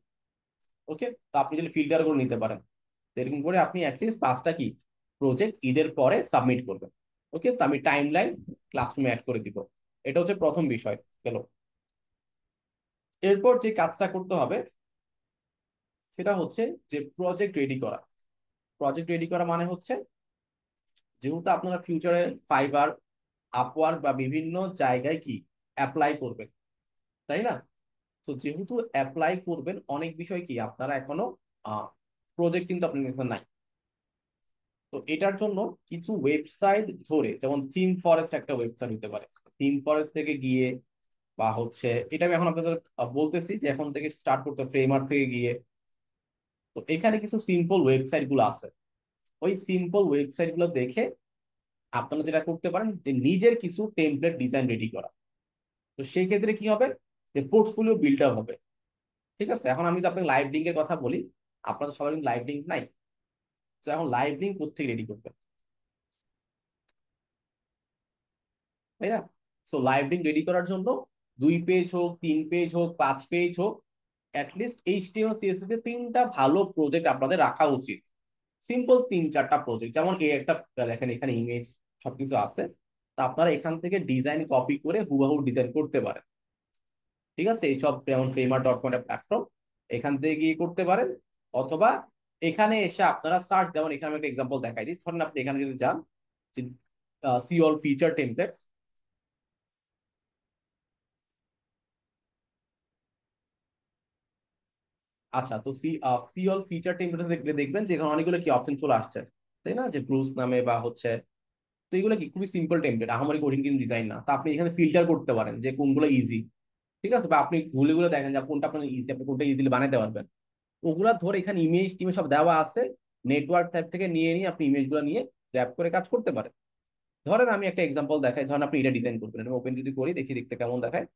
ওকে, তো আপনি চাইলে ফিল্টার করে নিতে পারেন। তো এরকম করে আপনি অ্যাটলিস্ট 5টা কি প্রজেক্ট ঈদের পরে সাবমিট করবেন। ওকে, তো আমি টাইম লাইন ক্লাসরুমে অ্যাড করে দিব। এটা হচ্ছে প্রথম বিষয় গেল। এরপর যে কাজটা করতে হবে সেটা হচ্ছে যে প্রজেক্ট রেডি করা। প্রজেক্ট রেডি করা মানে হচ্ছে, যেহেতু আপনারা ফিউচারে ফাইবার, আপওয়ার্ক বা বিভিন্ন জায়গায় কি অ্যাপ্লাই করবেন, তাই না? তো যেহেতু অ্যাপ্লাই করবেন, অনেক বিষয় কি আপনারা এখনো প্রজেক্ট কিন্তু আপনার কাছে নাই। তো এটার জন্য কিছু ওয়েবসাইট ধরে, যেমন থিম ফরেস্ট একটা ওয়েবসাইট হতে পারে, থিম ফরেস্ট থেকে গিয়ে বা হচ্ছে, এটা আমি এখন আপনাদের বলতেছি যে এখন থেকে স্টার্ট করতে, ফ্রেমার থেকে গিয়ে, তো এখানে কিছু সিম্পল ওয়েবসাইট গুলো আছে। ওই সিম্পল ওয়েবসাইট গুলো দেখে আপনারা যেটা করতে পারেন যে নিজের কিছু টেমপ্লেট ডিজাইন রেডি করা। তো সেই ক্ষেত্রে কি হবে, যে পোর্টফোলিও বিল্ড আপ হবে। ঠিক আছে, এখন আমি তো আপনাকে লাইভ লিঙ্কের কথা বলি, আপনাদের সবার কিন্তু লাইভ লিঙ্ক নাই। তো এখন লাইভ লিঙ্ক কোথেকে রেডি করবেন, তাই না? সো লাইভ লিঙ্ক রেডি করার জন্য 2 পেজ হোক, 3 পেজ হোক, 5 পেজ হোক, অ্যাটলিস্ট এইচটিএমএল সিএসএস এ 3টা ভালো প্রজেক্ট আপনাদের রাখা উচিত। সিম্পল 3-4টা প্রজেক্ট, যেমন এই একটা দেখেন এখানে ইমেজ সবকিছু আছে, তা আপনারা এখান থেকে ডিজাইন কপি করে হুবহু ডিজাইন করতে পারেন। ঠিক আছে, এইসব যেমন ফ্রেমার ডট কম প্ল্যাটফর্ম, এখান থেকে গিয়ে করতে পারেন, অথবা এখানে এসে আপনারা সার্চ, যেমন এখানে আমি একটা এক্সাম্পল দেখাই দিই, ধরেন আপনি এখানে যদি যান সি অল ফিচার টেমপ্লেটস। আচ্ছা, তো সি অল ফিচার টেমপ্লেটস দেখলে দেখবেন যে এখানে অনেকগুলো কি অপশন চলে আসছে, তাই না, যে ব্রুস নামে বা হচ্ছে। তো এগুলো কি খুবই সিম্পল টেমপ্লেট, আহামরি কঠিন কিন্তু ডিজাইন না, তো আপনি এখানে ফিল্টার করতে পারেন যে কোনগুলো ইজি। ঠিক আছে, বা আপনি ঘুরে ঘুরে দেখেন যে কোনটা আপনার ইজি, আপনি কোনটা ইজিলি বানাতে পারবেন। ওগুলা ধরে এখানে ইমেজ টিমে সব দেওয়া আছে, নেটওয়ার্ক টাইপ থেকে নিয়ে নিয়ে আপনি ইমেজগুলো নিয়ে র্যাপ করে কাজ করতে পারেন। ধরেন আমি একটা এক্সাম্পল দেখাই, ধরেন আপনি এটা ডিজাইন করবেন, আমি ওপেন যদি করি দেখি দেখতে কেমন দেখায়।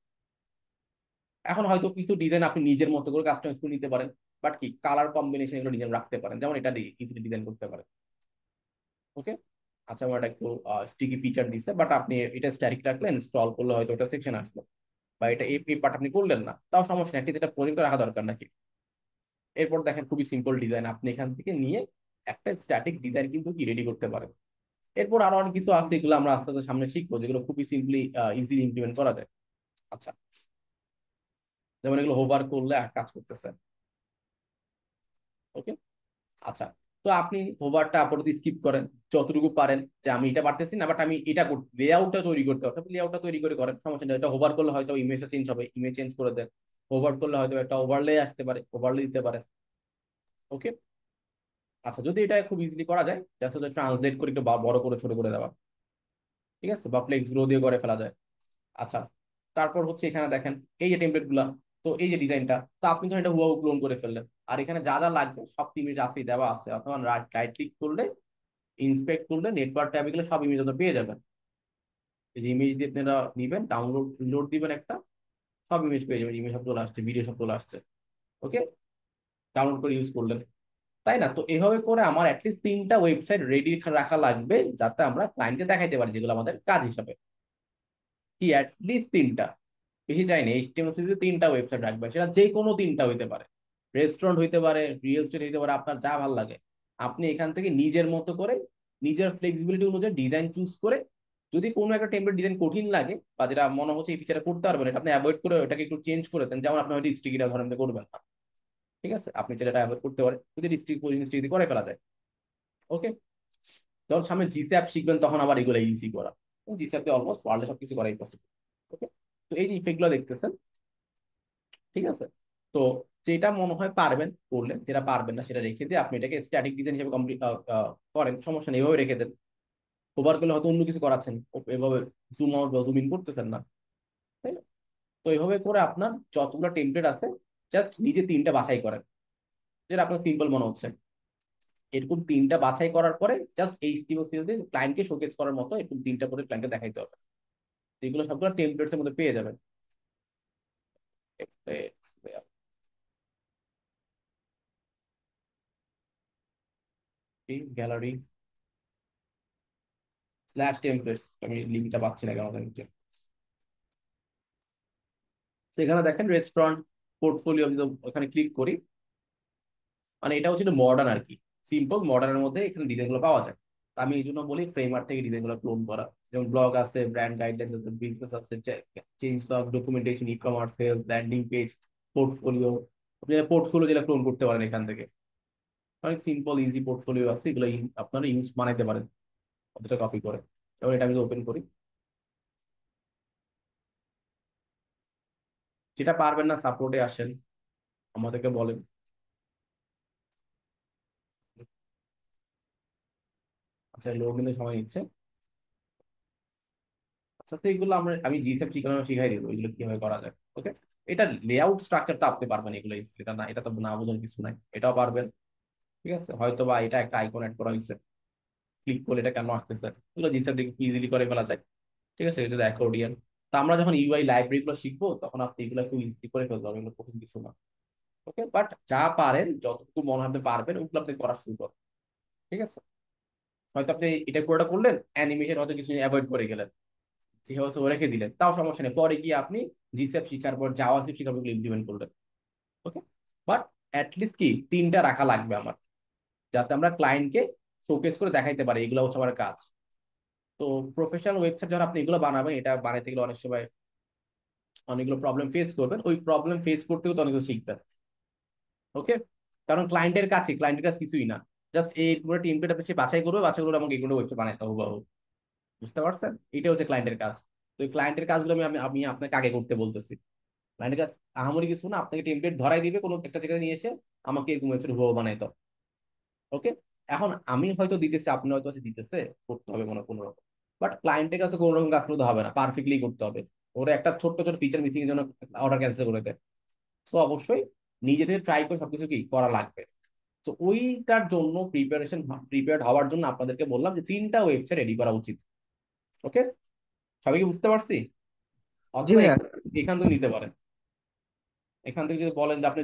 এখন হয়তো কিছু ডিজাইন আপনি নিজের মতো করে কাস্টমাইজ করে নিতে পারেন, বাট কি কালার কম্বিনেশন এগুলো ডিজাইন রাখতে পারেন, যেমন এটা ইজিলি ডিজাইন করতে পারেন। ওকে, আচ্ছা, আমার এটা একটু স্টিকি ফিচার দিচ্ছে, বাট আপনি এটা স্ট্যাটিক রাখলেন, স্ক্রল করলে হয়তো ওটা সেকশন আসলো, বা এটা এই পার্ট আপনি করলেন না, তাও সমস্যা নেই, এটা প্রজেক্ট রাখা দরকার নাকি। এরপর দেখেন খুবই সিম্পল ডিজাইন, আপনি এখান থেকে নিয়ে একটা স্ট্যাটিক ডিজাইন কিন্তু কি রেডি করতে পারেন। এরপর আরো অনেক কিছু আছে, এগুলো আমরা আস্তে আস্তে সামনে শিখবো, যেগুলো খুবই সিম্পলি ইজিলি ইমপ্লিমেন্ট করা যায়। আচ্ছা, যেমন এগুলো হোভার করলে কাজ করতেছে। ওকে, আচ্ছা, তো আপনি হোভারটা আপাতত স্কিপ করেন যতটুকু পারেন, যে আমি এটা পারতেছি না, বাট আমি এটা লেআউটটা তৈরি করতে হবে, লেআউটটা তৈরি করে করেন, সমস্যা নেই। এটা হোভার করলে হয়তো ইমেজটা চেঞ্জ হবে, ইমেজ চেঞ্জ করে দেন। হোভার করলে হয়তো একটা ওভারলে আসতে পারে, ওভারলে দিতে পারেন। ওকে, আচ্ছা, যদি এটা খুব ইজিলি করা যায়, জাস্ট হচ্ছে ট্রান্সলেট করে একটু বড় করে ছোট করে দেওয়া, ঠিক আছে, বা ফ্লেক্স গ্রো দিয়ে করে ফেলা যায়। আচ্ছা, তারপর হচ্ছে এখানে দেখেন এই যে টেমপ্লেট গুলা, তো এই যে ডিজাইনটা, তো আপনি তো এটা হুবহু ক্লোন করে ফেললেন। আর এখানে যা যা লাগবে সব ইমেজ আছে, দেওয়া আছে, অথবা রাইট ক্লিক করলে, ইন্সপেক্ট করলে নেটওয়ার্ক ট্যাবে গেলে সব ইমেজ পেয়ে যাবেন। এই যে ইমেজ দিয়ে আপনারা নিবেন, ডাউনলোড লোড দিবেন একটা, সব ইমেজ পেয়ে যাবেন, ইমেজ সব চলে আসছে, ভিডিও সব চলে আসছে। ওকে, ডাউনলোড করে ইউজ করলেন, তাই না? তো এভাবে করে আমার অ্যাটলিস্ট 3টা ওয়েবসাইট রেডি রাখা লাগবে, যাতে আমরা ক্লায়েন্টকে দেখাইতে পারি, যেগুলো আমাদের কাজ হিসাবে। কি অ্যাটলিস্ট 3টা, বেশি চাই না। এইচটিএমএল 3টা ওয়েবসাইট রাখবে, সেটা যে কোনো 3টা হইতে পারে, রেস্টুরেন্ট হইতে পারে, রিয়েল এস্টেট হইতে পারে, আপনার যা ভালো লাগে। আপনি এখান থেকে নিজের মতো করে, নিজের ফ্লেক্সিবিলিটি অনুযায়ী ডিজাইন চুজ করে, যদি কোনো একটা টেমপ্লেট ডিজাইন কঠিন লাগে বা যেটা মনে হচ্ছে এই ফিচারটা করতে পারবেন, এটা আপনি অ্যাভয়েড করে ওটাকে একটু চেঞ্জ করে দেন। যেমন আপনি হয়তো স্টিকিটা ধরেন যে করবেন না, ঠিক আছে, আপনি সেটা অ্যাভয়েড করতে পারেন যদি স্টিক করে ফেলা যায়। ওকে, যখন সামনে জিসি অ্যাপ শিখবেন তখন আবার এগুলো ইজি করা। জিসি অ্যাপে অলমোস্ট ওয়ার্ল্ডে সবকিছু করাই পসিবল। ওকে, তো এই যে ইফেক্ট গুলো দেখতেছেন, ঠিক আছে। তো যেটা মনে হয় পারবেন করলেন, যেটা পারবেন না সেটা রেখে দিয়ে আপনি এটাকে স্ট্যাটিক ডিজাইন হিসেবে কমপ্লিট করেন, সমস্যা নেই, এভাবে রেখে দেন। ওভার করলে হয়তো অন্য কিছু করাচ্ছেন, এভাবে জুম আউট বা জুম ইন করতেছেন না, তাই না? তো এইভাবে করে আপনার যতগুলো টেমপ্লেট আছে, জাস্ট নিজে 3টা বাছাই করেন, যেটা আপনার সিম্পল মনে হচ্ছে। এরকম 3টা বাছাই করার পরে জাস্ট এইচটিএমএল দিয়ে ক্লায়েন্টকে শোকেস করার মতো এরকম 3টা করে ক্লায়েন্টকে দেখাইতে হবে। তো এগুলো সবগুলো টেমপ্লেটস এর মধ্যে পেয়ে যাবেন। গ্যালারি স্ল্যাশ টেমপ্লেটস, আমি লিঙ্কটা পাচ্ছি না কেন জানি। সেখানে দেখেন রেস্টুরেন্ট পোর্টফোলিও, আমি তো ওখানে ক্লিক করি, মানে এটা হচ্ছে মডার্ন আর কি, সিম্পল মডার্নের মধ্যে এখানে ডিজাইনগুলো পাওয়া যায়। তো আমি এই জন্য বলি ফ্রেমার থেকে ডিজাইনগুলো ক্লোন করা। যেমন ব্লগ আছে, ব্র্যান্ড গাইডলাইন আছে, বিজনেস আছে, change of documentation, ecommerce, sales, landing page, portfolio. আপনি পোর্টফোলিও যেটা ক্লোন করতে পারেন এখান থেকে, অনেক সিম্পল ইজি পোর্টফোলিও আছে, এগুলো আপনারা ইউজ বানাইতে পারেন ওটা কপি করে। এবার এটা আমি ওপেন করি, যেটা পারবেন না সাপোর্টে আসেন, আমাদেরকে বলেন। আচ্ছা, লোডিং সময় নিচ্ছে। আচ্ছা, তো এগুলো আমি জিসেপ শিখানো শিখাই দিব, এগুলো কিভাবে করা যায়। ওকে, এটা লেআউট স্ট্রাকচার তো আপনি পারবেন, এগুলো এটা না, এটা তো না বোঝার কিছু নাই, এটাও পারবেন। ঠিক আছে, হয়তো বা এটা একটা আইকন অ্যাড করা হয়েছে, ক্লিক করলে এটা কেন আসতেছে, এগুলো জিসেপ ইজিলি করে ফেলা যায়। ঠিক আছে, এটা অ্যাকর্ডিয়ান। তো আমরা যখন ইউআই লাইব্রেরি গুলো শিখবো তখন আপনি এগুলো একটু ইজি করে ফেলতে হবে, এগুলো কঠিন কিছু না। ওকে, বাট যা পারেন, যতটুকু মনে হবে পারবেন, ওগুলো আপনি করা শুরু করুন। ঠিক আছে, হয়তো আপনি এটা পুরোটা করলেন, অ্যানিমেশন হয়তো কিছু অ্যাভয়েড করে গেলেন, যেভাবে ও রেখে দিলেন, তাও সমস্যা নেই, পরে গিয়ে আপনি জিসেপ শিখার পর জাভাস্ক্রিপ্ট শিখার পর ইমপ্লিমেন্ট করলেন। ওকে, বাট অ্যাটলিস্ট কি 3টা রাখা লাগবে আমার, যাতে আমরা ক্লায়েন্টকে শোকেস করে দেখাইতে পারি এগুলো হচ্ছে আমার কাজ। তো প্রফেশনাল ওয়েবসাইট যখন আপনি এগুলো বানাবেন, এটা বানাইতে গেলে অনেক সময় অনেকগুলো প্রবলেম ফেস করবেন, ওই প্রবলেম ফেস করতেও তো অনেক কিছু শিখবেন। ওকে, কারণ ক্লায়েন্টের কাছে কিছুই না, জাস্ট এই পুরো টেমপ্লেট আপনি সে বাছাই করবে, বাছাই করে আমাকে এগুলো ওয়েবসাইট বানাইতে হবে। বুঝতে পারছেন, এটা হচ্ছে ক্লায়েন্টের কাজ। তো এই ক্লায়েন্টের কাজগুলো আমি আমি আপনাকে আগে করতে বলতেছি। ক্লায়েন্টের কাজ আহামরি কিছু না, আপনাকে টেমপ্লেট ধরাই দিবে কোনো একটা জায়গায় নিয়ে এসে, আমাকে এরকম ওয়েবসাইট হুবহু বানাই দাও। ওকে, এখন আমি হয়তো দিতেছি, আপনি হয়তো দিতেছে, করতে হবে মনে কোনো রকম, বাট ক্লায়েন্টের কাছে কোনো রকম কাজ করতে হবে না, পারফেক্টলি করতে হবে। ওরা একটা ছোট্ট ছোট ফিচার মিসিং এর জন্য অর্ডার ক্যান্সেল করে দেয়। সো অবশ্যই নিজে থেকে ট্রাই করে সবকিছু কি করা লাগবে। তো ওইটার জন্য প্রিপেয়ার্ড হওয়ার জন্য আপনাদেরকে বললাম যে 3টা ওয়েবসাইট রেডি করা উচিত। ওকে, সবাই কি বুঝতে পারছি? জি অথবা ভাইয়া। এখান থেকে নিতে পারেন, এখান থেকে যদি বলেন যে আপনি,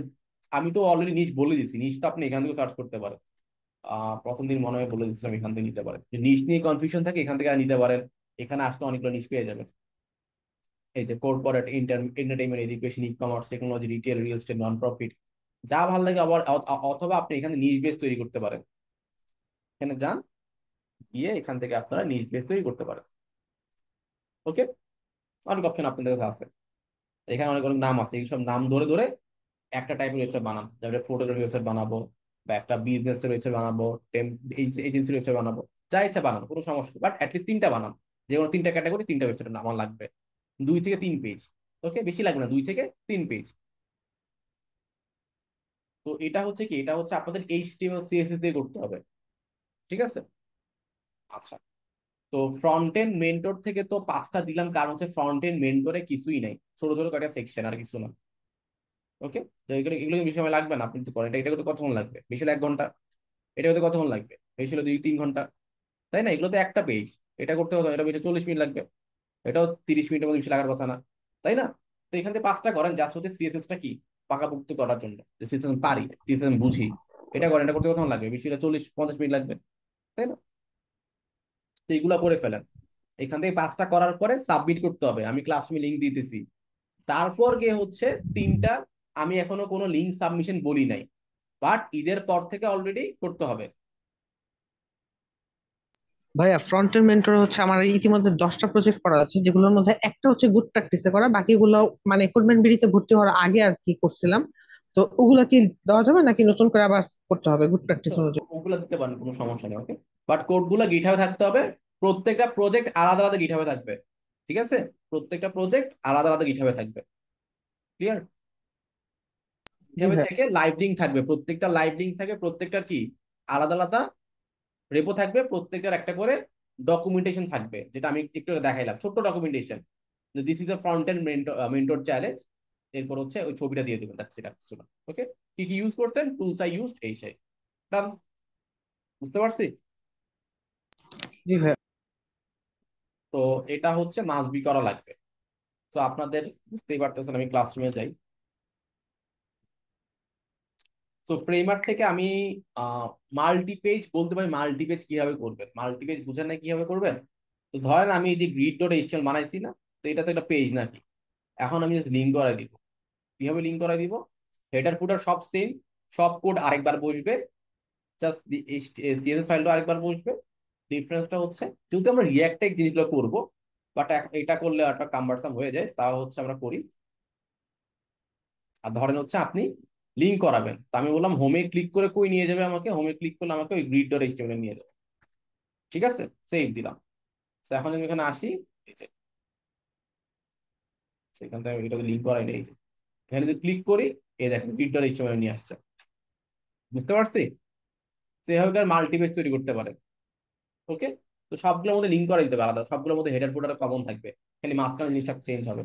আমি তো অলরেডি নিচ বলে দিচ্ছি, নিচটা আপনি এখান থেকে সার্চ করতে পারেন। প্রথম দিন মনে হয় বলে দিচ্ছিলাম, এখান থেকে নিতে পারেন। যে নিচ নিয়ে কনফিউশন থাকে, এখান থেকে নিতে পারেন। এখানে আসলে অনেকগুলো নিচ পেয়ে যাবেন। এই যে corporate, entertainment, education, e commerce, technology, retail, real estate, non profit, যা ভালো লাগে। আবার অথবা আপনি এখানে নিচ বেস তৈরি করতে পারেন, এখানে যান, গিয়ে এখান থেকে আপনারা নিচ বেস তৈরি করতে পারেন। ওকে, অনেক অপশন আপনাদের কাছে আছে, এখানে অনেক অনেক নাম আছে, এইসব নাম ধরে ধরে একটা টাইপের ওয়েবসাইট বানান, যেমন ফটোগ্রাফি ওয়েবসাইট বানাবো, বা একটা বিজনেস এর ওয়েবসাইট বানাবো, এজেন্সির ওয়েবসাইট বানাবো, যা ইচ্ছা বানান, কোনো সমস্যা নেই, বাট অ্যাটলিস্ট 3টা বানান। যে কোনো 3টা ক্যাটাগরি, 3টা ওয়েবসাইট আমার লাগবে, 2 থেকে 3 পেজ। ওকে, বেশি লাগবে না, 2 থেকে 3 পেজ। তো এটা হচ্ছে কি, এটা হচ্ছে আপনাদের এইচটিএমএল সিএসএস দিয়ে করতে হবে। ঠিক আছে, আচ্ছা। তো ফ্রন্ট এন্ড মেন্টর থেকে তো 5টা দিলাম, কারণ হচ্ছে ফ্রন্ট এন্ড মেন্টরে কিছুই নাই, ছোট ছোট কয়েকটা সেকশন, আর কিছু না। ওকে, তো এগুলো এগুলো বেশি সময় লাগবে না, আপনি তো করেন এটা করতে কতক্ষণ লাগবে? বেশি হলে 1 ঘন্টা, এটা করতে কতক্ষণ লাগবে? বেশি হলে 2-3 ঘন্টা, তাই না? এগুলো তো একটা পেজ, এটা করতে কত, এটা বেশি 40 মিনিট লাগবে, এটাও 30 মিনিটের মধ্যে বেশি লাগার কথা না, তাই না? তো এখান থেকে 5টা করেন, জাস্ট হচ্ছে সিএসএস টা কি পাকাপোক্ত করার জন্য, যে সিএসএস পারি, সিএসএস বুঝি, এটা করেন, এটা করতে কতক্ষণ লাগবে? বেশি হলে 40-50 মিনিট লাগবে, তাই না? তো এইগুলা করে ফেলেন। এখান থেকে 5টা করার পরে সাবমিট করতে হবে, আমি ক্লাসরুমে লিঙ্ক দিতেছি। তারপর গিয়ে হচ্ছে 3টা, আমি এখনো কোনো লিঙ্ক সাবমিশন বলি নাই, বাট ঈদের পর থেকে অলরেডি করতে হবে। ভাইয়া ফ্রন্ট এন্ড মেন্টর হচ্ছে আমার ইতিমধ্যে 10টা প্রজেক্ট করা আছে, যেগুলোর মধ্যে একটা হচ্ছে গুড প্র্যাকটিসে করা, বাকিগুলো মানে কোডম্যান বিডিতে ভর্তি হওয়ার আগে আর কি করছিলাম। তো ওগুলা কি দেওয়া যাবে নাকি নতুন করে আবার করতে হবে গুড তো প্র্যাকটিস অনুযায়ী? ওগুলো দিতে পারেন, কোনো সমস্যা নেই, ওকে। বাট কোডগুলো গিটহাবে থাকতে হবে, প্রত্যেকটা প্রজেক্ট আলাদা আলাদা গিটহাবে থাকবে, ঠিক আছে? প্রত্যেকটা প্রজেক্ট আলাদা আলাদা গিটহাবে থাকবে, ক্লিয়ার? জি গিটহাবে ভাইয়া। থেকে লাইভ লিঙ্ক থাকবে, প্রত্যেকটা লাইভ লিঙ্ক থাকবে, প্রত্যেকটার কি আলাদা আলাদা রেপো থাকবে, প্রত্যেকটার একটা করে ডকুমেন্টেশন থাকবে, যেটা আমি একটু আগে দেখাইলাম, ছোট্ট documentation, this is a front end mentor challenge, এরপর হচ্ছে ওই ছবিটা দিয়ে দিবেন, দ্যাটস ইট, ওকে। কি কি ইউজ করছেন, টুলস আই ইউজড, এই সেই, ডান। বুঝতে পারছি? জি ভাইয়া। তো এটা হচ্ছে মাস্ট বি করা লাগবে। তো আপনাদের বুঝতেই পারতেছেন, আমি ক্লাসরুমে যাই। তো ফ্রেমার থেকে আমি মাল্টি পেজ বলতে পারি, মাল্টি পেজ কিভাবে করবেন, মাল্টি পেজ বুঝেন না কিভাবে করবেন? তো ধরেন আমি এই যে গ্রিড ডট এইচটিএমএল বানাইছি না, তো এটা তো একটা পেজ নাকি, এখন আমি জাস্ট লিঙ্ক করাই দিব। কিভাবে লিঙ্ক করাই দিব? হেডার ফুটার সব সেম, সব কোড আরেকবার বসবে, জাস্ট সিএসএস ফাইলটা আরেকবার বসবে। ডিফারেন্সটা হচ্ছে, যেহেতু আমরা রিয়াক্টে জিনিসগুলো করবো, বাট এটা করলে একটা কাম্বারসাম হয়ে যায়, তা হচ্ছে আমরা করি। আর ধরেন হচ্ছে আপনি লিঙ্ক করাবেন, তো আমি বললাম হোমে ক্লিক করে কই নিয়ে যাবে, আমাকে হোমে ক্লিক করলে আমাকে ওই গ্রিড ডট এইচটিএমএল নিয়ে যাবে, ঠিক আছে? সেভ দিলাম। তো এখন আমি এখানে আসি, এই যে সেখান থেকে আমি এটাকে লিঙ্ক করাই নেই, এই যে এখানে যদি ক্লিক করি, এই দেখেন গ্রিড ডট এইচটিএমএল নিয়ে আসছে। বুঝতে পারছি? সেভাবে মাল্টিপেজ তৈরি করতে পারে, ওকে। তো সবগুলোর মধ্যে লিঙ্ক করা দিতে হবে আলাদা, সবগুলোর মধ্যে হেডার ফুটার কমন থাকবে, খালি মাঝখানে জিনিসটা চেঞ্জ হবে,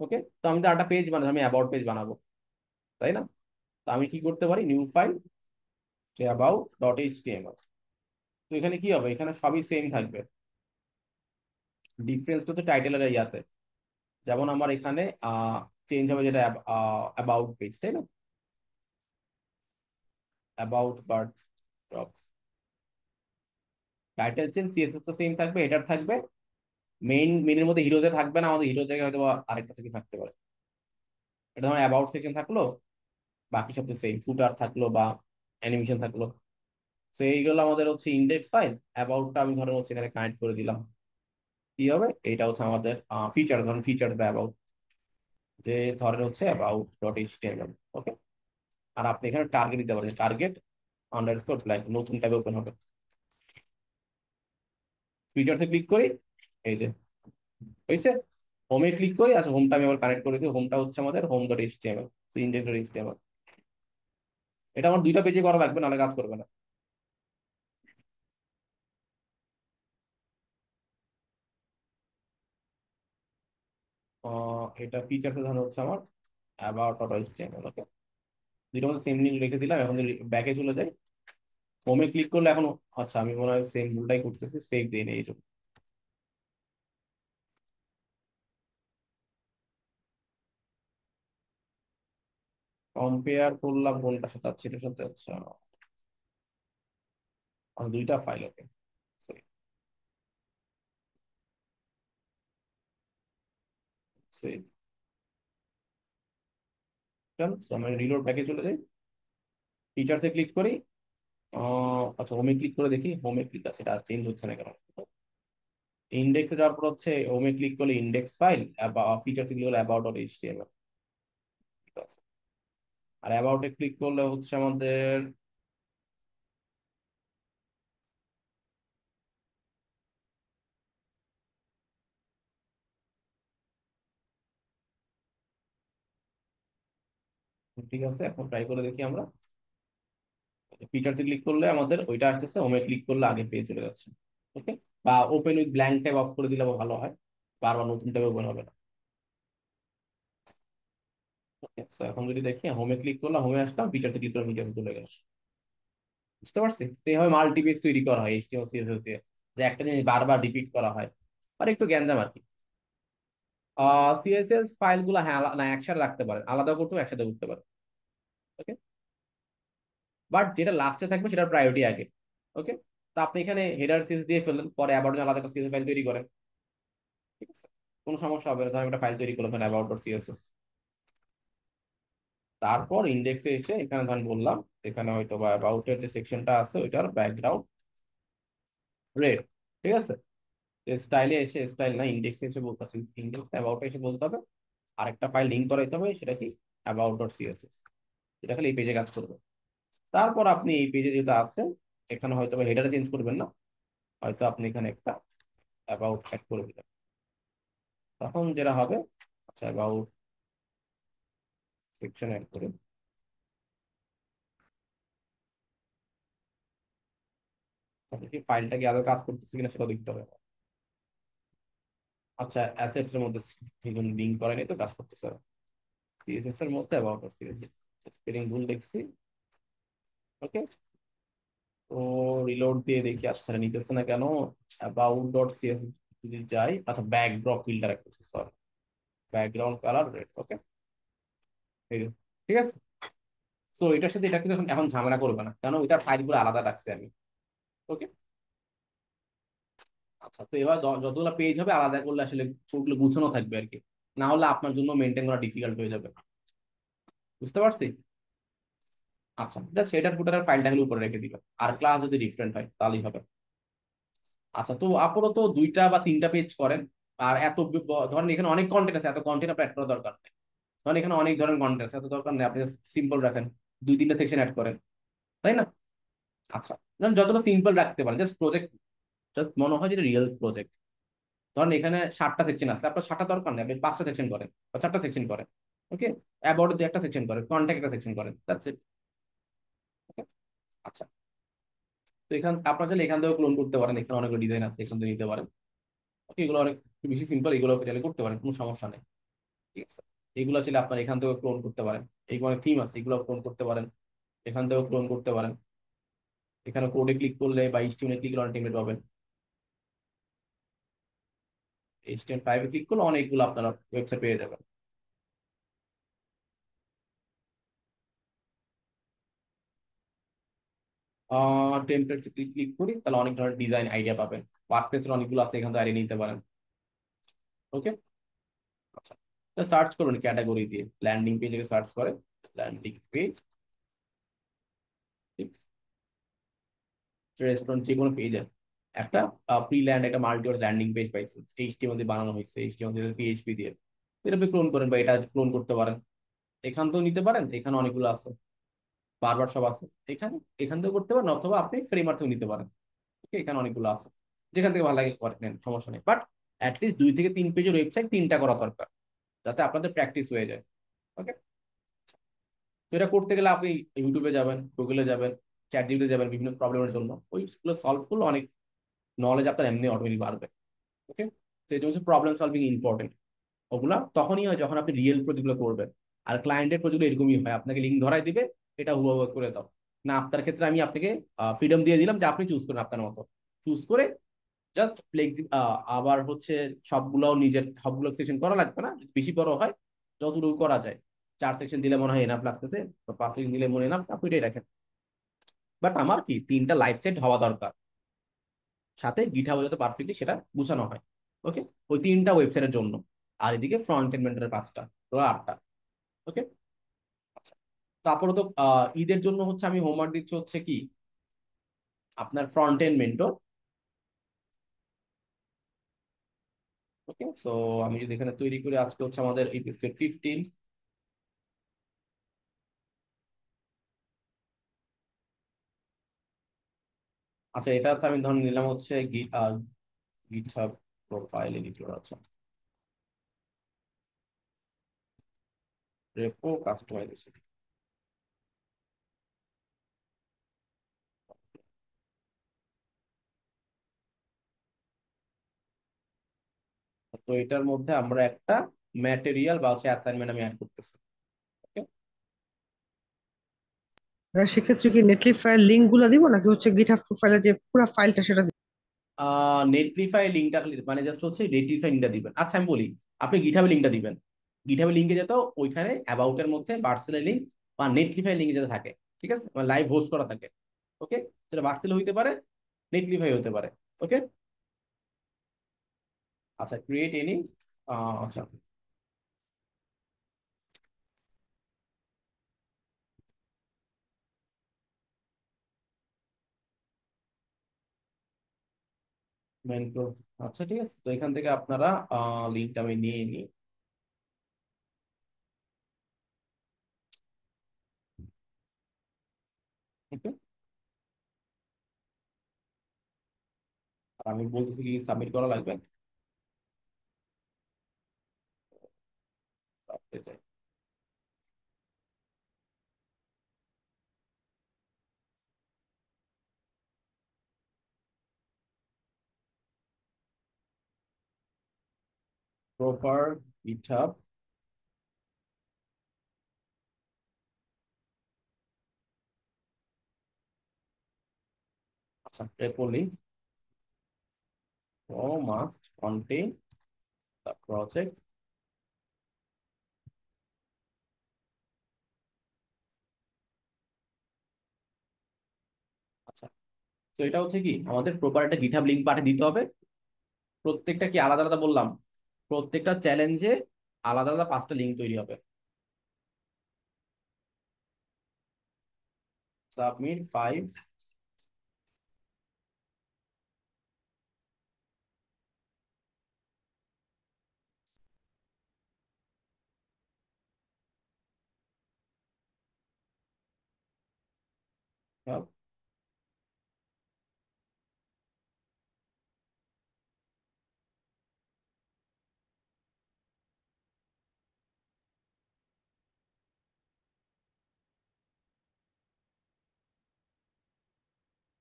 ওকে। তো আমি তো একটা পেজ বানাবো, আমি অ্যাবাউট পেজ বানাবো, তাই না? তো আমি কি করতে পারি, নিউ ফাইল, যে অ্যাবাউট ডট এইচটিএমএল। তো এখানে কি হবে, এখানে সবই সেম থাকবে, ডিফারেন্সটা তো টাইটেলের ইয়াতে, যেমন আমার এখানে চেঞ্জ হবে, যেটা অ্যাবাউট পেজ, তাই না? About birth jobs, title change, CSS তো সেম থাকবে, হেডার থাকবে, মেইনের মধ্যে হিরোজে থাকবে না, আমাদের হিরো জায়গায় হয়তো বা আরেকটা থেকে থাকতে পারে। এটা ধরো অ্যাবাউট সেকশন থাকলো, বাকি সব তো সেম, ফুটার থাকলো বা অ্যানিমেশন থাকলো। তো এইগুলো আমাদের হচ্ছে ইন্ডেক্স ফাইল, অ্যাবাউটটা আমি ধরেন হচ্ছে এখানে কানেক্ট করে দিলাম। কি হবে, এটা হচ্ছে আমাদের ফিচার, ধরেন ফিচার বা অ্যাবাউট, যে ধরেন হচ্ছে অ্যাবাউট ডট এইচটিএমএল, ওকে। আর আপনি এখানে টার্গেট দিতে পারেন, টার্গেট আন্ডারস্কোর ব্ল্যাঙ্ক, নতুন ট্যাবে ওপেন হবে। ফিচার্সে ক্লিক করি, এই যে হয়েছে। হোমে ক্লিক করি, আচ্ছা হোমটা আমি আবার কানেক্ট করে দিই, হোমটা হচ্ছে আমাদের home dot HTML, index dot HTML. এটা আমার 2টা পেজে করা লাগবে, নাহলে কাজ করবে না। এটা ফিচার্সে ধরো হচ্ছে আমার অ্যাবাউট ডট এইচটিএমএল, ওকে। দুইটা মধ্যে সেম লিঙ্ক রেখে দিলাম, এখন যদি ব্যাকে চলে যাই, হোমে ক্লিক করলে এখন, আচ্ছা আমি মনে হয় সেম ভুলটাই করতেছি, সেভ দিই না, এই জন্য। কম্পেয়ার করলাম কোনটার সাথে, আছে এটার সাথে, আচ্ছা 2টা ফাইল, ওকে। সেভ, আমি রিলোড ব্যাকে চলে যাই, ফিচার্সে ক্লিক করি, আচ্ছা হোমে ক্লিক করে দেখি, হোমে ক্লিক আছে, এটা চেঞ্জ হচ্ছে না কেন? ইন্ডেক্সে যাওয়ার পর হচ্ছে হোমে ক্লিক করলে ইন্ডেক্স ফাইল, ফিচার্সে ক্লিক করলে অ্যাবাউট ডট এইচটিএমএল, ঠিক আছে। আর অ্যাবাউটে ক্লিক করলে হচ্ছে আমাদের, ঠিক আছে, এখন ট্রাই করে দেখি আমরা। ফিচার্সে ক্লিক করলে আমাদের ওইটা আসতেছে, হোমে ক্লিক করলে আগে পেয়ে চলে যাচ্ছে, ওকে। বা open with blank tab of করে দিলে ভালো হয়, বারবার নতুন ট্যাবে ওপেন হবে না। ওকে, সো এখন যদি দেখি হোমে ক্লিক করলাম, হোমে আসলাম, ফিচার্সে ক্লিক করলাম, ফিচার্সে চলে গেল। বুঝতে পারছি? তো এইভাবে মাল্টিপেজ তৈরি করা হয় এইচটিএমএল সিএসএস দিয়ে, যে একটা জিনিস বারবার রিপিট করা হয়। আর একটু গ্যাঞ্জাম আর কি। সিএসএস ফাইলগুলো হ্যাঁ না একসাথে রাখতে পারেন, আলাদা করতে হবে, একসাথে করতে পারেন। ওকে, বাট যেটা লাস্টে থাকবে সেটার প্রায়োরিটি আগে। ওকে, তো আপনি এখানে হেডার সিএস দিয়ে ফেললেন, পরে অ্যাবাউট আলাদা একটা সিএসএস ফাইল তৈরি করেন। ঠিক আছে, কোনো সমস্যা হবে না। ধরেন একটা ফাইল তৈরি করলাম অ্যাবাউট ডট সিএসএস, তারপর ইন্ডেক্সে এসে এখানে ধরেন বললাম, এখানে হয়তো বা অ্যাবাউট এর যে সেকশনটা আছে ওইটার ব্যাকগ্রাউন্ড রেড। ঠিক আছে, স্টাইলে এসে, স্টাইল না ইন্ডেক্সে এসে বলতে হবে, ইন্ডেক্স অ্যাবাউট এসে বলতে হবে আরেকটা ফাইল লিঙ্ক করাইতে হবে, সেটা কি অ্যাবাউট ডট সিএসএস, যেটা খালি এই পেজে কাজ করবে। তারপর আপনি এই পেজে যেটা আছে এখানে হয়তো বা হেডারে চেঞ্জ করবেন না, হয়তো আপনি এখানে একটা অ্যাবাউট অ্যাড করে দিলেন। তখন যেটা হবে, আচ্ছা অ্যাবাউট সেকশন অ্যাড করে, তাহলে কি ফাইলটা কি আদৌ কাজ করতেছে কিনা সেটা দেখতে হবে। আচ্ছা অ্যাসেটস এর মধ্যে লিঙ্ক করেনি তো কাজ করতেছে। সিএসএস এর মধ্যে অ্যাবাউট সিএসএস, স্পেলিং ভুল লিখছি। ওকে, তো রিলোড দিয়ে দেখি আচ্ছা নিতেছে না কেন। অ্যাবাউট ডট সিএসএস যদি যাই, আচ্ছা ব্যাকড্রপ ফিল্টার একটা, সরি, ব্যাকগ্রাউন্ড কালার রেড। ওকে, এই যে, ঠিক আছে। সো এটার সাথে এটা কিন্তু এখন এখন ঝামেলা করবে না, কারণ ওইটার ফাইলগুলো আলাদা রাখছি আমি। ওকে, আচ্ছা তো এবার যতগুলো পেজ হবে আলাদা করলে আসলে ওগুলো গুছানো থাকবে আর কি, না হলে আপনার জন্য মেনটেন করা ডিফিকাল্ট হয়ে যাবে। বুঝতে পারছি? আচ্ছা জাস্ট হেডার ফুটারের ফাইলটা হলে উপরে রেখে দিবে, আর ক্লাস যদি ডিফারেন্ট হয় তাহলেই হবে। আচ্ছা, তো আপাতত দুইটা বা তিনটা পেজ করেন। আর এত ধরেন এখানে অনেক কন্টেন্ট আছে, এত কন্টেন্ট আপনার অ্যাড করার দরকার নেই। ধরেন এখানে অনেক ধরনের কন্টেন্ট আছে, এত দরকার নেই, আপনি সিম্পল রাখেন, দুই তিনটা সেকশন অ্যাড করেন, তাই না? আচ্ছা, ধরেন যতটা সিম্পল রাখতে পারেন, জাস্ট প্রজেক্ট, জাস্ট মনে হয় যেটা রিয়েল প্রজেক্ট। ধরেন এখানে 7টা সেকশন আছে, আপনার 7টা দরকার নেই, আপনি 5টা সেকশন করেন বা 4টা সেকশন করেন। ওকে, অ্যাবাউট দিয়ে একটা সেকশন করেন, কন্ট্যাক্ট একটা সেকশন করেন, দ্যাটস ইট। ওকে, আচ্ছা, তো এখান আপনার চাইলে এখান থেকেও ক্লোন করতে পারেন, এখানে অনেকগুলো ডিজাইন আছে, এখান থেকে নিতে পারেন। ওকে, এগুলো অনেক বেশি সিম্পল, এগুলো চাইলে করতে পারেন, কোনো সমস্যা নেই। ঠিক আছে, এগুলো চাইলে আপনার এখান থেকেও ক্লোন করতে পারেন। এইগুলো অনেক থিম আছে, এগুলো ক্লোন করতে পারেন, এখান থেকেও ক্লোন করতে পারেন। এখানে কোডে ক্লিক করলে বা এইচটিএমএল ক্লিক করলে অনেক টেমপ্লেট পাবেন। HTML5 এ ক্লিক করলে অনেকগুলো আপনারা ওয়েবসাইট পেয়ে যাবেন। টেমপ্লেটস ক্লিক ক্লিক করি, তাহলে অনেক ধরনের ডিজাইন আইডিয়া পাবেন। ওয়ার্ডপ্রেসের অনেকগুলো আছে, এখান থেকে আইডিয়া নিতে পারেন। ওকে, আচ্ছা, সার্চ করুন ক্যাটাগরি দিয়ে, ল্যান্ডিং পেজে সার্চ করেন, ল্যান্ডিং পেজ, রেস্টুরেন্ট যে কোনো পেজে একটা প্রি ল্যান্ড, একটা মাল্টি ল্যান্ডিং পেজ পাইছে, এইচটিএমএল দিয়ে বানানো হয়েছে, এইচটিএমএল দিয়ে পিএইচপি দিয়ে। এটা আপনি ক্লোন করেন বা এটা ক্লোন করতে পারেন, এখান থেকেও নিতে পারেন, এখানে অনেকগুলো আছে, বারবার সব আছে এখানে, এখান থেকেও করতে পারেন, অথবা আপনি ফ্রেমার থেকেও নিতে পারেন। ওকে, এখানে অনেকগুলো আছে, যেখান থেকে ভালো লাগে করে নেন, সমস্যা নেই। বাট অ্যাটলিস্ট 2 থেকে 3 পেজের ওয়েবসাইট 3টা করা দরকার, যাতে আপনাদের প্র্যাকটিস হয়ে যায়। ওকে, তো এটা করতে গেলে আপনি ইউটিউবে যাবেন, গুগলে যাবেন, চ্যাট জিপিটিতে যাবেন, বিভিন্ন প্রবলেমের জন্য ওইগুলো সলভ করলে অনেক নলেজ আপনার এমনি অটোমেটিক বাড়বে। ওকে, তো এই জন্য প্রবলেম সলভিং ইম্পর্টেন্ট। ওগুলা তখনই হয় যখন আপনি রিয়েল প্রজেক্টগুলো করবেন। আর ক্লায়েন্টের প্রজেক্ট এরকমই হয়, আপনাকে লিঙ্ক ধরাই দিবে, এটা হুবহু করে দাও। না, আপনার ক্ষেত্রে আমি আপনাকে ফ্রিডম দিয়ে দিলাম যে আপনি চুজ করেন আপনার মতো, চুজ করে জাস্ট ফ্লেক্সি, আবার হচ্ছে সবগুলো নিজের সবগুলো সেকশন করা লাগবে না, যদি বেশি বড় হয় যতটুকু করা যায়, 4 সেকশন দিলে মনে হয় এনাফ লাগতেছে, বা 5 সেকশন দিলে মনে এনাফ, আপনি এটাই রাখেন। বাট আমার কি 3টা লাইফ সেট হওয়া দরকার, সাথে গিটহাবে যাতে পারফেক্টলি সেটা গুছানো হয়। ওকে, ওই 3টা ওয়েবসাইটের জন্য। আর এদিকে ফ্রন্ট এন্ড মেন্টরের 5টা, টোটাল 8টা। ওকে, আচ্ছা, তারপরে তো ঈদের জন্য হচ্ছে আমি হোমওয়ার্ক দিচ্ছি হচ্ছে কি আপনার ফ্রন্ট এন্ড মেন্টর। ওকে, সো আমি যদি এখানে তৈরি করি, আজকে হচ্ছে আমাদের এপিসোড 15। আচ্ছা, এটা হচ্ছে আমি ধরে নিলাম হচ্ছে গিটহাব প্রোফাইল এডিটর। আচ্ছা, রেপো কাস্টমাইজেশন। তো এটার মধ্যে আমরা একটা ম্যাটেরিয়াল বা হচ্ছে অ্যাসাইনমেন্ট আমি অ্যাড করতেছি। সেক্ষেত্রে কি নেটলিফাই এর লিঙ্ক গুলা দিব নাকি হচ্ছে গিটহাব প্রোফাইলে যে পুরো ফাইলটা সেটা দিব? নেটলিফাই লিঙ্কটা মানে জাস্ট হচ্ছে নেটলিফাই লিঙ্কটা দিবেন। আচ্ছা আমি বলি, আপনি গিটহাবে লিঙ্কটা দিবেন। গিটহাবে লিঙ্কে যেত ওইখানে অ্যাবাউট এর মধ্যে ভার্সেলের লিঙ্ক বা নেটলিফাই লিঙ্কে যেতে থাকে, ঠিক আছে, লাইভ হোস্ট করা থাকে। ওকে, সেটা ভার্সেল হইতে পারে, নেটলিফাই হতে পারে। ওকে, আচ্ছা ক্রিয়েট এনি, আচ্ছা মেন, আচ্ছা ঠিক আছে, তো এখান থেকে আপনারা লিঙ্কটা আমি নিয়ে নিই। ওকে, আর আমি বলতেছি কি সাবমিট করা লাগবে। প্রপার গিটহাব, আচ্ছা repo link must contain the project. আচ্ছা, তো এটা হচ্ছে কি আমাদের প্রপার একটা গিটহাব লিংক পাঠিয়ে দিতে হবে। প্রত্যেকটা কি আলাদা আলাদা বললাম, প্রত্যেকটা চ্যালেঞ্জে আলাদা আলাদা 5টা লিঙ্ক তৈরি হবে। Submit 5,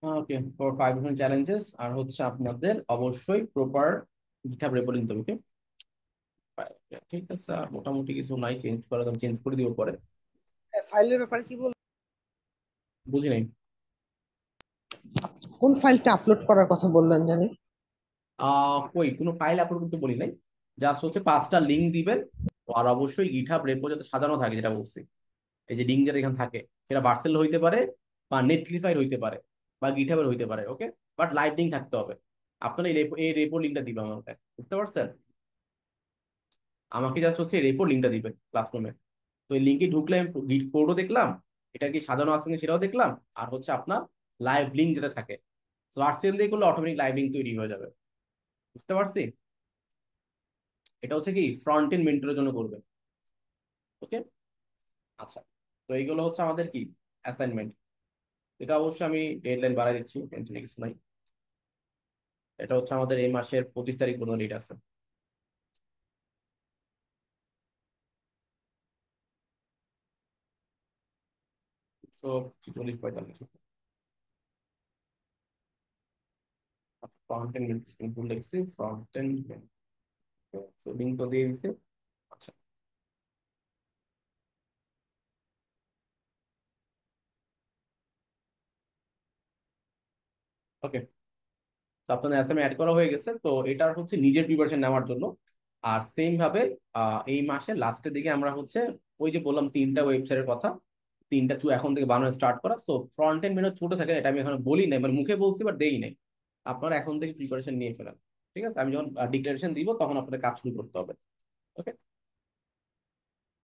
okay for 5 different challenges, আর হচ্ছে আপনাদের অবশ্যই প্রপার গিটহাব রেপো লিংক দেবে। ওকে ঠিক আছে, আর মোটামুটি কিছু নাই চেঞ্জ করা, আমি চেঞ্জ করে দিব পরে। ফাইলের ব্যাপারে কি বল? বুঝি নাই। কোন ফাইলটা আপলোড করার কথা বললেন জানি? কই কোনো ফাইল আপলোড করতে বলি নাই, জাস্ট হচ্ছে 5টা লিঙ্ক দিবেন। আর অবশ্যই গিটহাব রেপো যাতে সাজানো থাকে, যেটা বলছি, এই যে লিঙ্ক যাতে এখানে থাকে, সেটা ভার্সেল হইতে পারে বা নেটলিফাইড হইতে পারে বা গিটহাবের হইতে পারে। ওকে, বাট লাইভ লিঙ্ক থাকতে হবে। আপনার এই রেপো লিঙ্কটা দিবেন আমাকে, বুঝতে পারছেন? আমাকে জাস্ট হচ্ছে রেপো লিঙ্কটা দিবেন ক্লাসরুমে। তো এই লিঙ্কে ঢুকলে আমি গিট কোডও দেখলাম, এটা কি সাজানো আছে কিনা সেটাও দেখলাম, আর হচ্ছে আপনার লাইভ লিঙ্ক যেটা থাকে, ভার্সেল দিয়ে করলে অটোমেটিক লাইভ লিঙ্ক তৈরি হয়ে যাবে। বুঝতে পারছি? এটা হচ্ছে কি ফ্রন্ট এন্ড মেন্টরের জন্য করবে। ওকে, আচ্ছা, তো এইগুলো হচ্ছে আমাদের কি অ্যাসাইনমেন্ট। এটা অবশ্যই আমি ডেডলাইন বাড়াই দিচ্ছি, টেনশনে কিছু নাই। এটা হচ্ছে আমাদের এই মাসের 25 তারিখ পর্যন্ত ডেট আছে। সো 40-45 ফ্রন্ট এন্ড ভুল লিখছি, ফ্রন্ট এন্ড লিঙ্ক তো দিয়ে দিছে। আচ্ছা ওকে, তো আপনাদের অ্যাসাইনমেন্ট অ্যাড করা হয়ে গেছে, তো এটার হচ্ছে নিজের প্রিপারেশন নেওয়ার জন্য। আর সেম ভাবে এই মাসের লাস্টের দিকে আমরা হচ্ছে ওই যে বললাম 3টা ওয়েবসাইটের কথা, 3টা এখন থেকে বানানো স্টার্ট করা। সো ফ্রন্ট এন্ড মেনু ছোট থাকে, এটা আমি এখন বলি নাই, মানে মুখে বলছি বাট দেই নাই। আপনারা এখন থেকে প্রিপারেশন নিয়ে ফেলেন, ঠিক আছে? আমি যখন ডিক্লারেশন দিব তখন আপনাদের কাজ শুরু করতে হবে। ওকে।